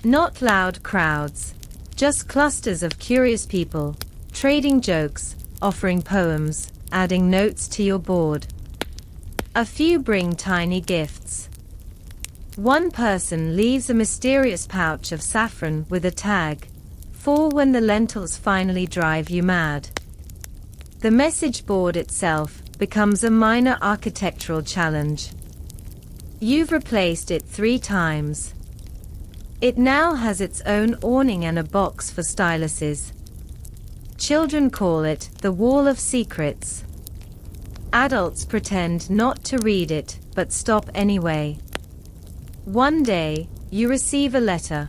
Not loud crowds, just clusters of curious people, trading jokes, offering poems, adding notes to your board. A few bring tiny gifts. One person leaves a mysterious pouch of saffron with a tag, "For when the lentils finally drive you mad." The message board itself becomes a minor architectural challenge. You've replaced it 3 times. It now has its own awning and a box for styluses. Children call it the Wall of Secrets. Adults pretend not to read it, but stop anyway. One day, you receive a letter.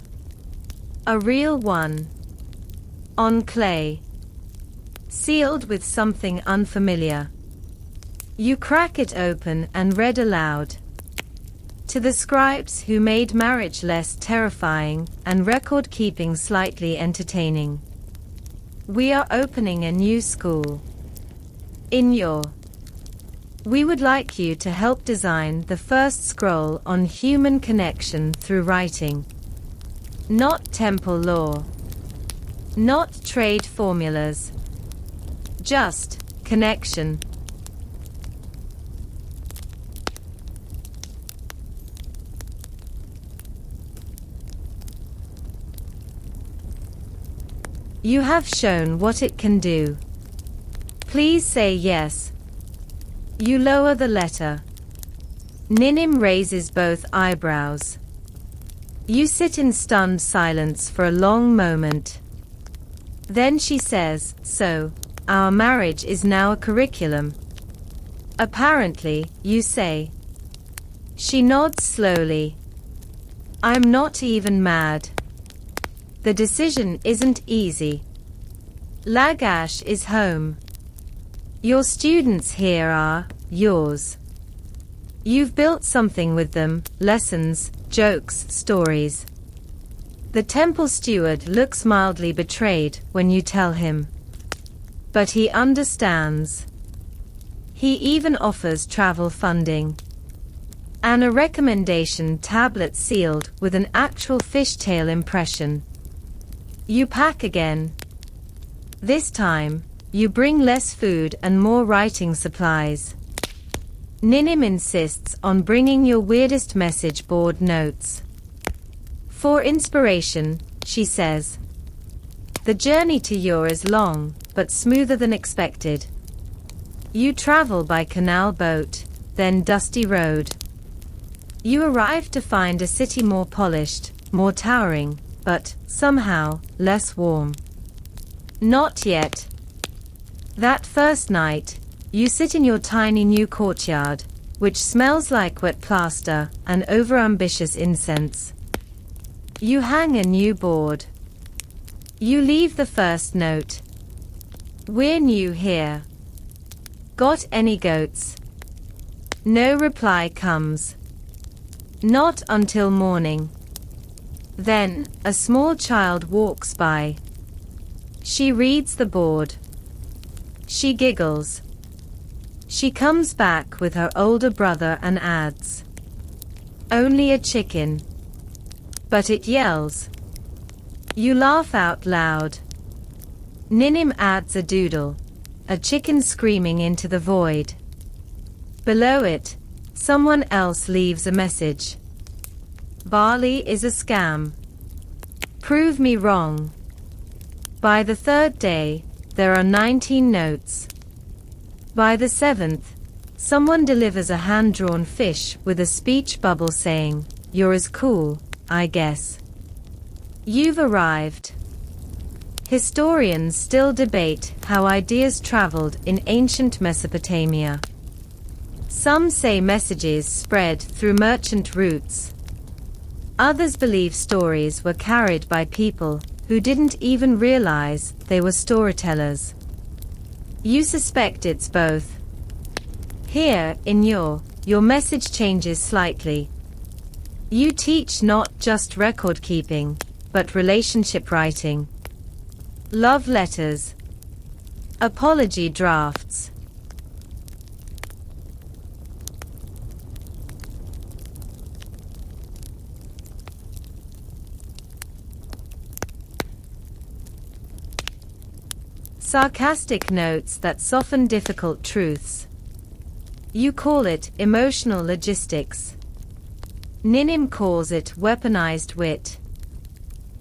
A real one. On clay. Sealed with something unfamiliar. You crack it open and read aloud. To the scribes who made marriage less terrifying and record-keeping slightly entertaining. We are opening a new school. In your We would like you to help design the first scroll on human connection through writing. Not temple law. Not trade formulas. Just connection. You have shown what it can do. Please say yes. You lower the letter. Ninim raises both eyebrows. You sit in stunned silence for a long moment. Then she says, "So, our marriage is now a curriculum." Apparently, you say. She nods slowly. I'm not even mad. The decision isn't easy. Lagash is home. Your students here are yours. You've built something with them, lessons, jokes, stories. The temple steward looks mildly betrayed when you tell him. But he understands. He even offers travel funding. And a recommendation tablet sealed with an actual fishtail impression. You pack again. This time, you bring less food and more writing supplies. Ninim insists on bringing your weirdest message board notes. For inspiration, she says. The journey to Ur is long, but smoother than expected. You travel by canal boat, then dusty road. You arrive to find a city more polished, more towering, but, somehow, less warm. Not yet. That first night, you sit in your tiny new courtyard, which smells like wet plaster and overambitious incense. You hang a new board. You leave the first note. We're new here. Got any goats? No reply comes. Not until morning. Then, a small child walks by. She reads the board. She giggles. She comes back with her older brother and adds, "Only a chicken." But it yells. You laugh out loud. Ninim adds a doodle, a chicken screaming into the void. Below it, someone else leaves a message. Barley is a scam. Prove me wrong. By the third day, there are 19 notes. By the seventh, someone delivers a hand-drawn fish with a speech bubble saying, "You're as cool, I guess." You've arrived. Historians still debate how ideas traveled in ancient Mesopotamia. Some say messages spread through merchant routes. Others believe stories were carried by people who didn't even realize they were storytellers. You suspect it's both. Here, in your message changes slightly. You teach not just record keeping, but relationship writing. Love letters. Apology drafts. Sarcastic notes that soften difficult truths. You call it emotional logistics. Ninim calls it weaponized wit.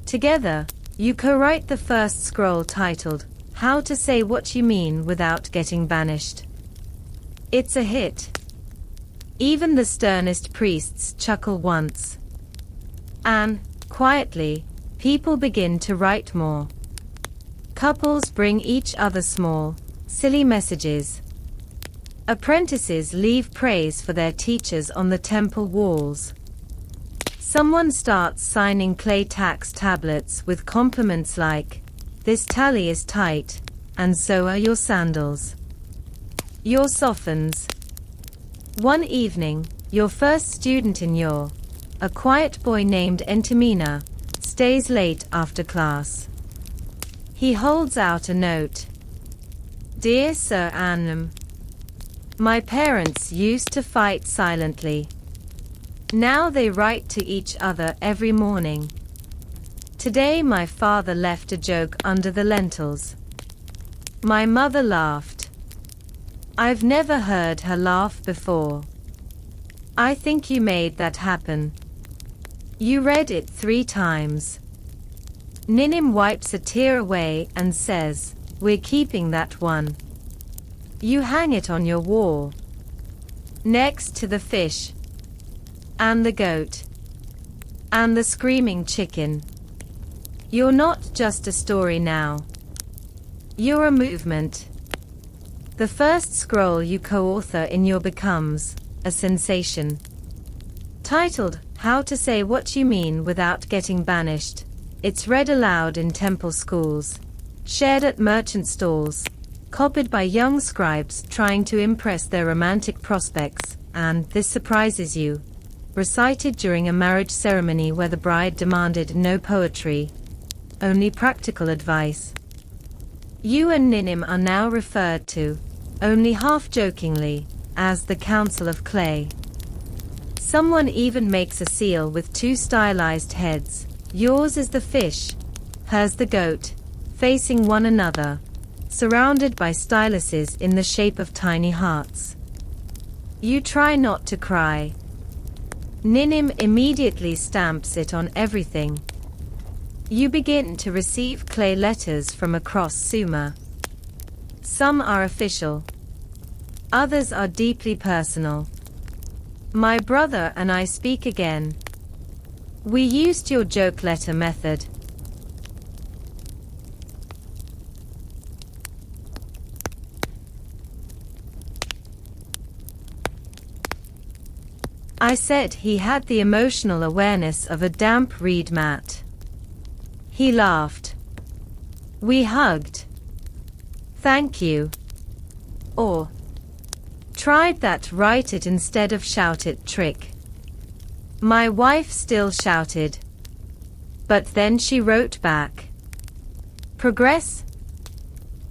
Together, you co-write the first scroll titled, "How to Say What You Mean Without Getting Banished." It's a hit. Even the sternest priests chuckle once. And, quietly, people begin to write more. Couples bring each other small, silly messages. Apprentices leave praise for their teachers on the temple walls. Someone starts signing clay tax tablets with compliments like, "This tally is tight, and so are your sandals." Yours softens. One evening, your first student in a quiet boy named Entemina, stays late after class. He holds out a note. "Dear Sir Annam, my parents used to fight silently. Now they write to each other every morning. Today my father left a joke under the lentils. My mother laughed. I've never heard her laugh before. I think you made that happen." You read it 3 times. Ninim wipes a tear away and says, "We're keeping that one." You hang it on your wall. Next to the fish. And the goat. And the screaming chicken. You're not just a story now. You're a movement. The first scroll you co-author in your becomes a sensation. Titled, "How to Say What You Mean Without Getting Banished," it's read aloud in temple schools, shared at merchant stalls, copied by young scribes trying to impress their romantic prospects, and, this surprises you, recited during a marriage ceremony where the bride demanded no poetry, only practical advice. You and Ninim are now referred to, only half-jokingly, as the Council of Clay. Someone even makes a seal with 2 stylized heads. Yours is the fish, hers the goat, facing one another, surrounded by styluses in the shape of tiny hearts. You try not to cry. Ninim immediately stamps it on everything. You begin to receive clay letters from across Sumer. Some are official. Others are deeply personal. My brother and I speak again. We used your joke letter method. I said he had the emotional awareness of a damp reed mat. He laughed. We hugged. Thank you. Or, tried that write it instead of shout it trick. My wife still shouted. But then she wrote back. Progress?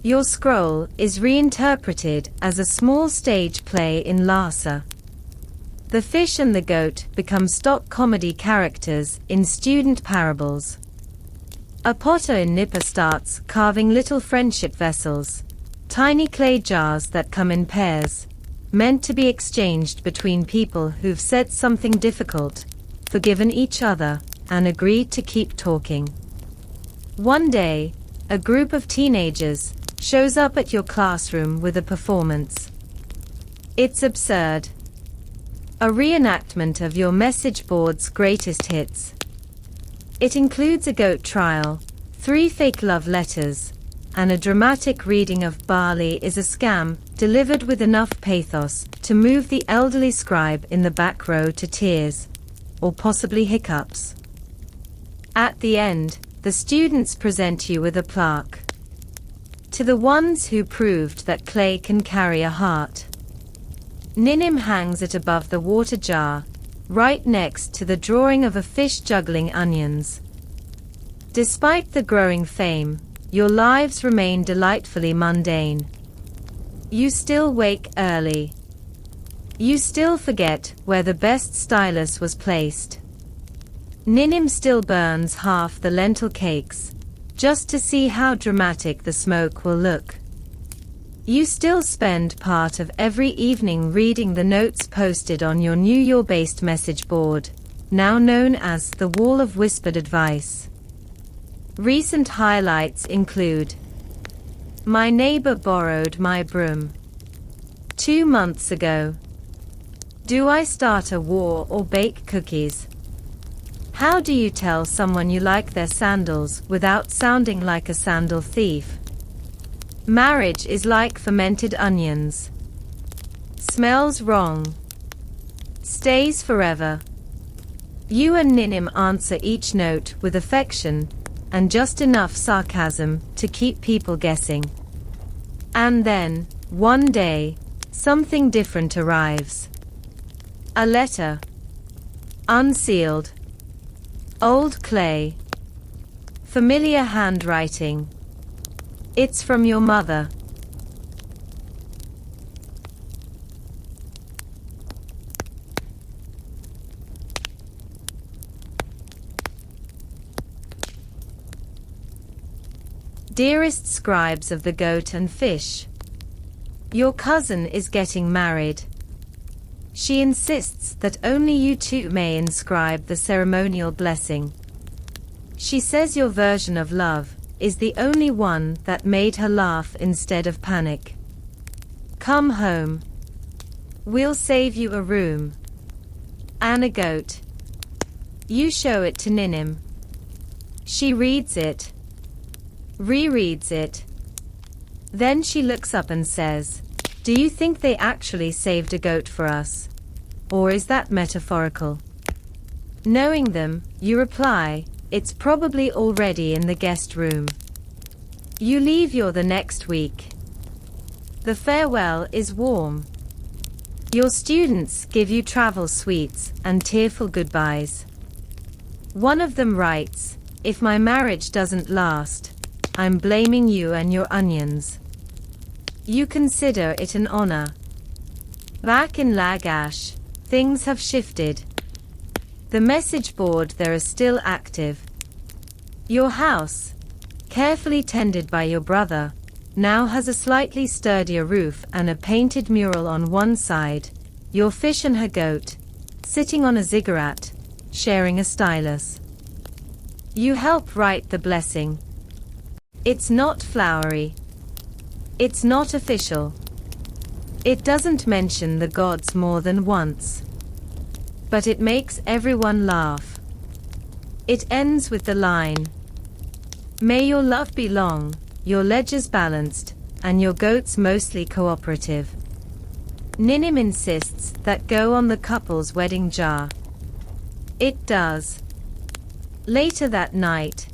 Your scroll is reinterpreted as a small stage play in Lhasa. The fish and the goat become stock comedy characters in student parables. A potter in Nipah starts carving little friendship vessels, tiny clay jars that come in pairs, meant to be exchanged between people who've said something difficult, forgiven each other, and agreed to keep talking. One day, a group of teenagers shows up at your classroom with a performance. It's absurd. A reenactment of your message board's greatest hits. It includes a goat trial, 3 fake love letters, and a dramatic reading of Bali is a Scam, delivered with enough pathos to move the elderly scribe in the back row to tears, or possibly hiccups. At the end, the students present you with a plaque. To the ones who proved that clay can carry a heart. Ninim hangs it above the water jar, right next to the drawing of a fish juggling onions. Despite the growing fame, your lives remain delightfully mundane. You still wake early. You still forget where the best stylus was placed. Ninim still burns half the lentil cakes, just to see how dramatic the smoke will look. You still spend part of every evening reading the notes posted on your New York-based message board, now known as the Wall of Whispered Advice. Recent highlights include: My neighbor borrowed my broom 2 months ago. Do I start a war or bake cookies? How do you tell someone you like their sandals without sounding like a sandal thief? Marriage is like fermented onions. Smells wrong. Stays forever. You and Ninim answer each note with affection and just enough sarcasm to keep people guessing. And then, one day, something different arrives. A letter. Unsealed. Old clay. Familiar handwriting. It's from your mother. Dearest scribes of the goat and fish, your cousin is getting married. She insists that only you two may inscribe the ceremonial blessing. She says your version of love is the only one that made her laugh instead of panic. Come home. We'll save you a room. And a goat. You show it to Ninim. She reads it. Rereads it. Then she looks up and says, "Do you think they actually saved a goat for us? Or is that metaphorical?" Knowing them, you reply, "It's probably already in the guest room." You leave the next week. The farewell is warm. Your students give you travel sweets and tearful goodbyes. One of them writes, "If my marriage doesn't last, I'm blaming you and your onions." You consider it an honor. Back in Lagash, things have shifted. The message board there is still active. Your house, carefully tended by your brother, now has a slightly sturdier roof and a painted mural on one side. Your fish and her goat, sitting on a ziggurat, sharing a stylus. You help write the blessing. It's not flowery. It's not official. It doesn't mention the gods more than once. But it makes everyone laugh. It ends with the line, "May your love be long, your ledgers balanced, and your goats mostly cooperative." Ninim insists that go on the couple's wedding jar. It does. Later that night,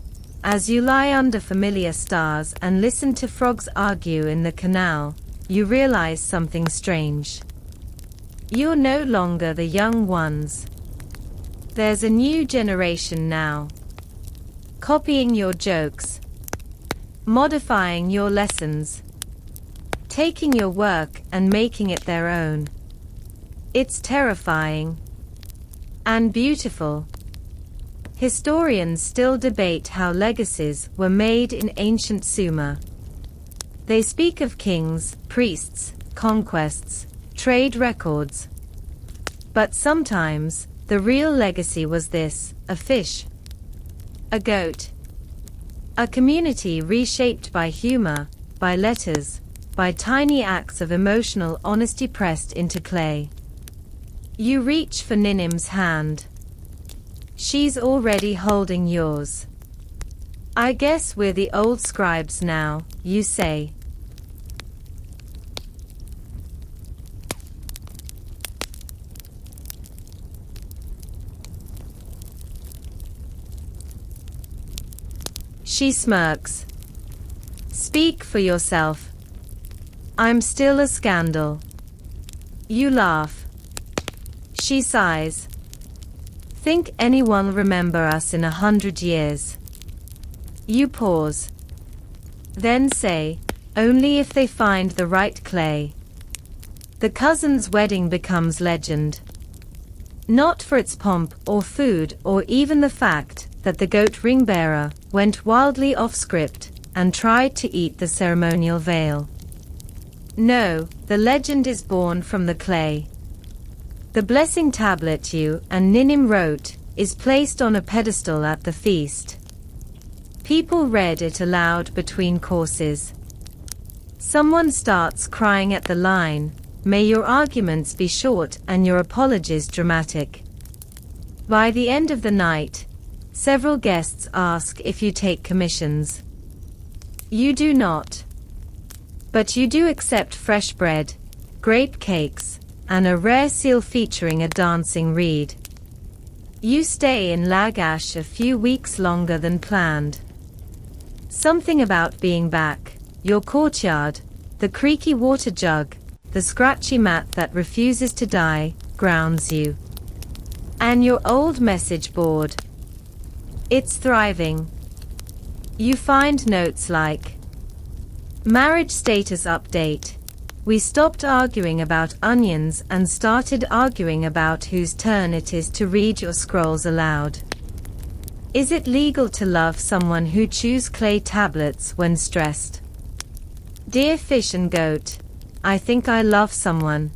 as you lie under familiar stars and listen to frogs argue in the canal, you realize something strange. You're no longer the young ones. There's a new generation now. Copying your jokes. Modifying your lessons. Taking your work and making it their own. It's terrifying. And beautiful. Historians still debate how legacies were made in ancient Sumer. They speak of kings, priests, conquests, trade records. But sometimes, the real legacy was this: a fish, a goat, a community reshaped by humor, by letters, by tiny acts of emotional honesty pressed into clay. You reach for Ninim's hand. She's already holding yours. I guess we're the old scribes now, you say. She smirks. Speak for yourself. I'm still a scandal. You laugh. She sighs. Think anyone remember us in 100 years? You pause. Then say, only if they find the right clay. The cousin's wedding becomes legend. Not for its pomp or food or even the fact that the goat ring-bearer went wildly off-script and tried to eat the ceremonial veil. No, the legend is born from the clay. The blessing tablet you and Ninim wrote is placed on a pedestal at the feast. People read it aloud between courses. Someone starts crying at the line, "May your arguments be short and your apologies dramatic." By the end of the night, several guests ask if you take commissions. You do not. But you do accept fresh bread, grape cakes, and a rare seal featuring a dancing reed. You stay in Lagash a few weeks longer than planned. Something about being back, your courtyard, the creaky water jug, the scratchy mat that refuses to die, grounds you. And your old message board. It's thriving. You find notes like, marriage status update. We stopped arguing about onions and started arguing about whose turn it is to read your scrolls aloud. Is it legal to love someone who chews clay tablets when stressed? Dear fish and goat, I think I love someone.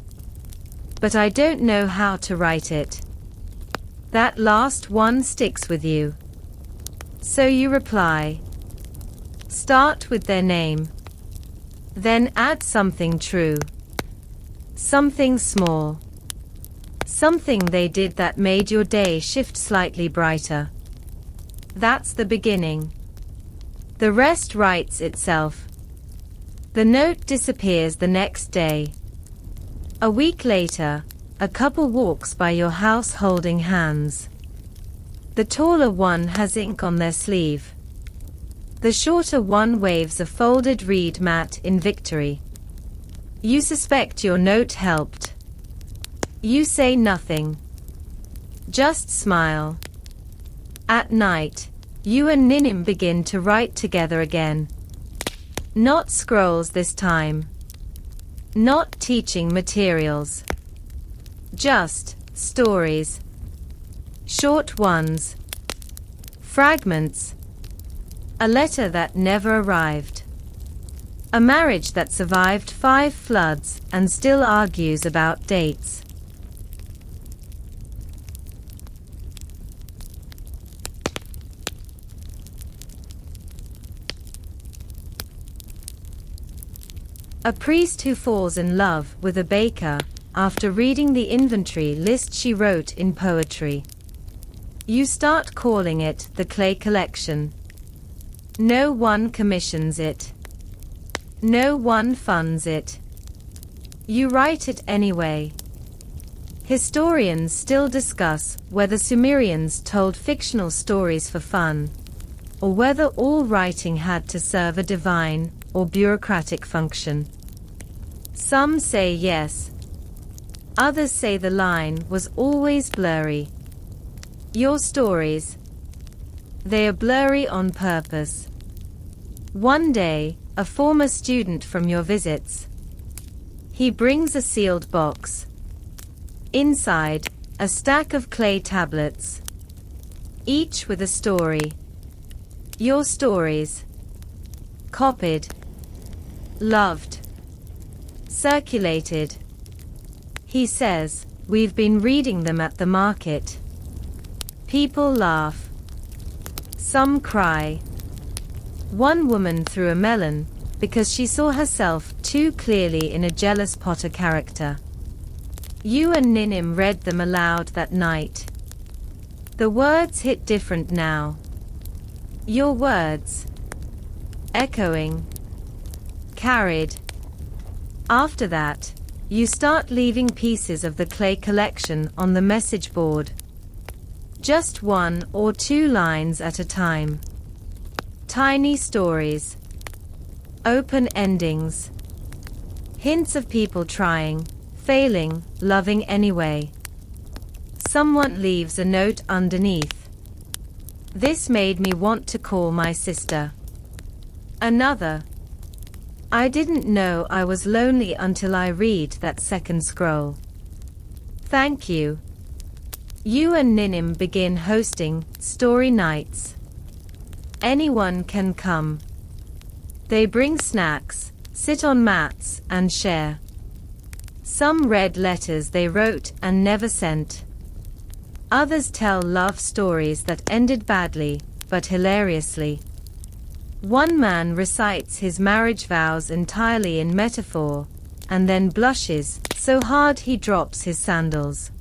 But I don't know how to write it. That last one sticks with you. So you reply. Start with their name. Then add something true. Something small. Something they did that made your day shift slightly brighter. That's the beginning. The rest writes itself. The note disappears the next day. A week later, a couple walks by your house holding hands. The taller one has ink on their sleeve. The shorter one waves a folded reed mat in victory. You suspect your note helped. You say nothing. Just smile. At night, you and Ninim begin to write together again. Not scrolls this time. Not teaching materials. Just stories. Short ones. Fragments. A letter that never arrived. A marriage that survived 5 floods and still argues about dates. A priest who falls in love with a baker after reading the inventory list she wrote in poetry. You start calling it the clay collection. No one commissions it. No one funds it. You write it anyway. Historians still discuss whether Sumerians told fictional stories for fun, or whether all writing had to serve a divine or bureaucratic function. Some say yes. Others say the line was always blurry. Your stories, they are blurry on purpose. One day, a former student from your visits. He brings a sealed box. Inside, a stack of clay tablets. Each with a story. Your stories. Copied. Loved. Circulated. He says, we've been reading them at the market. People laugh. Some cry. One woman threw a melon because she saw herself too clearly in a jealous Potter character. You and Ninim read them aloud that night. The words hit different now. Your words. Echoing. Carried. After that, you start leaving pieces of the clay collection on the message board. Just 1 or 2 lines at a time. Tiny stories. Open endings. Hints of people trying, failing, loving anyway. Someone leaves a note underneath. This made me want to call my sister. Another. I didn't know I was lonely until I read that second scroll. Thank you. You and Ninim begin hosting story nights. Anyone can come. They bring snacks, sit on mats, and share. Some read letters they wrote and never sent. Others tell love stories that ended badly, but hilariously. One man recites his marriage vows entirely in metaphor, and then blushes so hard he drops his sandals.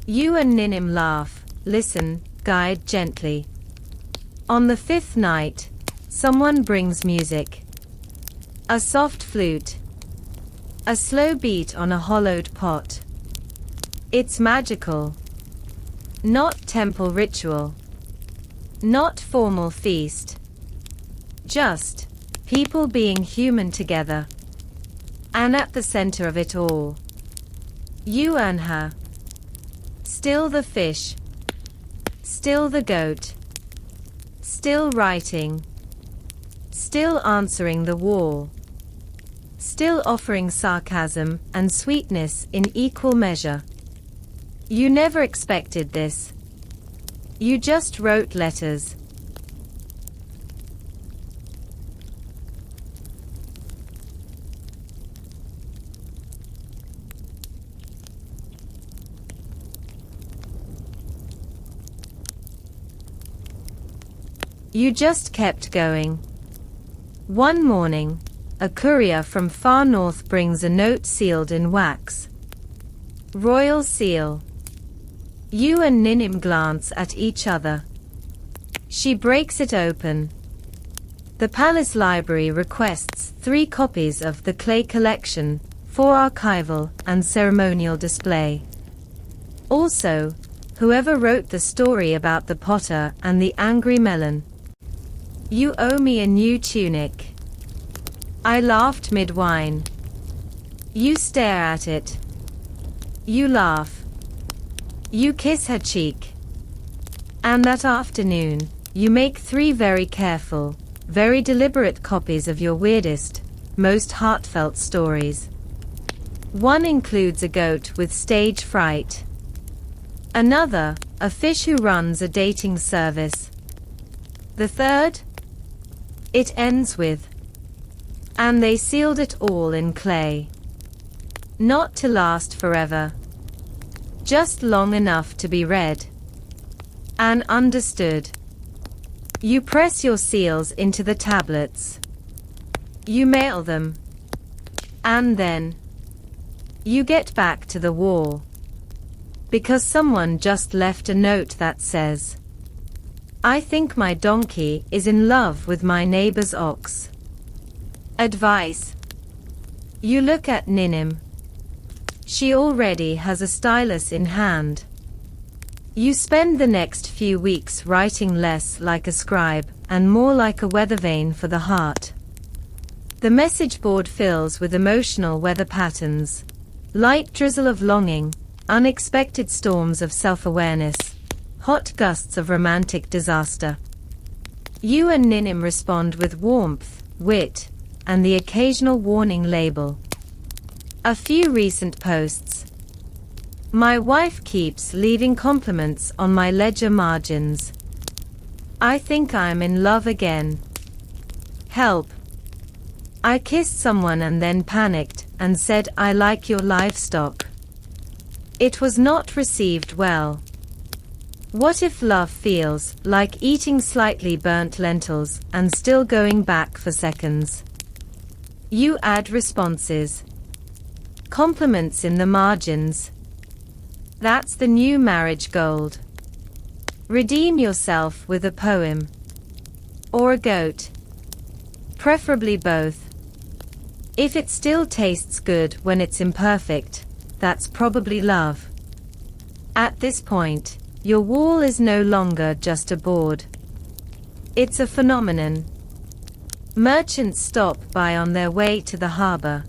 You and Ninim laugh, listen, guide gently. On the 5th night, someone brings music. A soft flute. A slow beat on a hollowed pot. It's magical. Not temple ritual. Not formal feast. Just people being human together. And at the center of it all, you and her. Still the fish. Still the goat. Still writing. Still answering the wall. Still offering sarcasm and sweetness in equal measure. You never expected this. You just wrote letters. You just kept going. One morning, a courier from far north brings a note sealed in wax. Royal seal. You and Ninim glance at each other. She breaks it open. The palace library requests 3 copies of the clay collection for archival and ceremonial display. Also, whoever wrote the story about the potter and the angry melon. You owe me a new tunic. I laughed mid-wine. You stare at it. You laugh. You kiss her cheek. And that afternoon, you make 3 very careful, very deliberate copies of your weirdest, most heartfelt stories. One includes a goat with stage fright. Another, a fish who runs a dating service. The third? It ends with, and they sealed it all in clay. Not to last forever. Just long enough to be read. And understood. You press your seals into the tablets. You mail them. And then, you get back to the wall. Because someone just left a note that says, I think my donkey is in love with my neighbor's ox. Advice. You look at Ninim. She already has a stylus in hand. You spend the next few weeks writing less like a scribe and more like a weather vane for the heart. The message board fills with emotional weather patterns, Light drizzle of longing, unexpected storms of self-awareness, hot gusts of romantic disaster. You and Ninim respond with warmth, wit, and the occasional warning label. A few recent posts. My wife keeps leaving compliments on my ledger margins. I think I'm in love again. Help. I kissed someone and then panicked and said I like your livestock. It was not received well. What if love feels like eating slightly burnt lentils and still going back for seconds? You add responses. Compliments in the margins. That's the new marriage gold. Redeem yourself with a poem. Or a goat. Preferably both. If it still tastes good when it's imperfect, that's probably love. At this point, your wall is no longer just a board. It's a phenomenon. Merchants stop by on their way to the harbor.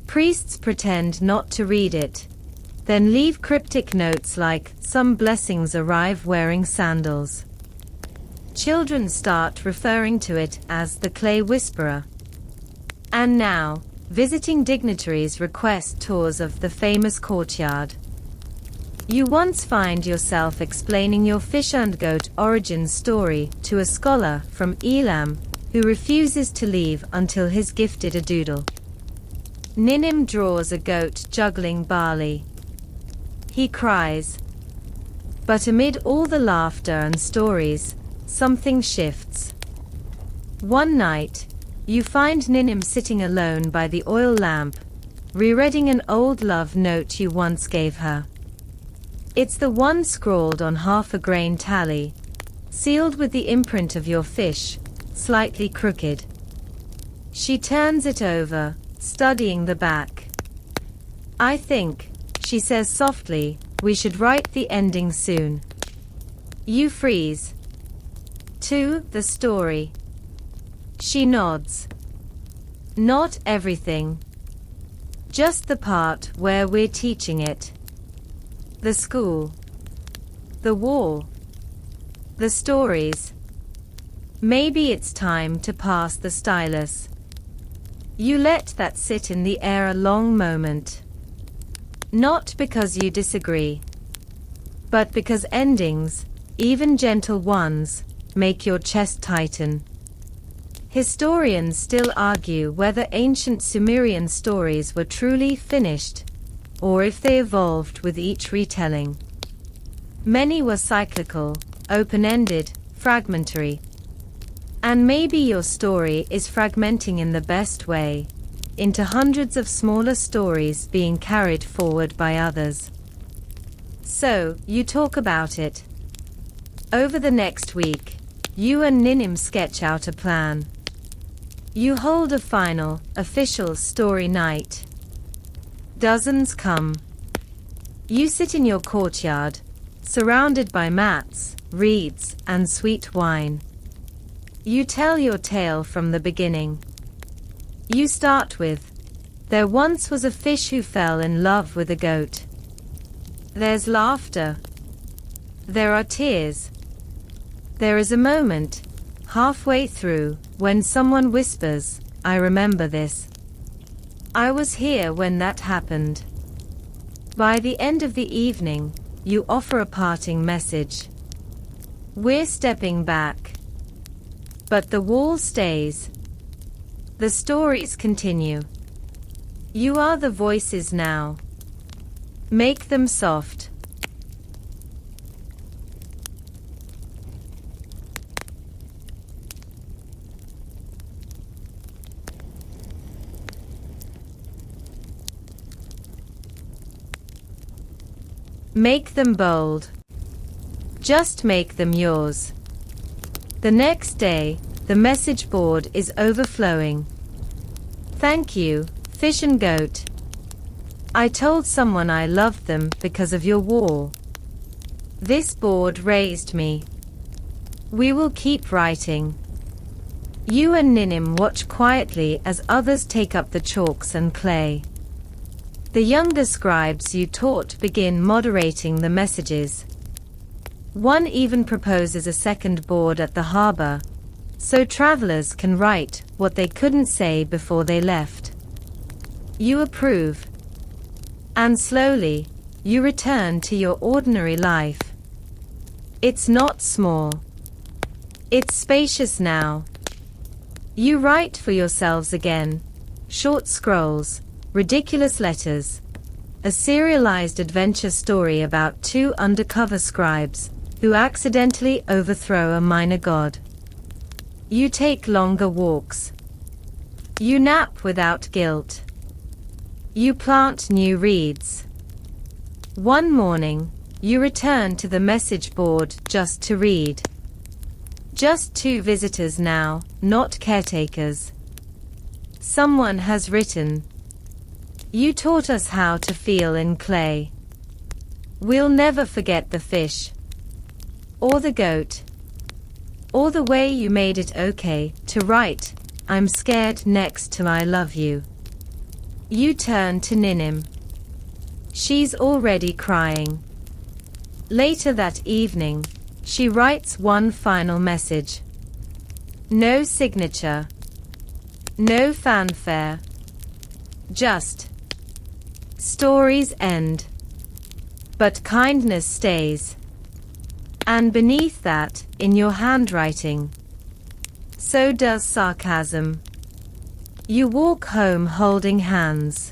Priests pretend not to read it, then leave cryptic notes like, "Some blessings arrive wearing sandals." Children start referring to it as the clay whisperer. And now, visiting dignitaries request tours of the famous courtyard. You once find yourself explaining your fish and goat origin story to a scholar from Elam who refuses to leave until he's gifted a doodle. Ninim draws a goat juggling barley. He cries. But amid all the laughter and stories, something shifts. One night, you find Ninim sitting alone by the oil lamp, rereading an old love note you once gave her. It's the one scrawled on half a grain tally, sealed with the imprint of your fish, slightly crooked. She turns it over, studying the back. "I think," she says softly, "we should write the ending soon." You freeze. To the story. She nods. Not everything. Just the part where we're teaching it. The school. The war. The stories. Maybe it's time to pass the stylus. You let that sit in the air a long moment. Not because you disagree, but because endings, even gentle ones, make your chest tighten. Historians still argue whether ancient Sumerian stories were truly finished, or if they evolved with each retelling. Many were cyclical, open-ended, fragmentary. And maybe your story is fragmenting in the best way, into hundreds of smaller stories being carried forward by others. So, you talk about it. Over the next week, you and Ninim sketch out a plan. You hold a final, official story night. Dozens come. You sit in your courtyard, surrounded by mats, reeds, and sweet wine. You tell your tale from the beginning. You start with, "There once was a fish who fell in love with a goat." There's laughter. There are tears. There is a moment, halfway through, when someone whispers, "I remember this. I was here when that happened." By the end of the evening, you offer a parting message. We're stepping back. But the wall stays. The stories continue. You are the voices now. Make them soft. Make them bold. Just make them yours. The next day, the message board is overflowing. "Thank you, fish and goat. I told someone I loved them because of your wall. This board raised me. We will keep writing. You and Ninim watch quietly as others take up the chalks and clay. The younger scribes you taught begin moderating the messages. One even proposes a second board at the harbor, so travelers can write what they couldn't say before they left. You approve. And slowly, you return to your ordinary life. It's not small. It's spacious now. You write for yourselves again. Short scrolls, ridiculous letters. A serialized adventure story about two undercover scribes who accidentally overthrow a minor god. You take longer walks. You nap without guilt. You plant new reeds. One morning, you return to the message board just to read. Just two visitors now, not caretakers. Someone has written, "You taught us how to feel in clay. We'll never forget the fish. Or the goat. Or the way you made it okay to write, 'I'm scared' next to 'I love you.'" You turn to Ninim. She's already crying. Later that evening, she writes one final message. No signature. No fanfare. Just. Stories end. But kindness stays. And beneath that, in your handwriting, so does sarcasm. You walk home holding hands.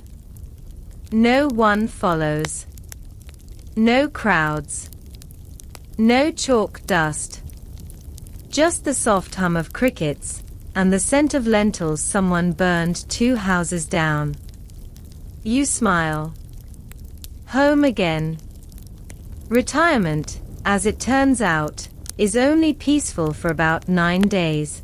No one follows. No crowds. No chalk dust. Just the soft hum of crickets, and the scent of lentils someone burned 2 houses down. You smile. Home again. Retirement, as it turns out, is only peaceful for about 9 days.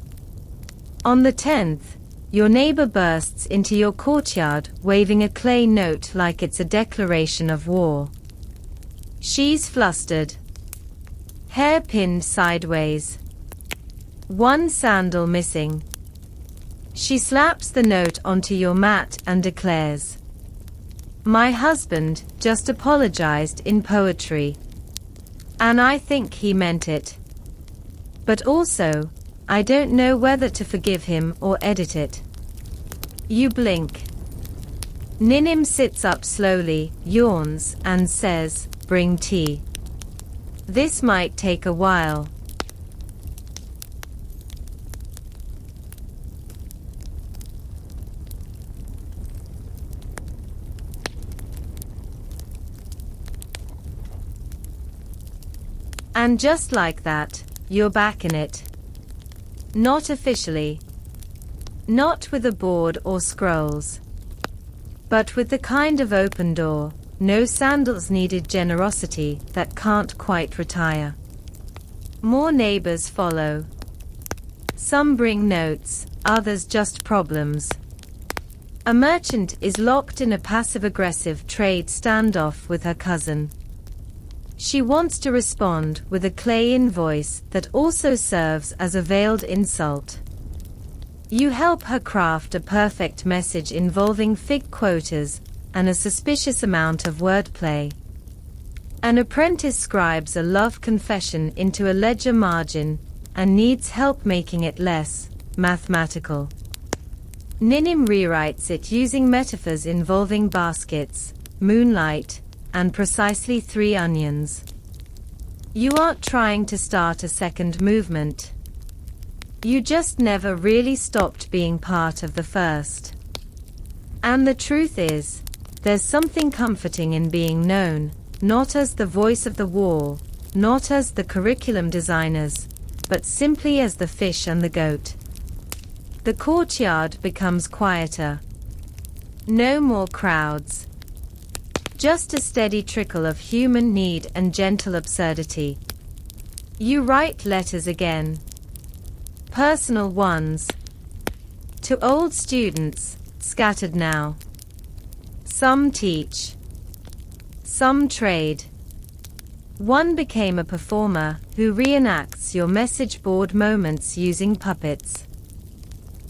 On the 10th, your neighbor bursts into your courtyard waving a clay note like it's a declaration of war. She's flustered. Hair pinned sideways. One sandal missing. She slaps the note onto your mat and declares, "My husband just apologized in poetry. And I think he meant it. But also, I don't know whether to forgive him or edit it." You blink. Ninim sits up slowly, yawns, and says, "Bring tea. This might take a while." And just like that, you're back in it. Not officially. Not with a board or scrolls. But with the kind of open door, no sandals needed generosity that can't quite retire. More neighbors follow. Some bring notes, others just problems. A merchant is locked in a passive-aggressive trade standoff with her cousin. She wants to respond with a clay invoice that also serves as a veiled insult. You help her craft a perfect message involving fig quotas and a suspicious amount of wordplay. An apprentice scribes a love confession into a ledger margin and needs help making it less mathematical. Ninim rewrites it using metaphors involving baskets, moonlight, and precisely 3 onions. You aren't trying to start a second movement. You just never really stopped being part of the first. And the truth is, there's something comforting in being known, not as the voice of the wall, not as the curriculum designers, but simply as the fish and the goat. The courtyard becomes quieter. No more crowds. Just a steady trickle of human need and gentle absurdity. You write letters again. Personal ones. To old students, scattered now. Some teach. Some trade. One became a performer who reenacts your message board moments using puppets.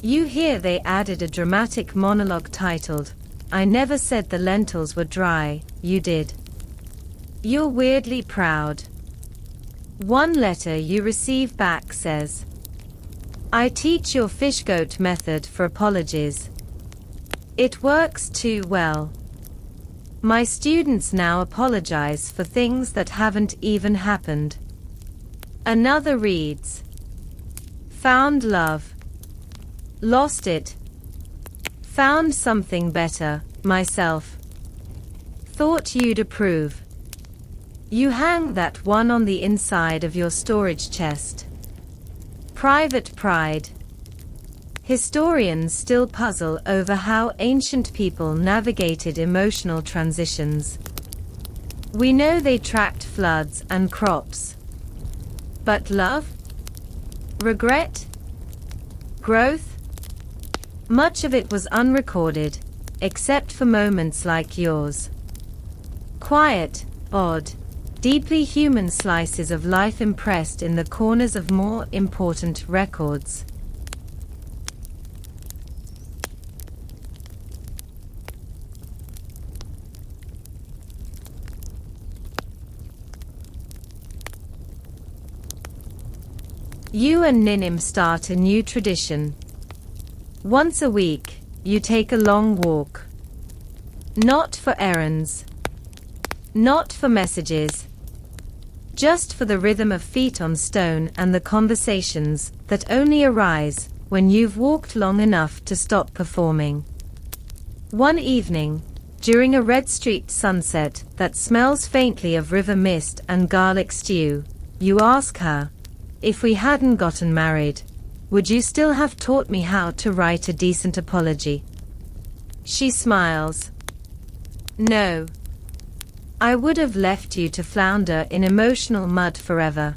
You hear they added a dramatic monologue titled, "I never said the lentils were dry, you did." You're weirdly proud. One letter you receive back says, "I teach your fish goat method for apologies. It works too well. My students now apologize for things that haven't even happened." Another reads, "Found love. Lost it. Found something better, myself. Thought you'd approve." You hang that one on the inside of your storage chest. Private pride. Historians still puzzle over how ancient people navigated emotional transitions. We know they tracked floods and crops. But love? Regret? Growth? Much of it was unrecorded, except for moments like yours. Quiet, odd, deeply human slices of life impressed in the corners of more important records. You and Ninim start a new tradition. Once a week, you take a long walk. Not for errands. Not for messages. Just for the rhythm of feet on stone and the conversations that only arise when you've walked long enough to stop performing. One evening, during a red street sunset that smells faintly of river mist and garlic stew, you ask her, "If we hadn't gotten married, would you still have taught me how to write a decent apology?" She smiles. "No. I would have left you to flounder in emotional mud forever."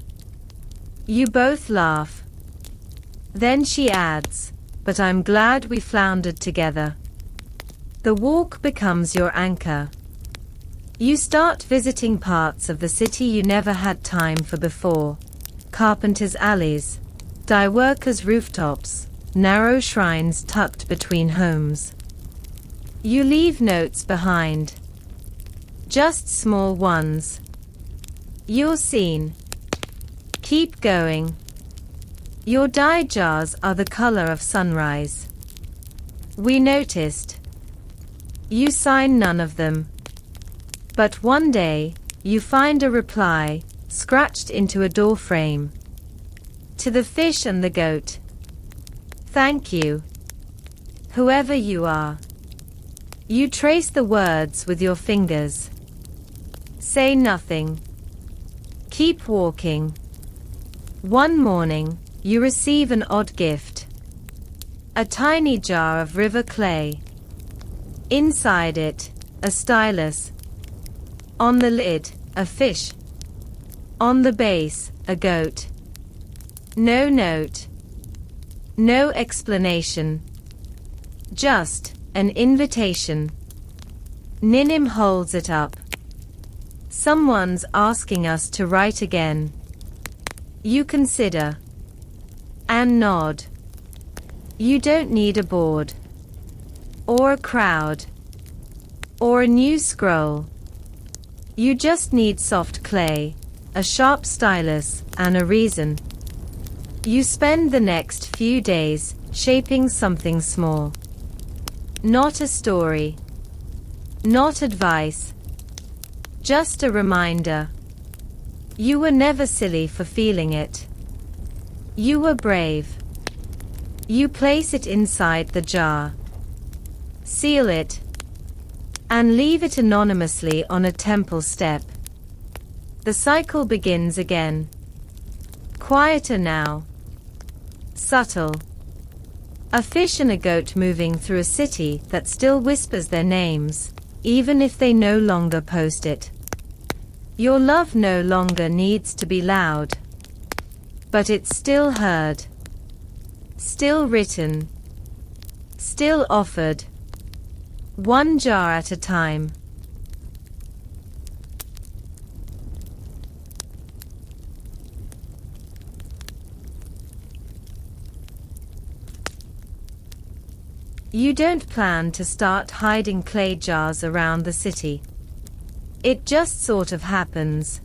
You both laugh. Then she adds, "But I'm glad we floundered together." The walk becomes your anchor. You start visiting parts of the city you never had time for before. Carpenters' alleys, dye workers' rooftops, narrow shrines tucked between homes. You leave notes behind. Just small ones. You're seen. Keep going. Your dye jars are the color of sunrise. We noticed. You sign none of them. But one day, you find a reply, scratched into a door frame. To the fish and the goat. Thank you. Whoever you are. You trace the words with your fingers. Say nothing. Keep walking. One morning, you receive an odd gift. A tiny jar of river clay. Inside it, a stylus. On the lid, a fish. On the base, a goat. No note. No explanation. Just an invitation. Ninim holds it up. Someone's asking us to write again. You consider. And nod. You don't need a board. Or a crowd. Or a new scroll. You just need soft clay, a sharp stylus, and a reason. You spend the next few days shaping something small. Not a story. Not advice. Just a reminder. You were never silly for feeling it. You were brave. You place it inside the jar. Seal it. And leave it anonymously on a temple step. The cycle begins again. Quieter now. Subtle. A fish and a goat moving through a city that still whispers their names, even if they no longer post it. Your love no longer needs to be loud. But it's still heard. Still written. Still offered. one jar at a time. You don't plan to start hiding clay jars around the city. It just sort of happens.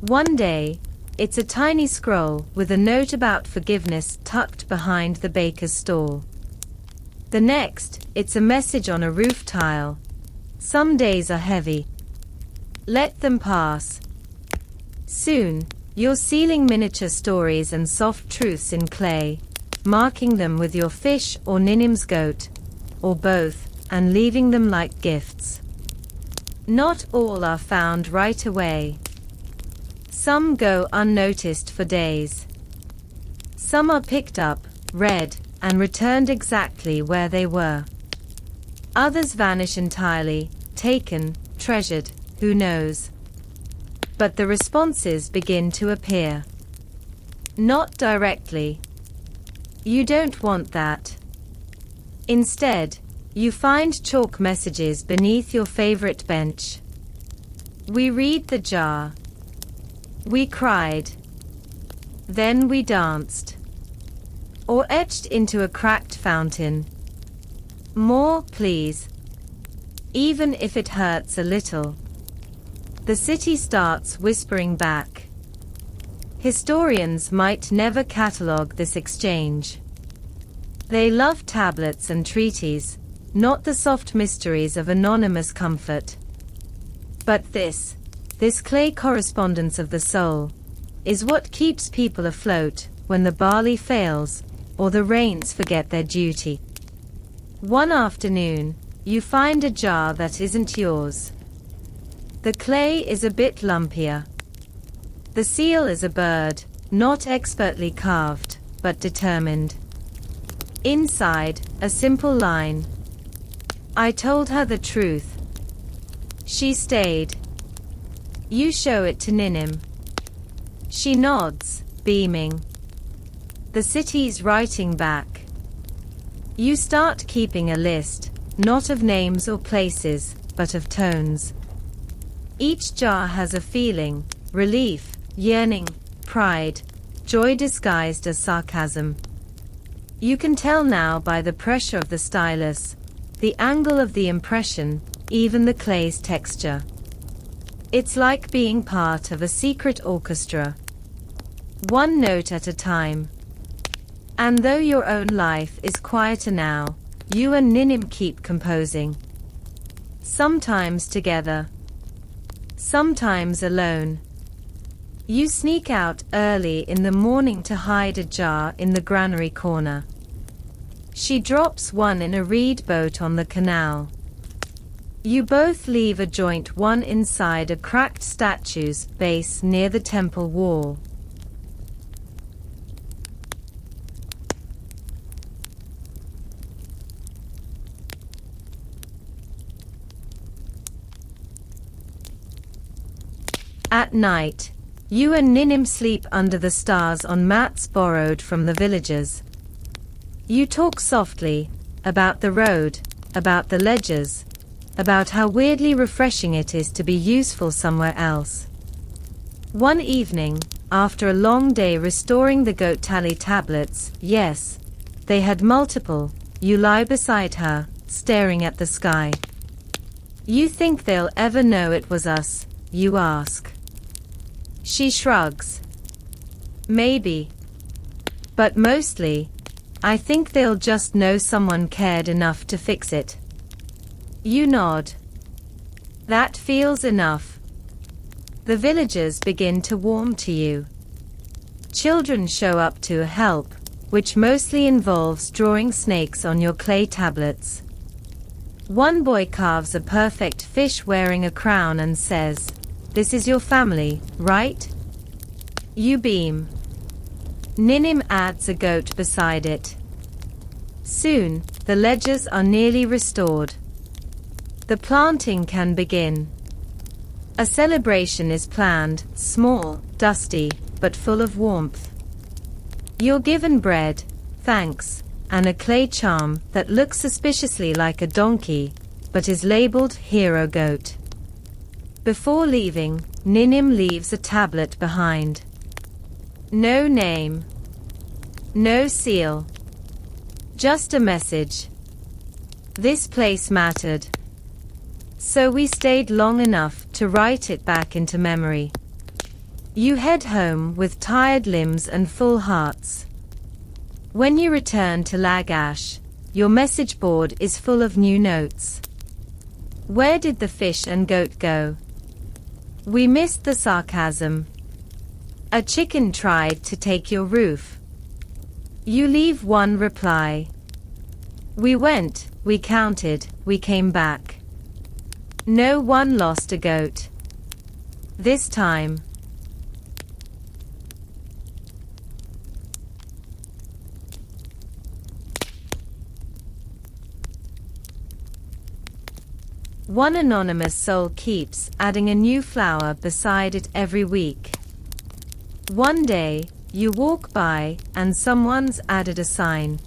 One day, it's a tiny scroll with a note about forgiveness tucked behind the baker's stall. The next, it's a message on a roof tile. Some days are heavy. Let them pass. Soon, you're sealing miniature stories and soft truths in clay, marking them with your fish or Ninim's goat, or both, and leaving them like gifts. Not all are found right away. Some go unnoticed for days. Some are picked up, read, and returned exactly where they were. Others vanish entirely, taken, treasured, who knows. But the responses begin to appear. Not directly. You don't want that. Instead, you find chalk messages beneath your favorite bench. We read the jar. We cried. Then we danced. Or etched into a cracked fountain. More, please. Even if it hurts a little. The city starts whispering back. Historians might never catalogue this exchange. They love tablets and treaties, not the soft mysteries of anonymous comfort. But this clay correspondence of the soul, is what keeps people afloat when the barley fails, or the rains forget their duty. One afternoon, you find a jar that isn't yours. The clay is a bit lumpier. The seal is a bird, not expertly carved, but determined. Inside, a simple line. I told her the truth. She stayed. You show it to Ninim. She nods, beaming. The city's writing back. You start keeping a list, not of names or places, but of tones. Each jar has a feeling, relief, yearning, pride, joy disguised as sarcasm. You can tell now by the pressure of the stylus, the angle of the impression, even the clay's texture. It's like being part of a secret orchestra. One note at a time. And though your own life is quieter now, you and Ninim keep composing. Sometimes together. Sometimes alone. You sneak out early in the morning to hide a jar in the granary corner. She drops one in a reed boat on the canal. You both leave a joint one inside a cracked statue's base near the temple wall. At night, you and Ninim sleep under the stars on mats borrowed from the villagers. You talk softly, about the road, about the ledgers, about how weirdly refreshing it is to be useful somewhere else. One evening, after a long day restoring the goat tally tablets, yes, they had multiple, you lie beside her, staring at the sky. You think they'll ever know it was us, you ask. She shrugs. Maybe. But mostly, I think they'll just know someone cared enough to fix it. You nod. That feels enough. The villagers begin to warm to you. Children show up to help, which mostly involves drawing snakes on your clay tablets. One boy carves a perfect fish wearing a crown and says, "This is your family, right?" You beam. Ninim adds a goat beside it. Soon, the ledgers are nearly restored. The planting can begin. A celebration is planned, small, dusty, but full of warmth. You're given bread, thanks, and a clay charm that looks suspiciously like a donkey, but is labeled Hero Goat. Before leaving, Ninim leaves a tablet behind. No name. No seal. Just a message. This place mattered. So we stayed long enough to write it back into memory. You head home with tired limbs and full hearts. When you return to Lagash, your message board is full of new notes. Where did the fish and goat go? We missed the sarcasm. A chicken tried to take your roof. You leave one reply. We went, we counted, we came back. No one lost a goat. This time. One anonymous soul keeps adding a new flower beside it every week. One day, you walk by and someone's added a sign.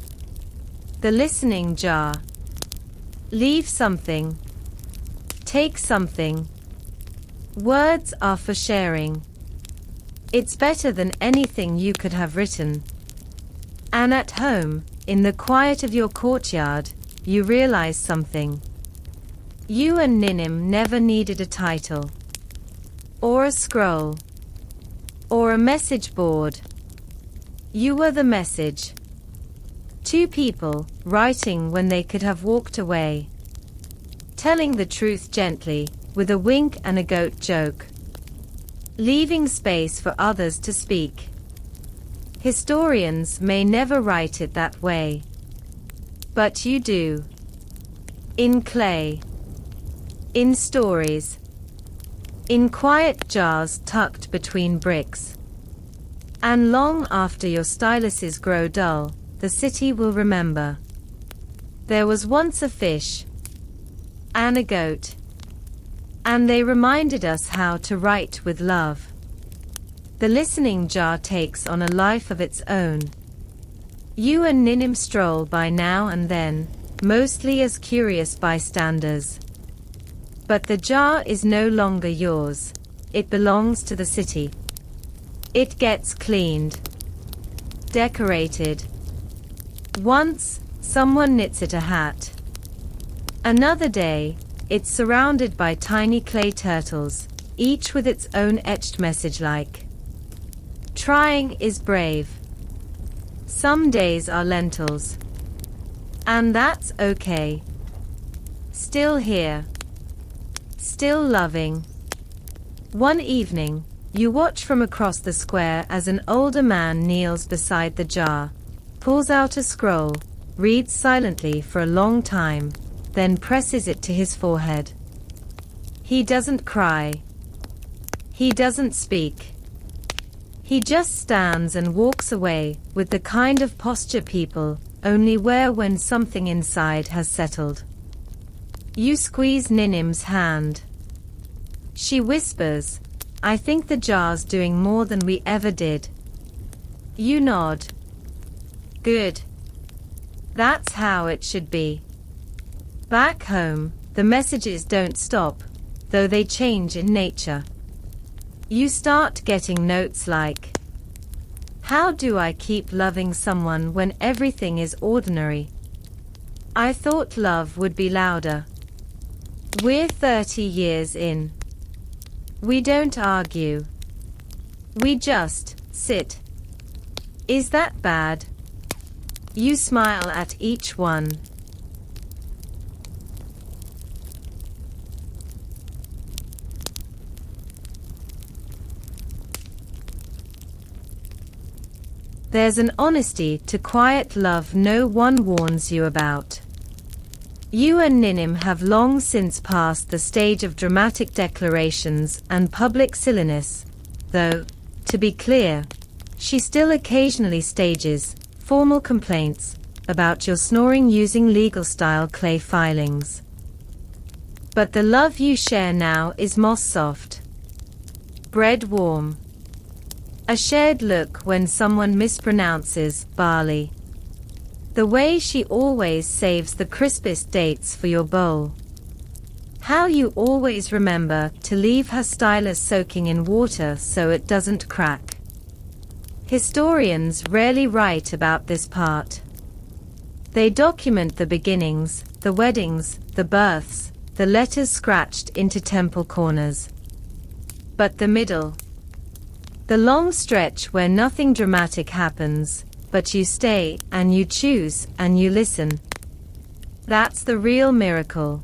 The listening jar. Leave something. Take something. Words are for sharing. It's better than anything you could have written. And at home, in the quiet of your courtyard, you realize something. You and Ninim never needed a title, or a scroll, or a message board. You were the message. Two people, writing when they could have walked away. Telling the truth gently, with a wink and a goat joke. Leaving space for others to speak. Historians may never write it that way. But you do. In clay. In stories. In quiet jars tucked between bricks. And long after your styluses grow dull, the city will remember. There was once a fish. And a goat. And they reminded us how to write with love. The listening jar takes on a life of its own. You and Ninim stroll by now and then, mostly as curious bystanders. But the jar is no longer yours. It belongs to the city. It gets cleaned. Decorated. Once, someone knits it a hat. Another day, it's surrounded by tiny clay turtles, each with its own etched message like, "Trying is brave. Some days are lentils. And that's okay. Still here. Still loving." One evening, you watch from across the square as an older man kneels beside the jar, pulls out a scroll, reads silently for a long time, then presses it to his forehead. He doesn't cry. He doesn't speak. He just stands and walks away with the kind of posture people only wear when something inside has settled. You squeeze Ninim's hand. She whispers, "I think the jar's doing more than we ever did." You nod. Good. That's how it should be. Back home, the messages don't stop, though they change in nature. You start getting notes like, "How do I keep loving someone when everything is ordinary? I thought love would be louder." We're 30 years in. We don't argue. We just sit. Is that bad? You smile at each one. There's an honesty to quiet love no one warns you about. You and Ninim have long since passed the stage of dramatic declarations and public silliness, though, to be clear, she still occasionally stages formal complaints about your snoring using legal-style clay filings. But the love you share now is moss-soft. Bread warm. A shared look when someone mispronounces barley. The way she always saves the crispest dates for your bowl. How you always remember to leave her stylus soaking in water so it doesn't crack. Historians rarely write about this part. They document the beginnings, the weddings, the births, the letters scratched into temple corners. But the middle. The long stretch where nothing dramatic happens, but you stay, and you choose, and you listen. That's the real miracle.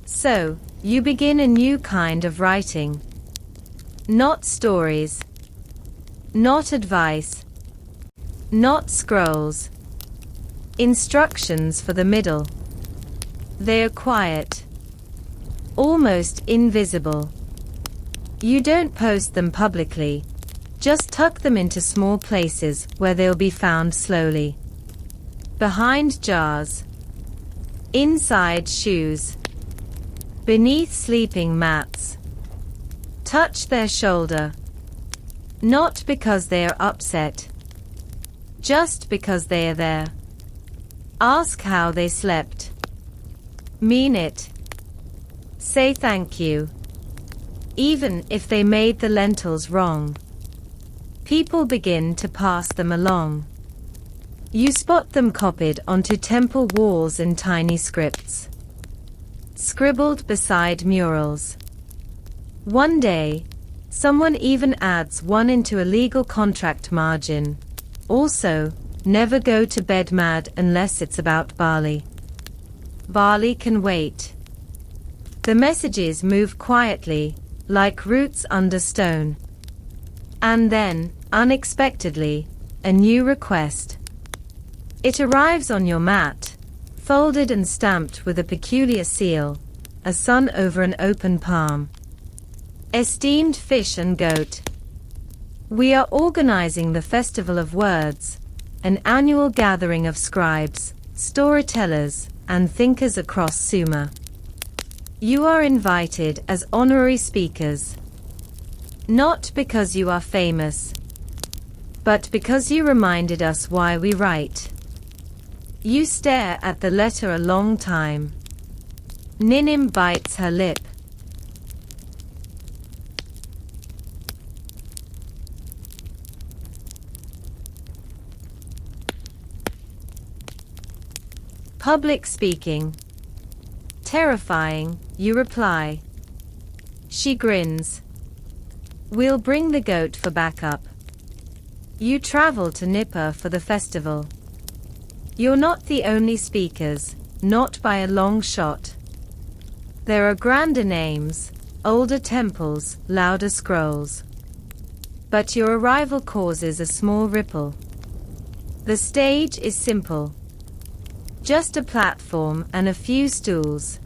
So, you begin a new kind of writing. Not stories. Not advice. Not scrolls. Instructions for the middle. They are quiet. Almost invisible. You don't post them publicly. Just tuck them into small places where they'll be found slowly. Behind jars. Inside shoes. Beneath sleeping mats. Touch their shoulder. Not because they are upset. Just because they are there. Ask how they slept. Mean it. Say thank you. Even if they made the lentils wrong. People begin to pass them along. You spot them copied onto temple walls in tiny scripts. Scribbled beside murals. One day, someone even adds one into a legal contract margin. Also, never go to bed mad unless it's about barley. Barley can wait. The messages move quietly, like roots under stone. And then, unexpectedly, a new request. It arrives on your mat, folded and stamped with a peculiar seal, a sun over an open palm. Esteemed fish and goat. We are organizing the Festival of Words, an annual gathering of scribes, storytellers, and thinkers across Sumer. You are invited as honorary speakers. Not because you are famous, but because you reminded us why we write. You stare at the letter a long time. Ninim bites her lip. Public speaking. Terrifying, you reply. She grins. We'll bring the goat for backup. You travel to Nipper for the festival. You're not the only speakers, not by a long shot. There are grander names, older temples, louder scrolls. But your arrival causes a small ripple. The stage is simple. Just a platform and a few stools.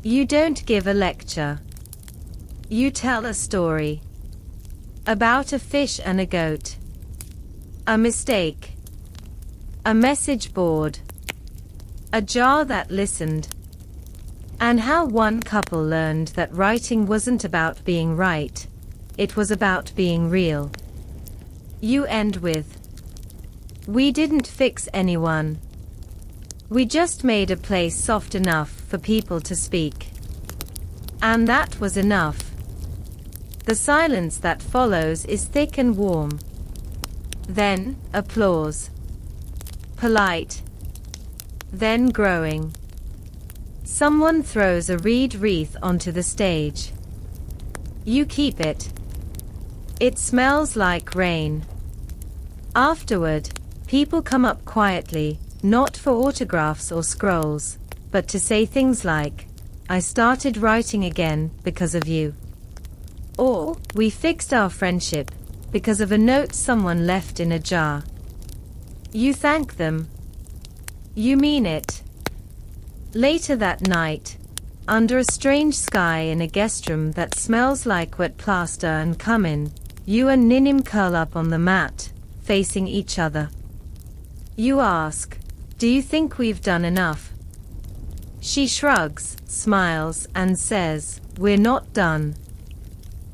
You don't give a lecture. You tell a story. About a fish and a goat. A mistake. A message board. A jar that listened. And how one couple learned that writing wasn't about being right. It was about being real. You end with, we didn't fix anyone. We just made a place soft enough for people to speak. And that was enough. The silence that follows is thick and warm. Then, applause. Polite. Then growing. Someone throws a reed wreath onto the stage. You keep it. It smells like rain. Afterward, people come up quietly, not for autographs or scrolls, but to say things like, I started writing again because of you. Or, we fixed our friendship because of a note someone left in a jar. You thank them. You mean it. Later that night, under a strange sky in a guest room that smells like wet plaster and cumin, you and Ninim curl up on the mat, facing each other. You ask, do you think we've done enough? She shrugs, smiles, and says, we're not done.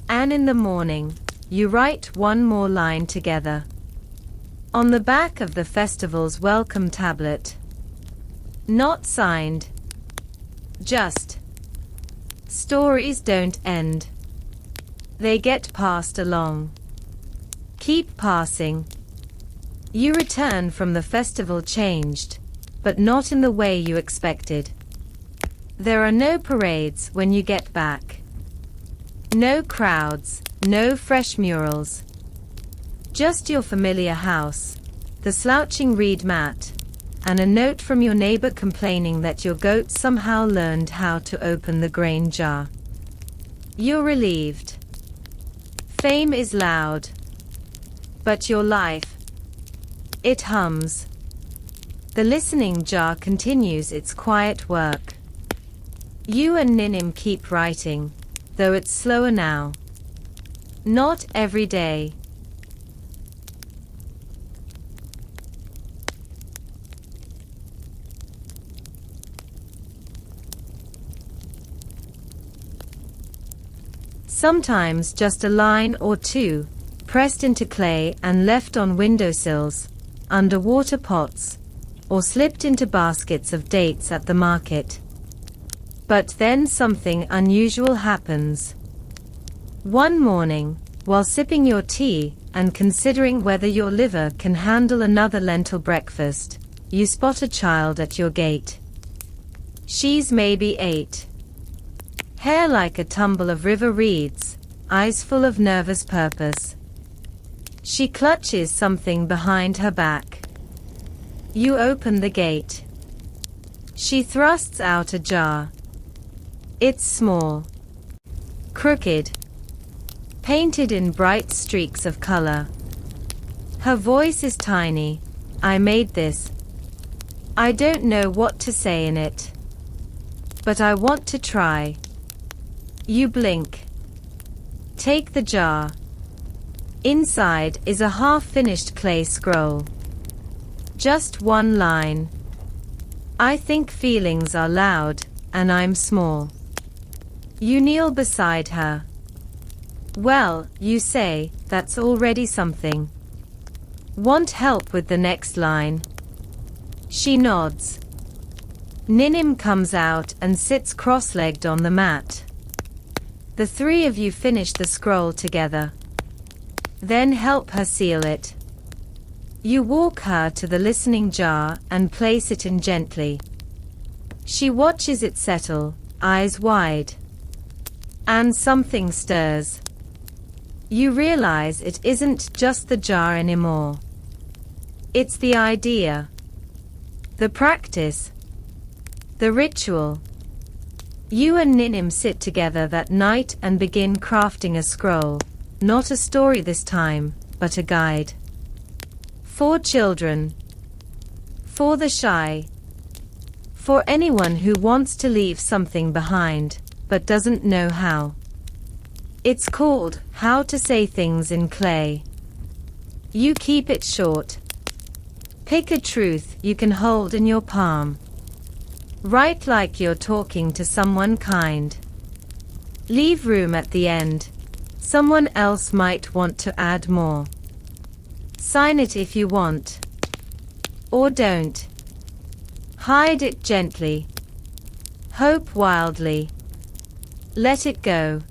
And in the morning, you write one more line together. On the back of the festival's welcome tablet. Not signed. Just. Stories don't end. They get passed along. Keep passing. You return from the festival changed, but not in the way you expected. There are no parades when you get back. No crowds, no fresh murals. Just your familiar house, the slouching reed mat, and a note from your neighbor complaining that your goat somehow learned how to open the grain jar. You're relieved. Fame is loud. But your life, it hums. The listening jar continues its quiet work. You and Ninim keep writing, though it's slower now. Not every day. Sometimes just a line or two, pressed into clay and left on windowsills, under water pots, or slipped into baskets of dates at the market. But then something unusual happens. One morning, while sipping your tea and considering whether your liver can handle another lentil breakfast, you spot a child at your gate. She's maybe 8. Hair like a tumble of river reeds, eyes full of nervous purpose. She clutches something behind her back. You open the gate. She thrusts out a jar. It's small, crooked, painted in bright streaks of color. Her voice is tiny. I made this. I don't know what to say in it, but I want to try. You blink. Take the jar. Inside is a half-finished clay scroll. Just one line. I think feelings are loud, and I'm small. You kneel beside her. Well, you say, that's already something. Want help with the next line? She nods. Ninim comes out and sits cross-legged on the mat. The three of you finish the scroll together. Then help her seal it. You walk her to the listening jar and place it in gently. She watches it settle, eyes wide. And something stirs. You realize it isn't just the jar anymore. It's the idea. The practice. The ritual. You and Ninim sit together that night and begin crafting a scroll. Not a story this time, but a guide. For children. For the shy. For anyone who wants to leave something behind, but doesn't know how. It's called How to Say Things in Clay. You keep it short. Pick a truth you can hold in your palm. Write like you're talking to someone kind. Leave room at the end. Someone else might want to add more. Sign it if you want. Or don't. Hide it gently. Hope wildly. Let it go.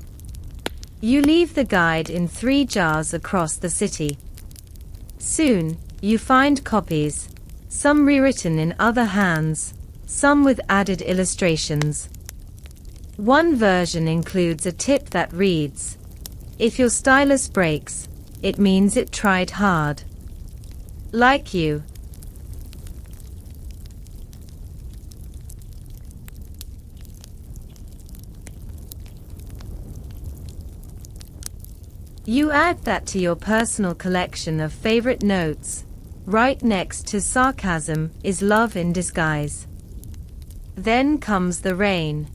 You leave the guide in 3 jars across the city. Soon, you find copies, some rewritten in other hands, some with added illustrations. One version includes a tip that reads, "If your stylus breaks, it means it tried hard. Like you." You add that to your personal collection of favorite notes. Right next to sarcasm is love in disguise. Then comes the rain.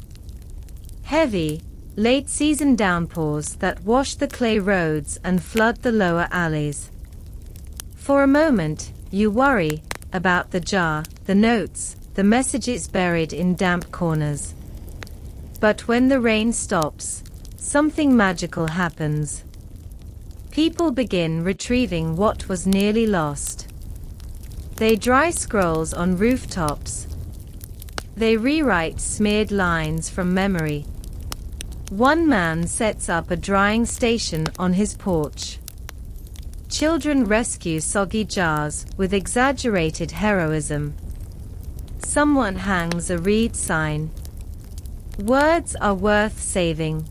Heavy, late-season downpours that wash the clay roads and flood the lower alleys. For a moment, you worry about the jar, the notes, the messages buried in damp corners. But when the rain stops, something magical happens. People begin retrieving what was nearly lost. They dry scrolls on rooftops. They rewrite smeared lines from memory. One man sets up a drying station on his porch. Children rescue soggy jars with exaggerated heroism. Someone hangs a read sign. Words are worth saving.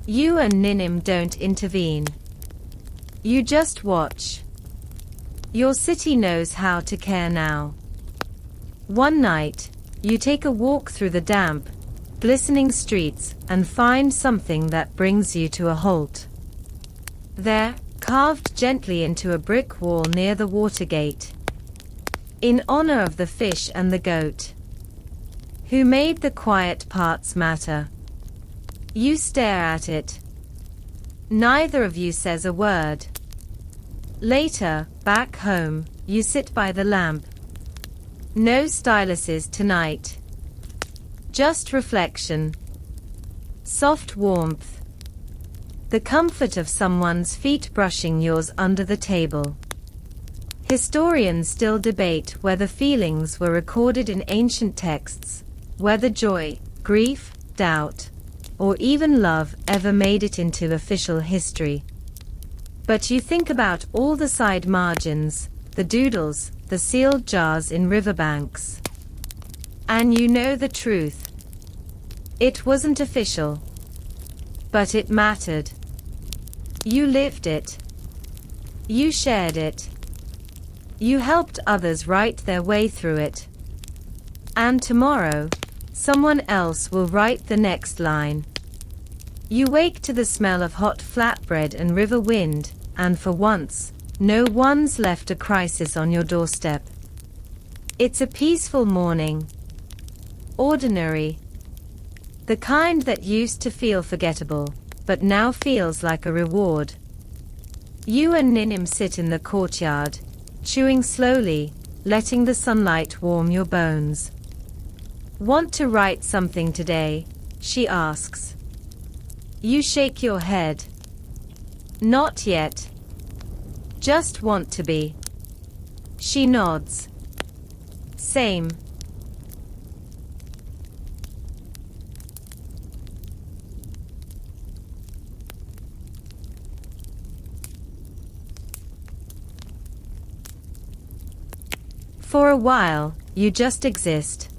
You and Ninim don't intervene. You just watch. Your city knows how to care now. One night, you take a walk through the damp, glistening streets and find something that brings you to a halt. There, carved gently into a brick wall near the water gate, in honor of the fish and the goat, who made the quiet parts matter. You stare at it. Neither of you says a word. Later, back home, you sit by the lamp. No styluses tonight. Just reflection. Soft warmth. The comfort of someone's feet brushing yours under the table. Historians still debate whether feelings were recorded in ancient texts, whether joy, grief, doubt, or even love ever made it into official history. But you think about all the side margins, the doodles, the sealed jars in riverbanks. And you know the truth. It wasn't official. But it mattered. You lived it. You shared it. You helped others write their way through it. And tomorrow, someone else will write the next line. You wake to the smell of hot flatbread and river wind, and for once, no one's left a crisis on your doorstep. It's a peaceful morning. Ordinary. The kind that used to feel forgettable, but now feels like a reward. You and Ninim sit in the courtyard, chewing slowly, letting the sunlight warm your bones. Want to write something today? She asks. You shake your head. Not yet. Just want to be. She nods. Same. For a while, you just exist.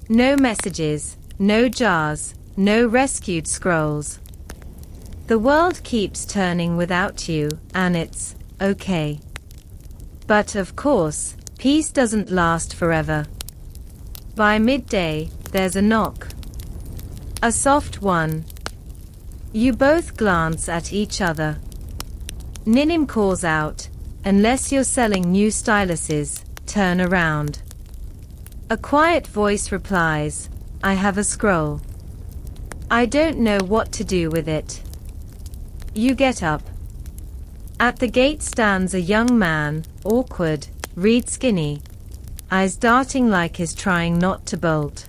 No messages, no jars, no rescued scrolls. The world keeps turning without you, and it's okay. But of course, peace doesn't last forever. By midday, there's a knock. A soft one. You both glance at each other. Ninim calls out, "Unless you're selling new styluses, turn around." A quiet voice replies, "I have a scroll. I don't know what to do with it." You get up. At the gate stands a young man, awkward, reed skinny, eyes darting like he's trying not to bolt.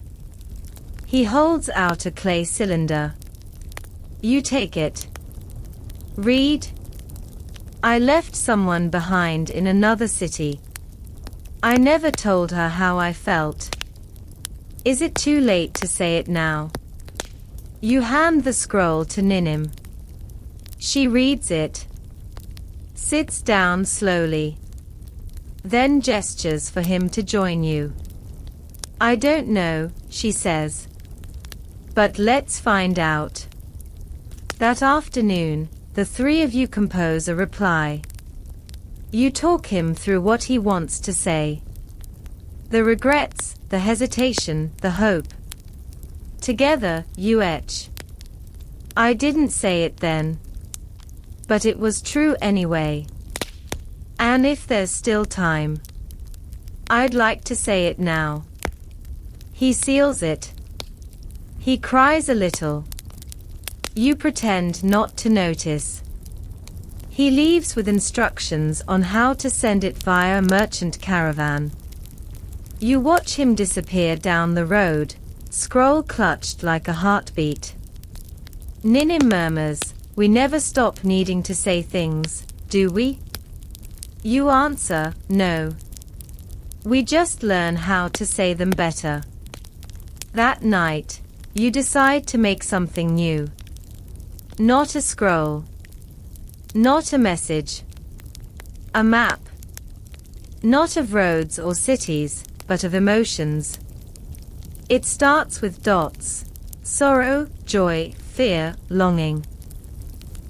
He holds out a clay cylinder. You take it. Read. I left someone behind in another city. I never told her how I felt. Is it too late to say it now? You hand the scroll to Ninim. She reads it. Sits down slowly. Then gestures for him to join you. I don't know, she says. But let's find out. That afternoon, the three of you compose a reply. You talk him through what he wants to say. The regrets, the hesitation, the hope. Together, you etch. I didn't say it then. But it was true anyway. And if there's still time, I'd like to say it now. He seals it. He cries a little. You pretend not to notice. He leaves with instructions on how to send it via a merchant caravan. You watch him disappear down the road, scroll clutched like a heartbeat. Ninim murmurs, "We never stop needing to say things, do we?" You answer, "No. We just learn how to say them better. That night, you decide to make something new. Not a scroll. Not a message. A map. Not of roads or cities, but of emotions. It starts with dots: sorrow, joy, fear, longing.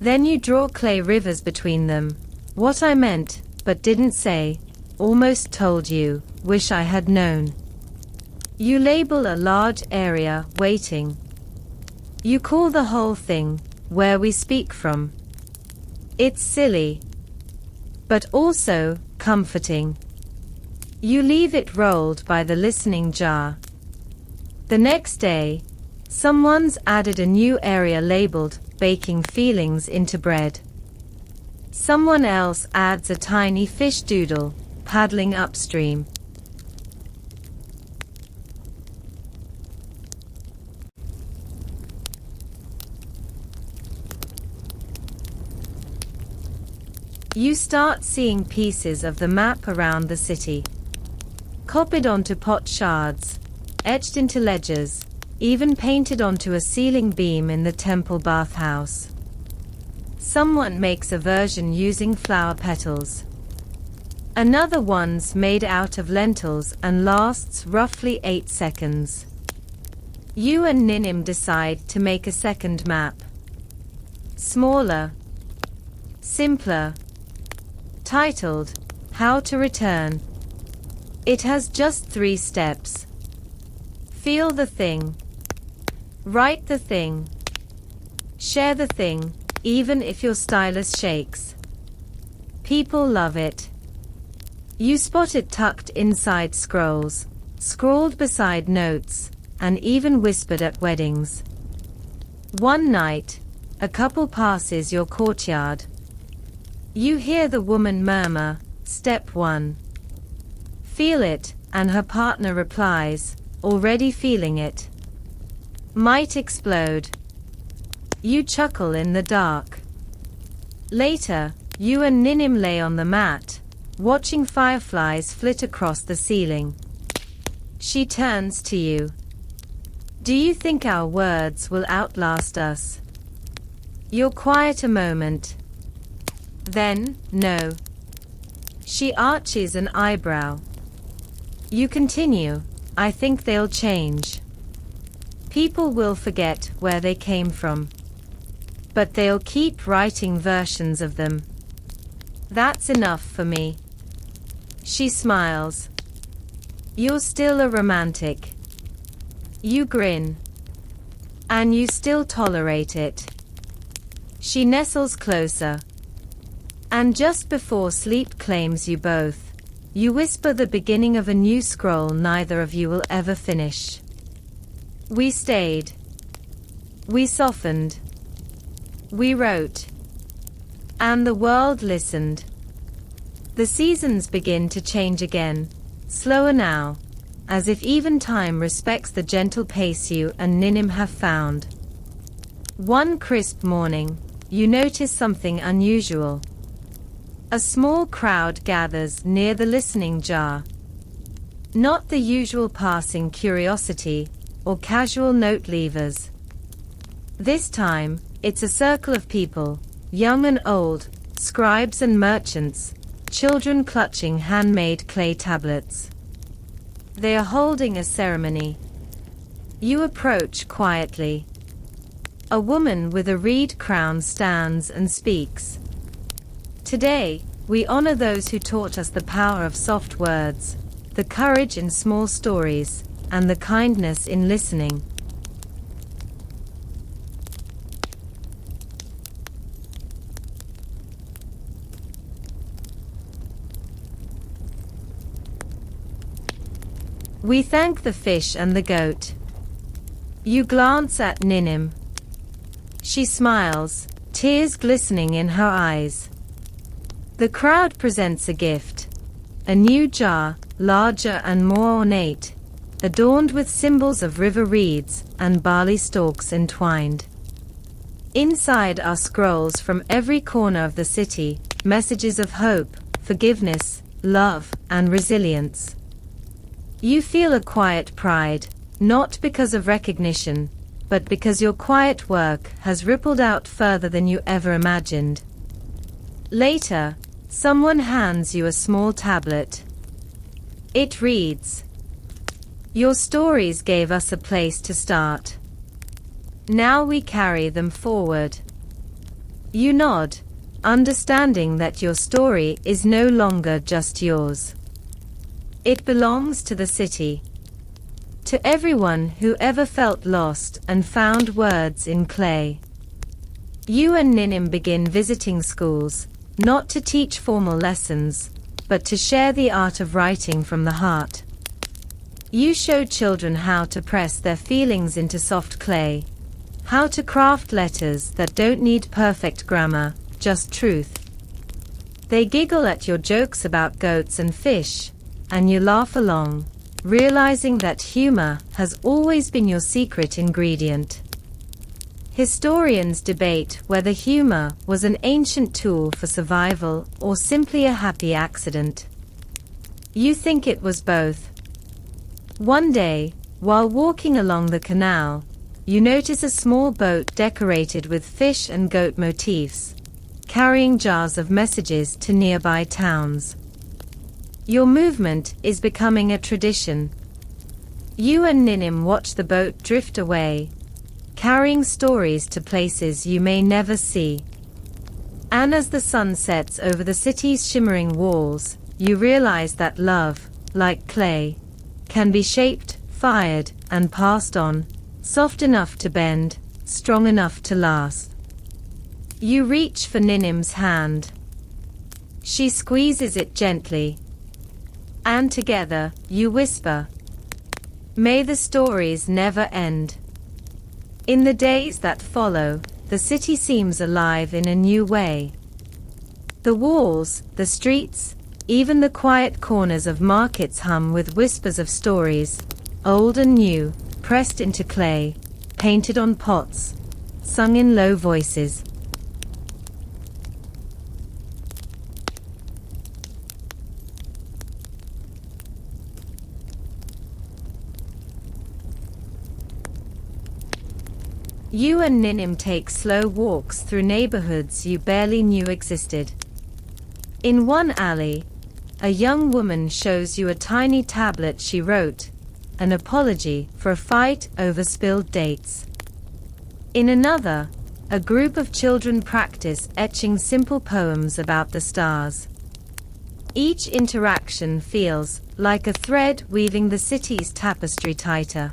Then you draw clay rivers between them. What I meant, but didn't say, almost told you, wish I had known. You label a large area, waiting. You call the whole thing, where we speak from. It's silly, but also comforting. You leave it rolled by the listening jar. The next day, someone's added a new area labeled baking feelings into bread. Someone else adds a tiny fish doodle, paddling upstream. You start seeing pieces of the map around the city, copied onto pot shards, etched into ledgers, even painted onto a ceiling beam in the temple bathhouse. Someone makes a version using flower petals. Another one's made out of lentils and lasts roughly 8 seconds. You and Ninim decide to make a second map. Smaller, simpler, titled, How to Return. It has just 3 steps. Feel the thing. Write the thing. Share the thing, even if your stylus shakes. People love it. You spot it tucked inside scrolls, scrawled beside notes, and even whispered at weddings. One night, a couple passes your courtyard. You hear the woman murmur, "Step 1. Feel it," and her partner replies, "Already feeling it. Might explode." You chuckle in the dark. Later, you and Ninim lay on the mat, watching fireflies flit across the ceiling. She turns to you. "Do you think our words will outlast us?" You're quiet a moment. Then, "No." She arches an eyebrow. You continue, "I think they'll change. People will forget where they came from. But they'll keep writing versions of them. That's enough for me." She smiles. "You're still a romantic." You grin. "And you still tolerate it." She nestles closer. And just before sleep claims you both, you whisper the beginning of a new scroll neither of you will ever finish. We stayed. We softened. We wrote. And the world listened. The seasons begin to change again, slower now, as if even time respects the gentle pace you and Ninim have found. One crisp morning, you notice something unusual. A small crowd gathers near the listening jar. Not the usual passing curiosity or casual note leavers. This time, it's a circle of people, young and old, scribes and merchants, children clutching handmade clay tablets. They are holding a ceremony. You approach quietly. A woman with a reed crown stands and speaks. "Today, we honor those who taught us the power of soft words, the courage in small stories, and the kindness in listening." We thank the fish and the goat. You glance at Ninim. She smiles, tears glistening in her eyes. The crowd presents a gift. A new jar, larger and more ornate, adorned with symbols of river reeds and barley stalks entwined. Inside are scrolls from every corner of the city, messages of hope, forgiveness, love, and resilience. You feel a quiet pride, not because of recognition, but because your quiet work has rippled out further than you ever imagined. Later, someone hands you a small tablet. It reads, "Your stories gave us a place to start. Now we carry them forward." You nod, understanding that your story is no longer just yours. It belongs to the city. To everyone who ever felt lost and found words in clay. You and Ninim begin visiting schools, not to teach formal lessons, but to share the art of writing from the heart. You show children how to press their feelings into soft clay, how to craft letters that don't need perfect grammar, just truth. They giggle at your jokes about goats and fish, and you laugh along, realizing that humor has always been your secret ingredient. Historians debate whether humor was an ancient tool for survival or simply a happy accident. You think it was both. One day, while walking along the canal, you notice a small boat decorated with fish and goat motifs, carrying jars of messages to nearby towns. Your movement is becoming a tradition. You and Ninim watch the boat drift away, carrying stories to places you may never see. And as the sun sets over the city's shimmering walls, you realize that love, like clay, can be shaped, fired, and passed on, soft enough to bend, strong enough to last. You reach for Ninim's hand. She squeezes it gently. And together, you whisper, "May the stories never end." In the days that follow, the city seems alive in a new way. The walls, the streets, even the quiet corners of markets hum with whispers of stories, old and new, pressed into clay, painted on pots, sung in low voices. You and Ninim take slow walks through neighborhoods you barely knew existed. In one alley, a young woman shows you a tiny tablet she wrote, an apology for a fight over spilled dates. In another, a group of children practice etching simple poems about the stars. Each interaction feels like a thread weaving the city's tapestry tighter.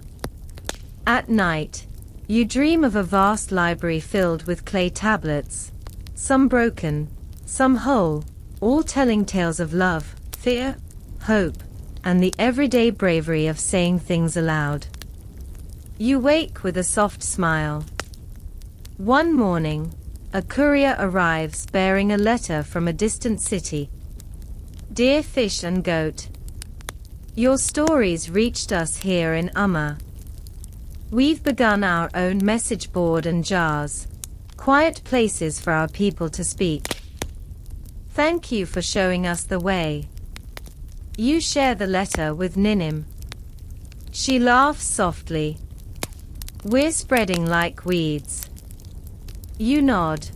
At night, you dream of a vast library filled with clay tablets, some broken, some whole, all telling tales of love, fear, hope, and the everyday bravery of saying things aloud. You wake with a soft smile. One morning, a courier arrives bearing a letter from a distant city. "Dear Fish and Goat, your stories reached us here in Umma. We've begun our own message board and jars, quiet places for our people to speak. Thank you for showing us the way." You share the letter with Ninim. She laughs softly. "We're spreading like weeds." You nod.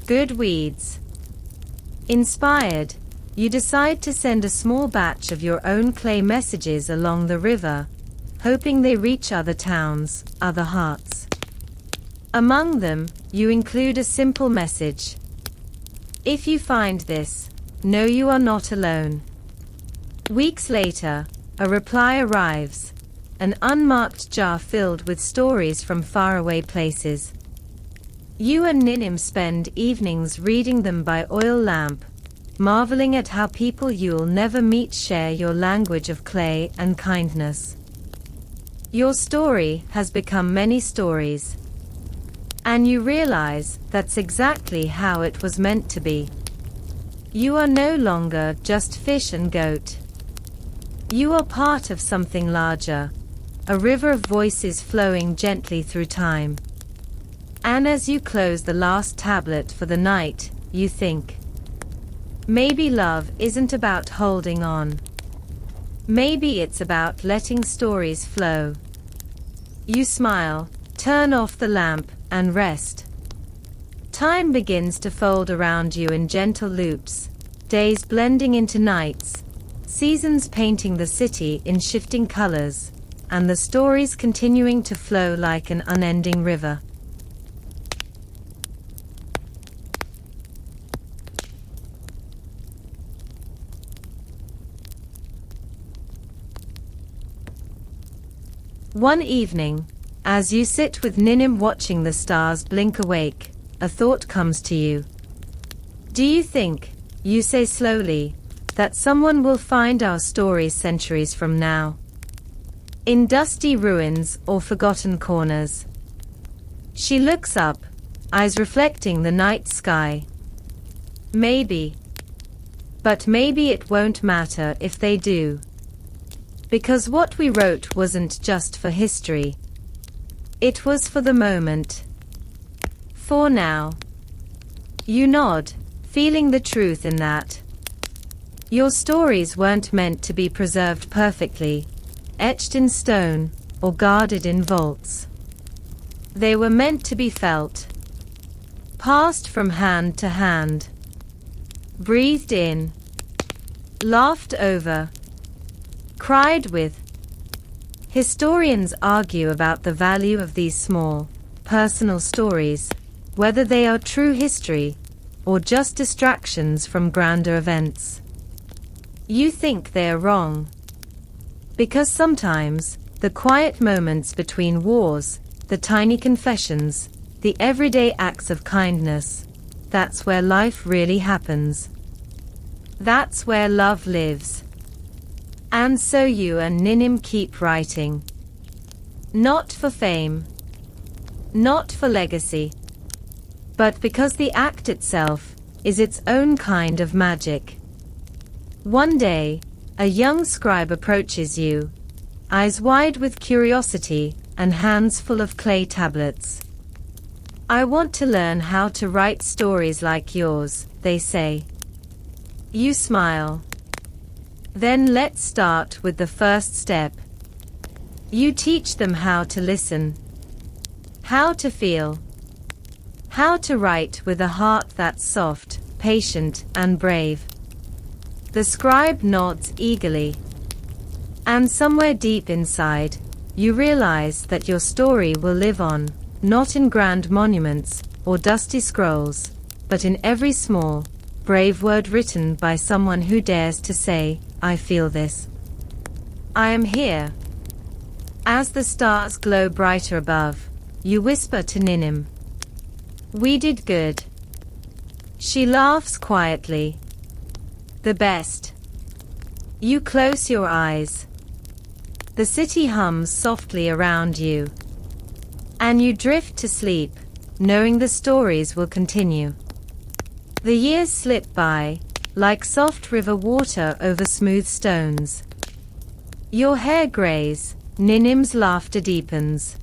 "Good weeds." Inspired, you decide to send a small batch of your own clay messages along the river, hoping they reach other towns, other hearts. Among them, you include a simple message. "If you find this, know you are not alone." Weeks later, a reply arrives, an unmarked jar filled with stories from faraway places. You and Ninim spend evenings reading them by oil lamp, marveling at how people you'll never meet share your language of clay and kindness. Your story has become many stories. And you realize that's exactly how it was meant to be. You are no longer just fish and goat. You are part of something larger, a river of voices flowing gently through time. And as you close the last tablet for the night, you think, maybe love isn't about holding on. Maybe it's about letting stories flow. You smile, turn off the lamp, and rest. Time begins to fold around you in gentle loops, days blending into nights, seasons painting the city in shifting colors, and the stories continuing to flow like an unending river. One evening, as you sit with Ninim watching the stars blink awake, a thought comes to you. Do you think, you say slowly, that someone will find our stories centuries from now? In dusty ruins or forgotten corners. She looks up, eyes reflecting the night sky. Maybe. But maybe it won't matter if they do. Because what we wrote wasn't just for history. It was for the moment. For now. You nod, feeling the truth in that. Your stories weren't meant to be preserved perfectly, etched in stone, or guarded in vaults. They were meant to be felt. Passed from hand to hand. Breathed in. Laughed over. Cried with. Historians argue about the value of these small, personal stories, whether they are true history, or just distractions from grander events. You think they are wrong. Because sometimes, the quiet moments between wars, the tiny confessions, the everyday acts of kindness, that's where life really happens. That's where love lives. And so you and Ninim keep writing. Not for fame. Not for legacy. But because the act itself is its own kind of magic. One day, a young scribe approaches you, eyes wide with curiosity and hands full of clay tablets. I want to learn how to write stories like yours, they say. You smile. Then let's start with the first step. You teach them how to listen, how to feel, how to write with a heart that's soft, patient, and brave. The scribe nods eagerly. And somewhere deep inside, you realize that your story will live on, not in grand monuments or dusty scrolls, but in every small, brave word written by someone who dares to say, I feel this. I am here. As the stars glow brighter above, you whisper to Ninim. We did good. She laughs quietly. The best. You close your eyes. The city hums softly around you. And you drift to sleep, knowing the stories will continue. The years slip by, like soft river water over smooth stones. Your hair grays, Ninim's laughter deepens.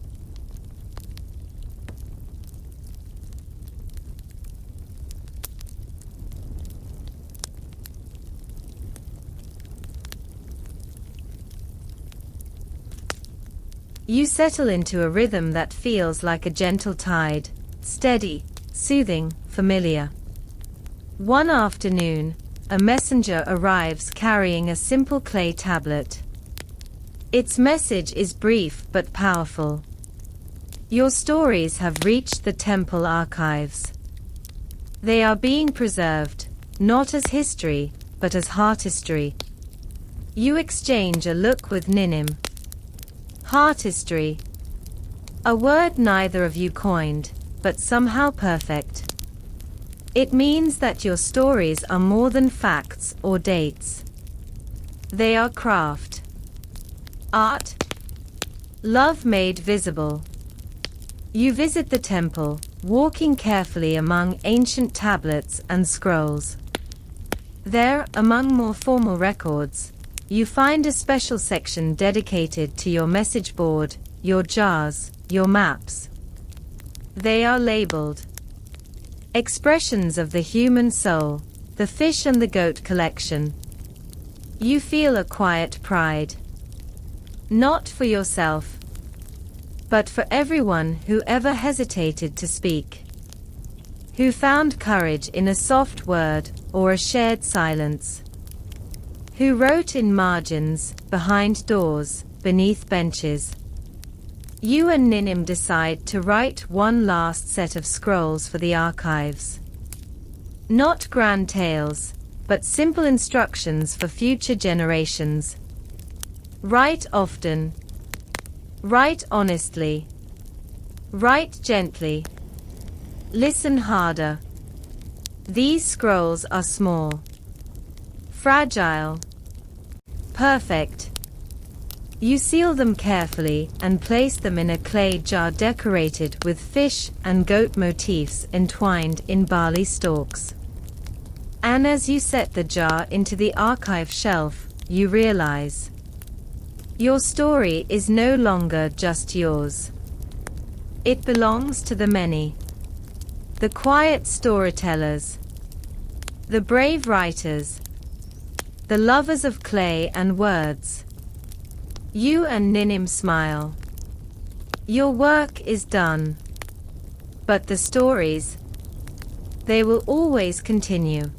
You settle into a rhythm that feels like a gentle tide, steady, soothing, familiar. One afternoon, a messenger arrives carrying a simple clay tablet. Its message is brief but powerful. Your stories have reached the temple archives. They are being preserved, not as history, but as heartistry. You exchange a look with Ninim. Heartistry. A word neither of you coined, but somehow perfect. It means that your stories are more than facts or dates. They are craft. Art. Love made visible. You visit the temple, walking carefully among ancient tablets and scrolls. There, among more formal records, you find a special section dedicated to your message board, your jars, your maps. They are labeled Expressions of the Human Soul, the Fish and the Goat Collection. You feel a quiet pride. Not for yourself, but for everyone who ever hesitated to speak. Who found courage in a soft word or a shared silence. Who wrote in margins, behind doors, beneath benches. You and Ninim decide to write one last set of scrolls for the archives. Not grand tales, but simple instructions for future generations. Write often. Write honestly. Write gently. Listen harder. These scrolls are small, fragile, perfect. You seal them carefully and place them in a clay jar decorated with fish and goat motifs entwined in barley stalks. And as you set the jar into the archive shelf, you realize your story is no longer just yours. It belongs to the many. The quiet storytellers. The brave writers. The lovers of clay and words. You and Ninim smile. Your work is done. But the stories, they will always continue.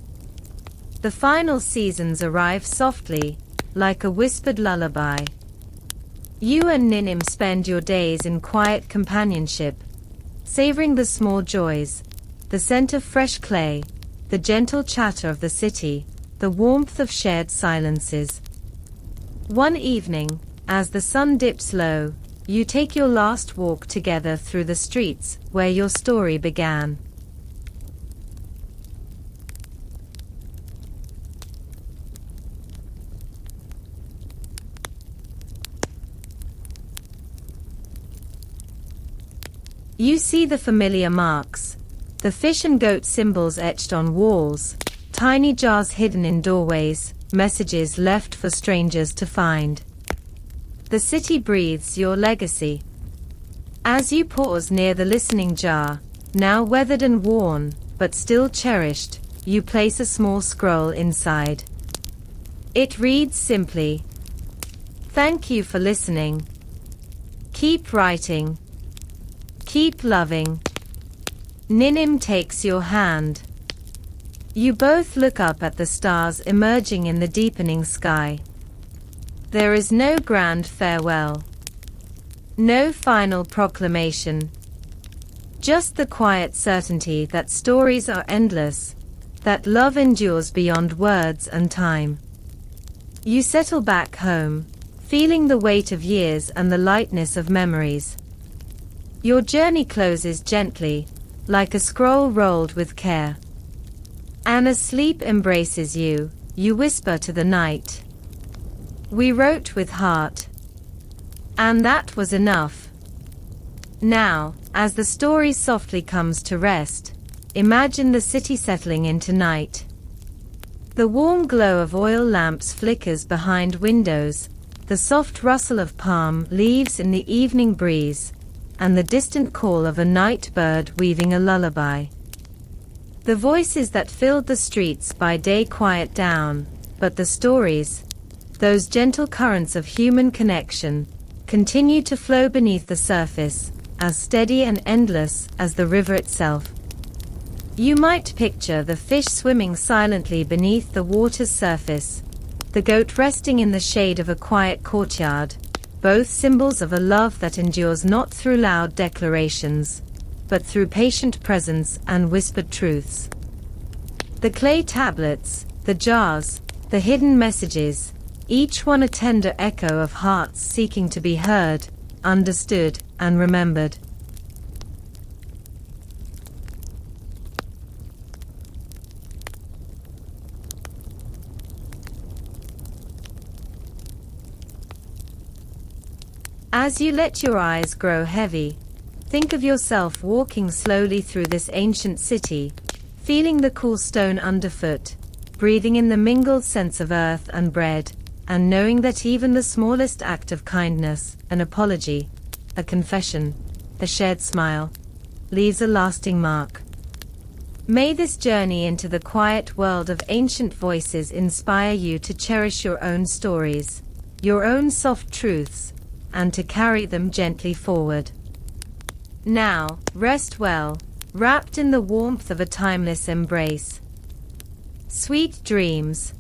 The final seasons arrive softly, like a whispered lullaby. You and Ninim spend your days in quiet companionship, savoring the small joys, the scent of fresh clay, the gentle chatter of the city, the warmth of shared silences. One evening, as the sun dips low, you take your last walk together through the streets where your story began. You see the familiar marks, the fish and goat symbols etched on walls, tiny jars hidden in doorways, messages left for strangers to find. The city breathes your legacy. As you pause near the listening jar, now weathered and worn, but still cherished, you place a small scroll inside. It reads simply, "Thank you for listening. Keep writing. Keep loving." Ninim takes your hand. You both look up at the stars emerging in the deepening sky. There is no grand farewell. No final proclamation. Just the quiet certainty that stories are endless, that love endures beyond words and time. You settle back home, feeling the weight of years and the lightness of memories. Your journey closes gently, like a scroll rolled with care. And as sleep embraces you, you whisper to the night, "We wrote with heart. And that was enough." Now, as the story softly comes to rest, imagine the city settling into night. The warm glow of oil lamps flickers behind windows, the soft rustle of palm leaves in the evening breeze, and the distant call of a night bird weaving a lullaby. The voices that filled the streets by day quiet down, but the stories, those gentle currents of human connection, continue to flow beneath the surface, as steady and endless as the river itself. You might picture the fish swimming silently beneath the water's surface, the goat resting in the shade of a quiet courtyard, both symbols of a love that endures not through loud declarations, but through patient presence and whispered truths. The clay tablets, the jars, the hidden messages, each one a tender echo of hearts seeking to be heard, understood, and remembered. As you let your eyes grow heavy, think of yourself walking slowly through this ancient city, feeling the cool stone underfoot, breathing in the mingled scents of earth and bread, and knowing that even the smallest act of kindness, an apology, a confession, a shared smile, leaves a lasting mark. May this journey into the quiet world of ancient voices inspire you to cherish your own stories, your own soft truths, and to carry them gently forward. Now, rest well, wrapped in the warmth of a timeless embrace. Sweet dreams.